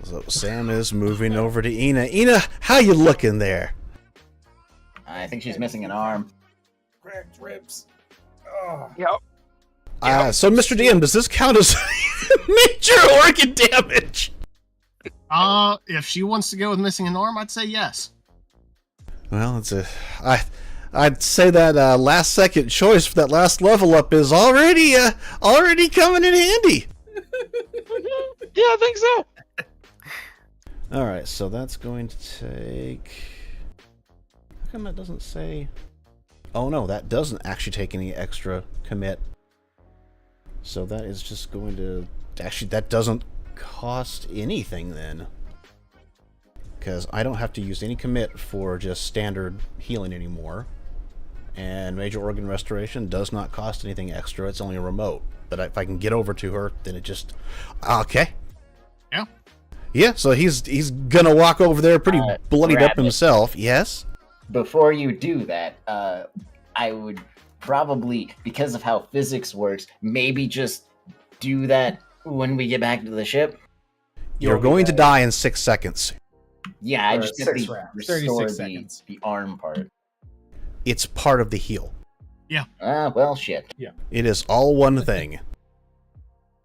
Speaker 1: So Sam is moving over to Ina. Ina, how you looking there?
Speaker 2: I think she's missing an arm.
Speaker 14: Cracked ribs. Oh.
Speaker 16: Yep.
Speaker 1: So Mr. DM, does this count as major organ damage?
Speaker 7: If she wants to go with missing an arm, I'd say yes.
Speaker 1: Well, I'd say that last second choice for that last level up is already coming in handy.
Speaker 16: Yeah, I think so.
Speaker 1: All right, so that's going to take. How come that doesn't say? Oh no, that doesn't actually take any extra commit. So that is just going to actually that doesn't cost anything then. Because I don't have to use any commit for just standard healing anymore. And major organ restoration does not cost anything extra. It's only a remote. But if I can get over to her, then it just... Okay.
Speaker 7: Yeah.
Speaker 1: Yeah, so he's gonna walk over there pretty bloodied up
Speaker 2: Rabbit.
Speaker 1: himself. Yes?
Speaker 2: Before you do that, I would probably, because of how physics works, maybe just do that when we get back to the ship.
Speaker 1: You're going to die in 6 seconds.
Speaker 2: Yeah, I just get
Speaker 14: 6
Speaker 2: the
Speaker 14: rounds,
Speaker 2: restore
Speaker 14: 36 seconds.
Speaker 2: the arm part.
Speaker 1: It's part of the heal.
Speaker 7: Yeah.
Speaker 2: Well, shit.
Speaker 14: Yeah.
Speaker 1: It is all one thing.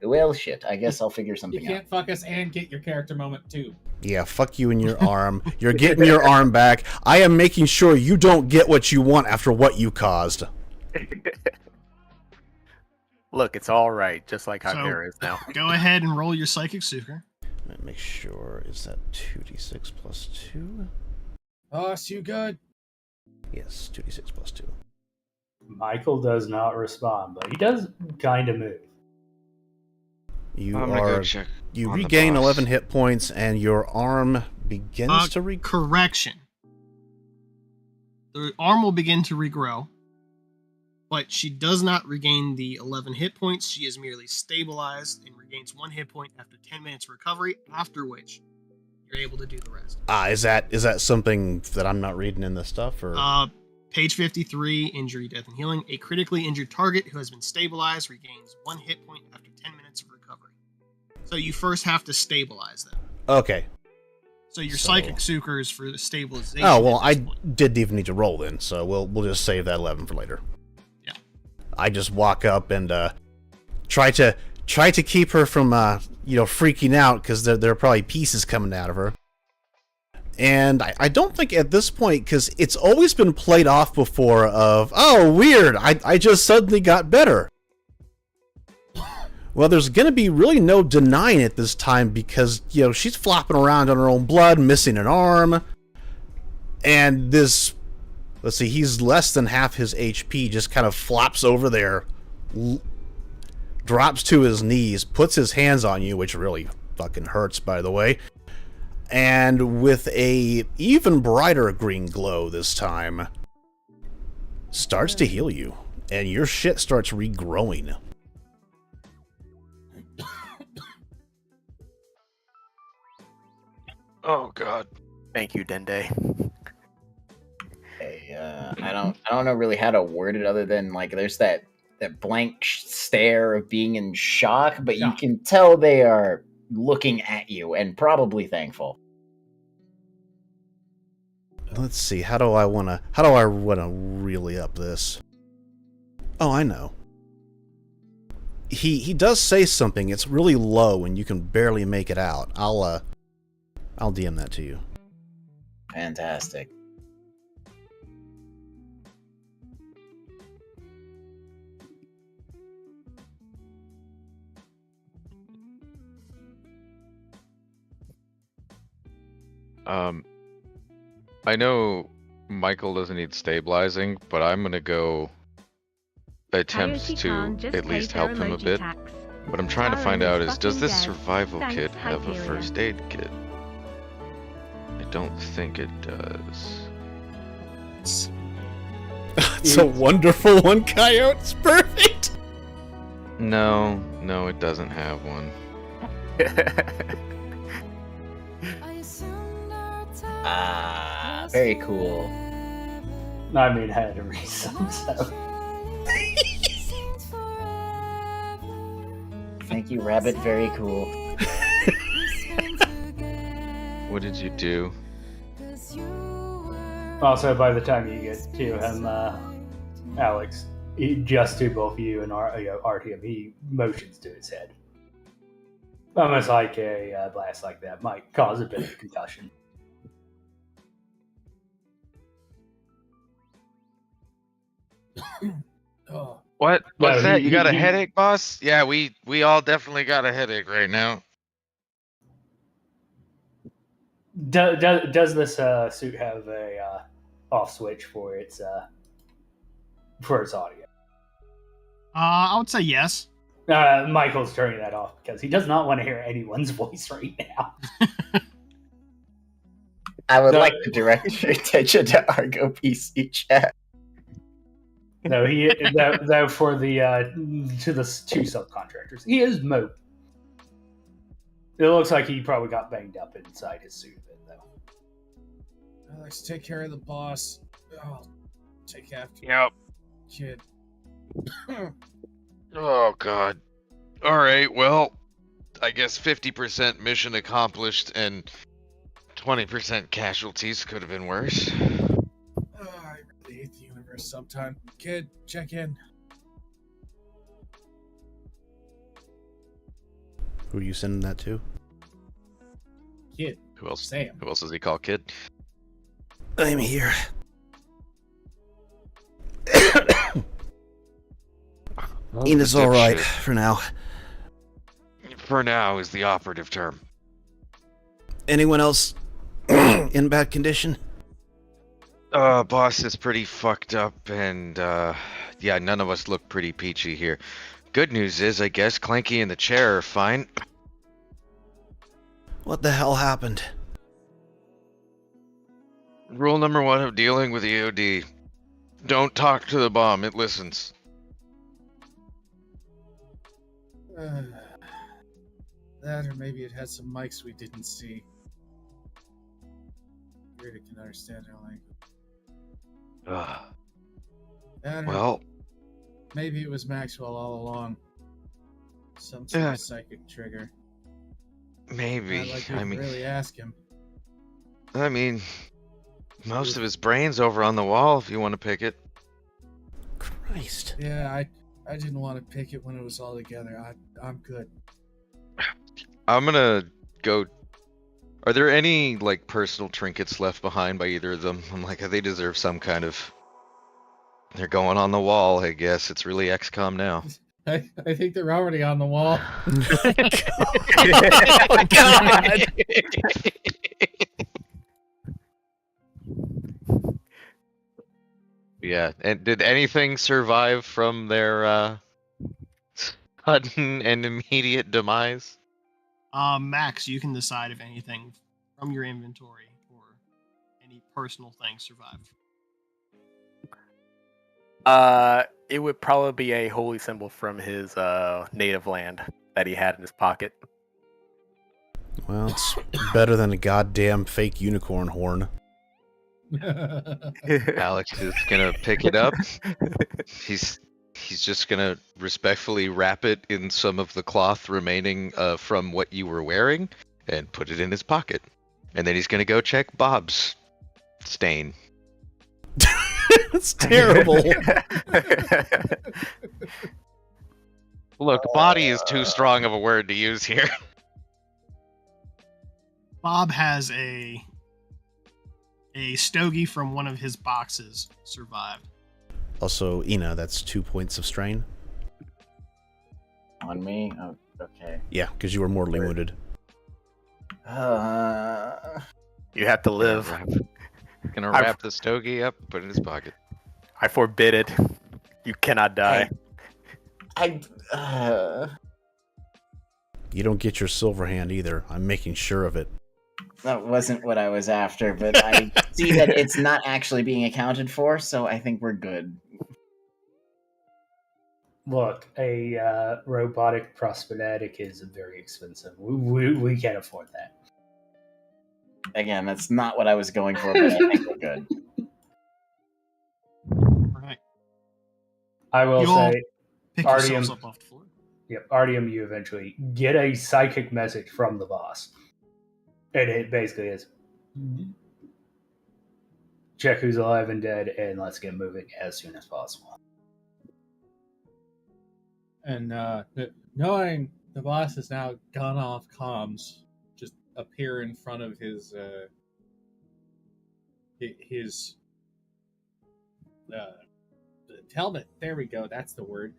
Speaker 2: Well, shit. I guess I'll figure something
Speaker 14: You can't fuck us and get your character moment too.
Speaker 1: Yeah, fuck you and your arm. You're getting your arm back. I am making sure you don't get what you want after what you caused.
Speaker 6: Look, it's all right, just like how
Speaker 7: So,
Speaker 6: Hypera is now.
Speaker 7: Go ahead and roll your Psychic Sucre.
Speaker 1: Let me make sure. Is that 2d6 plus 2?
Speaker 14: Oh, so you good?
Speaker 1: Yes, 2d6 plus 2.
Speaker 5: Michael does not respond, but he does kind of move.
Speaker 1: You
Speaker 16: I'm gonna go check
Speaker 1: you
Speaker 16: on the
Speaker 1: regain
Speaker 16: boss.
Speaker 1: 11 hit points, and your arm begins to
Speaker 7: Correction. The arm will begin to regrow, but she does not regain the 11 hit points. She is merely stabilized and regains 1 hit point after 10 minutes recovery, after which you're able to do the rest.
Speaker 1: Is that something that I'm not reading in this stuff, or?
Speaker 7: Page 53, Injury, Death, and Healing. A critically injured target who has been stabilized regains 1 hit point after 10 minutes of recovery. So you first have to stabilize them.
Speaker 1: Okay.
Speaker 7: So your Psychic Sucres for the stabilization.
Speaker 1: Oh well, I didn't even need to roll then, so we'll just save that 11 for later.
Speaker 7: Yeah.
Speaker 1: I just walk up and try to keep her from freaking out, because there are probably pieces coming out of her. And I don't think at this point, because it's always been played off before of, oh, weird, I just suddenly got better. Well, there's going to be really no denying it this time, because, she's flopping around on her own blood, missing an arm. And this, let's see, he's less than half his HP, just kind of flops over there, drops to his knees, puts his hands on you, which really fucking hurts, by the way. And with a even brighter green glow this time, starts to heal you. And your shit starts regrowing.
Speaker 16: Oh god.
Speaker 6: Thank you, Dende.
Speaker 2: I don't know really how to word it other than like there's that blank stare of being in shock, but you can tell they are looking at you and probably thankful.
Speaker 1: Let's see, how do I wanna really up this? Oh, I know. He does say something. It's really low and you can barely make it out. I'll DM that to you.
Speaker 2: Fantastic.
Speaker 3: I know Michael doesn't need stabilizing, but I'm gonna go attempts to at least help him a bit. What I'm trying to find out is, does this survival kit have a first aid kit? I don't think it does.
Speaker 1: It's a wonderful one, Coyote. It's perfect.
Speaker 3: No, it doesn't have one.
Speaker 2: Very cool.
Speaker 5: I mean, I had to read some, so.
Speaker 2: Thank you, Rabbit. Very cool.
Speaker 3: What did you do?
Speaker 5: Also, by the time you get to him, Alex, just to both you and RTM, he motions to his head. Almost like a blast like that might cause a bit of concussion.
Speaker 15: Oh.
Speaker 3: What? What's
Speaker 5: No,
Speaker 3: that?
Speaker 5: he-
Speaker 3: You got a
Speaker 5: he-
Speaker 3: headache, boss? Yeah, we all definitely got a headache right now.
Speaker 5: Does this suit have a off switch for its audio?
Speaker 7: I would say yes.
Speaker 5: Michael's turning that off because he does not want to hear anyone's voice right now.
Speaker 2: I would
Speaker 5: No.
Speaker 2: like to direct your attention to Argo PC chat.
Speaker 5: No, though for the to the two subcontractors, he is moped. It looks like he probably got banged up inside his suit a bit, though.
Speaker 15: Alex, take care of the boss. I'll take after
Speaker 16: Yep.
Speaker 15: kid.
Speaker 16: Oh god. Alright, well, I guess 50% mission accomplished and 20% casualties could have been worse.
Speaker 15: I really hate the universe sometime. Kid, check in.
Speaker 1: Who are you sending that to?
Speaker 15: Kid.
Speaker 3: Who else?
Speaker 15: Sam.
Speaker 3: Who else does he call kid?
Speaker 1: I'm here. Ina's all right for now.
Speaker 16: For now is the operative term.
Speaker 1: Anyone else in bad condition?
Speaker 16: Boss is pretty fucked up, and yeah, none of us look pretty peachy here. Good news is, I guess, Clanky and the chair are fine.
Speaker 1: What the hell happened?
Speaker 16: Rule number 1 of dealing with EOD. Don't talk to the bomb, it listens.
Speaker 15: That, or maybe it had some mics we didn't see. Weird it can understand our language. That, or
Speaker 16: Well,
Speaker 15: maybe it was Maxwell all along. Some sort of psychic trigger.
Speaker 16: maybe.
Speaker 15: Not like we
Speaker 16: I
Speaker 15: could
Speaker 16: mean,
Speaker 15: really ask him.
Speaker 16: Most of his brain's over on the wall if you want to pick it.
Speaker 1: Christ.
Speaker 15: Yeah, I didn't want to pick it when it was all together. I'm good.
Speaker 16: I'm gonna go. Are there any like personal trinkets left behind by either of them? I'm like, they deserve some kind of. They're going on the wall, I guess. It's really XCOM now.
Speaker 14: I think they're already on the wall.
Speaker 6: Oh, God.
Speaker 16: Yeah, and did anything survive from their sudden and immediate demise?
Speaker 7: Max, you can decide if anything from your inventory or any personal things survived.
Speaker 6: It would probably be a holy symbol from his native land that he had in his pocket.
Speaker 1: Well, it's better than a goddamn fake unicorn horn.
Speaker 16: Alex is gonna pick it up. He's just gonna respectfully wrap it in some of the cloth remaining from what you were wearing and put it in his pocket. And then he's gonna go check Bob's stain.
Speaker 1: That's terrible.
Speaker 16: Look, body is too strong of a word to use here.
Speaker 7: Bob has a stogie from one of his boxes survived.
Speaker 1: Also, Ina, that's 2 points of strain.
Speaker 2: On me? Oh, okay.
Speaker 1: Yeah, because you were mortally wounded.
Speaker 6: You have to live.
Speaker 16: Gonna wrap the stogie up, put it in his pocket.
Speaker 6: I forbid it. You cannot die.
Speaker 1: You don't get your silver hand either. I'm making sure of it.
Speaker 2: That wasn't what I was after, but I see that it's not actually being accounted for, so I think we're good.
Speaker 5: Look, a robotic prosthetic is very expensive. We can't afford that.
Speaker 2: Again, that's not what I was going for, but I think we're good.
Speaker 7: Right.
Speaker 5: I will
Speaker 7: You'll
Speaker 5: say,
Speaker 7: pick yourselves up off the floor.
Speaker 5: Yep, Artyom, you eventually get a psychic message from the boss. And it basically is, check who's alive and dead, and let's get moving as soon as possible.
Speaker 14: And knowing the boss has now gone off comms, just appear in front of his helmet. There we go. That's the word.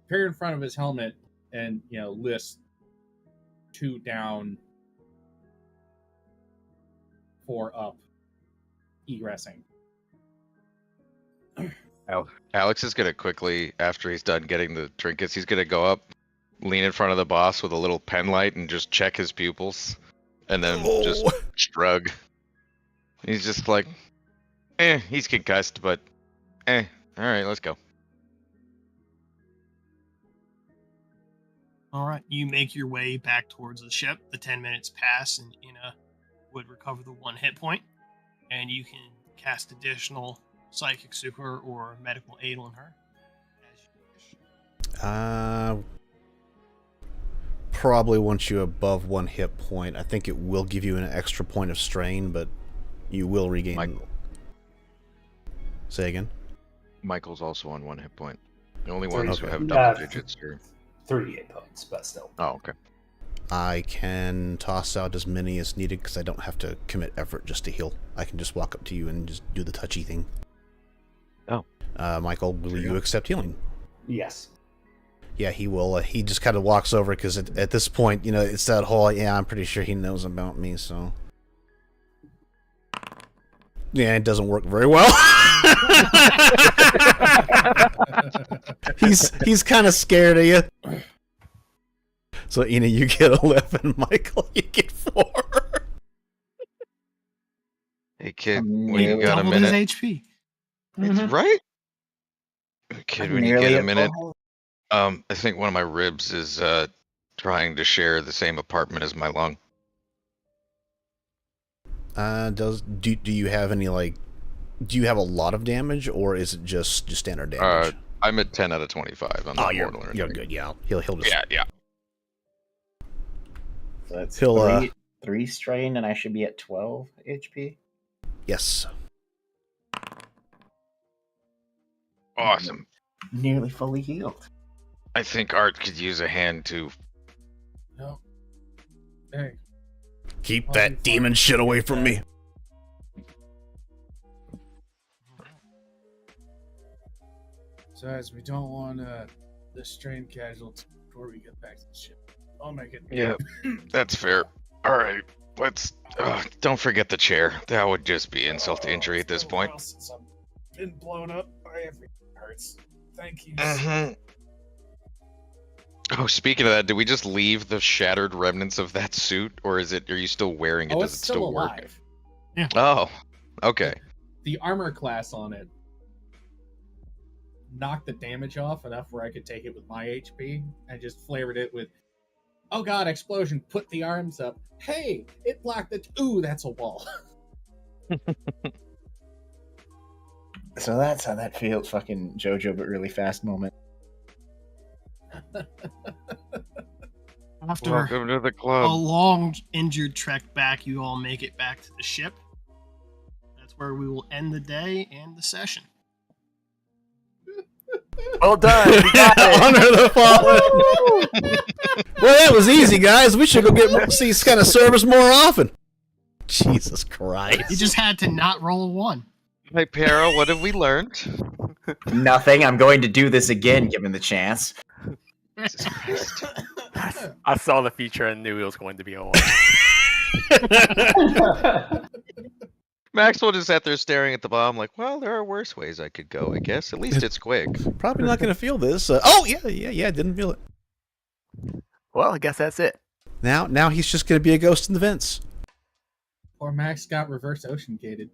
Speaker 14: Appear in front of his helmet and list 2 down, 4 up, egressing.
Speaker 16: Alex is gonna quickly, after he's done getting the trinkets, he's gonna go up, lean in front of the boss with a little pen light and just check his pupils, and then just shrug. He's just like, he's concussed, but all right, let's go.
Speaker 7: All right, you make your way back towards the ship. The 10 minutes pass, and Ina would recover the 1 hit point, and you can cast additional psychic super or medical aid on her.
Speaker 1: Probably once you above 1 hit point. I think it will give you an extra point of strain, but you will regain.
Speaker 16: Michael.
Speaker 1: Say again.
Speaker 16: Michael's also on 1 hit point. The only ones who have
Speaker 5: Okay.
Speaker 16: double digits are
Speaker 5: 3 hit points, but still.
Speaker 16: Oh, okay.
Speaker 1: I can toss out as many as needed because I don't have to commit effort just to heal. I can just walk up to you and just do the touchy thing.
Speaker 16: Oh.
Speaker 1: Michael, will you accept healing?
Speaker 5: Yes.
Speaker 1: Yeah, he will. He just kind of walks over because at this point, it's that whole, I'm pretty sure he knows about me, so. Yeah, it doesn't work very well. He's kind of scared of you. So, Ina, you get 11. Michael, you get 4.
Speaker 16: Hey, kid, when you got a
Speaker 7: Doubled
Speaker 16: minute.
Speaker 7: his HP.
Speaker 16: It's right? Kid, when you
Speaker 2: Nearly
Speaker 16: get a
Speaker 2: at
Speaker 16: minute,
Speaker 2: full.
Speaker 16: I think one of my ribs is trying to share the same apartment as my lung.
Speaker 1: Do you have any, do you have a lot of damage, or is it just standard damage?
Speaker 16: I'm at 10 out of 25. I'm not mortal or
Speaker 1: you're
Speaker 16: anything.
Speaker 1: good, yeah. He'll just...
Speaker 16: Yeah.
Speaker 2: So that's
Speaker 1: He'll,
Speaker 2: 3 strain, and I should be at 12 HP?
Speaker 1: Yes.
Speaker 16: Awesome.
Speaker 2: Nearly fully healed.
Speaker 16: I think Art could use a hand too.
Speaker 14: No. Hey.
Speaker 1: Keep that demon shit away from me.
Speaker 14: Besides, we don't want the strain casualties before we get back to the ship. I'll make it.
Speaker 16: Yeah, that's fair. All right, let's. Don't forget the chair. That would just be insult to injury at this point.
Speaker 14: Since I've been blown up by everything hurts. Thank you.
Speaker 16: Mm-hmm. Oh, speaking of that, did we just leave the shattered remnants of that suit, or is it? Are you still wearing it?
Speaker 14: Oh,
Speaker 16: Does
Speaker 14: it's
Speaker 16: it still
Speaker 14: alive.
Speaker 16: work?
Speaker 7: Yeah.
Speaker 16: Oh, okay.
Speaker 14: The armor class on it knocked the damage off enough where I could take it with my HP and just flavored it with, oh god, explosion, put the arms up. Hey, it blocked the... Ooh, that's a wall.
Speaker 2: So that's how that feels. Fucking JoJo, but really fast moment.
Speaker 7: After
Speaker 16: Welcome to the
Speaker 7: a
Speaker 16: club.
Speaker 7: long injured trek back, you all make it back to the ship. That's where we will end the day and the session.
Speaker 6: Well done. We got it.
Speaker 1: Honor the fallen. Well, that was easy, guys. We should go get see this kind of service more often. Jesus Christ.
Speaker 7: You just had to not roll a 1.
Speaker 16: Hey, Pero, what have we learned?
Speaker 2: Nothing. I'm going to do this again, given the chance.
Speaker 16: Jesus Christ.
Speaker 6: I saw the feature and knew it was going to be a one.
Speaker 16: Maxwell just sat there staring at the bomb like, well, there are worse ways I could go, I guess. At least it's quick.
Speaker 1: Probably not going to feel this. Oh, yeah, didn't feel it.
Speaker 6: Well, I guess that's it.
Speaker 1: Now he's just going to be a ghost in the vents.
Speaker 14: Poor Max got reverse ocean gated.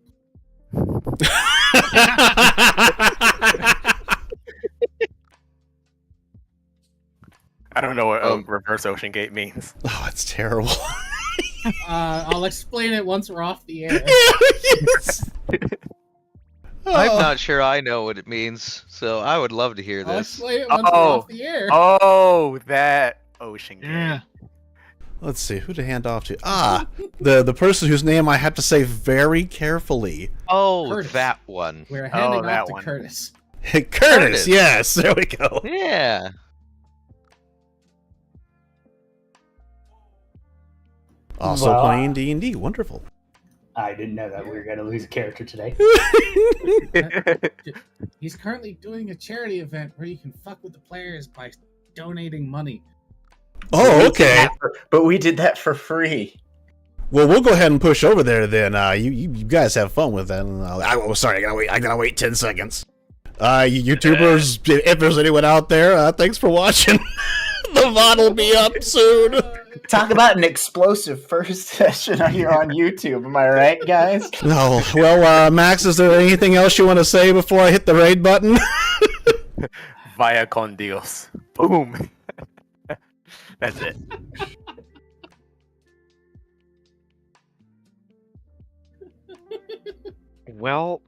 Speaker 6: I don't know what reverse ocean gate means.
Speaker 1: Oh, it's terrible.
Speaker 14: I'll explain it once we're off the air.
Speaker 1: Yes.
Speaker 16: I'm not sure I know what it means, so I would love to hear
Speaker 14: I'll
Speaker 16: this.
Speaker 14: explain it once we're off the air.
Speaker 6: Oh, that ocean gate.
Speaker 7: Yeah.
Speaker 1: Let's see, who to hand off to? The person whose name I have to say very carefully.
Speaker 16: Oh,
Speaker 14: Curtis.
Speaker 16: that one.
Speaker 14: We're handing
Speaker 6: that
Speaker 14: off to
Speaker 6: one.
Speaker 14: Curtis.
Speaker 1: Curtis, yes, there we go.
Speaker 16: Yeah.
Speaker 1: Also
Speaker 5: Well,
Speaker 1: playing D&D, wonderful.
Speaker 5: I didn't know that we were going to lose a character today.
Speaker 14: He's currently doing a charity event where you can fuck with the players by donating money.
Speaker 1: Oh, okay.
Speaker 2: But we did that for free.
Speaker 1: Well, we'll go ahead and push over there then. You guys have fun with that. Sorry, I gotta wait 10 seconds. YouTubers, if there's anyone out there, thanks for watching. The VOD will be up soon.
Speaker 2: Talk about an explosive first session here on YouTube. Am I right, guys?
Speaker 1: No. Well, Max, is there anything else you want to say before I hit the raid button?
Speaker 6: Vaya con Dios. Boom. That's it.
Speaker 3: Well,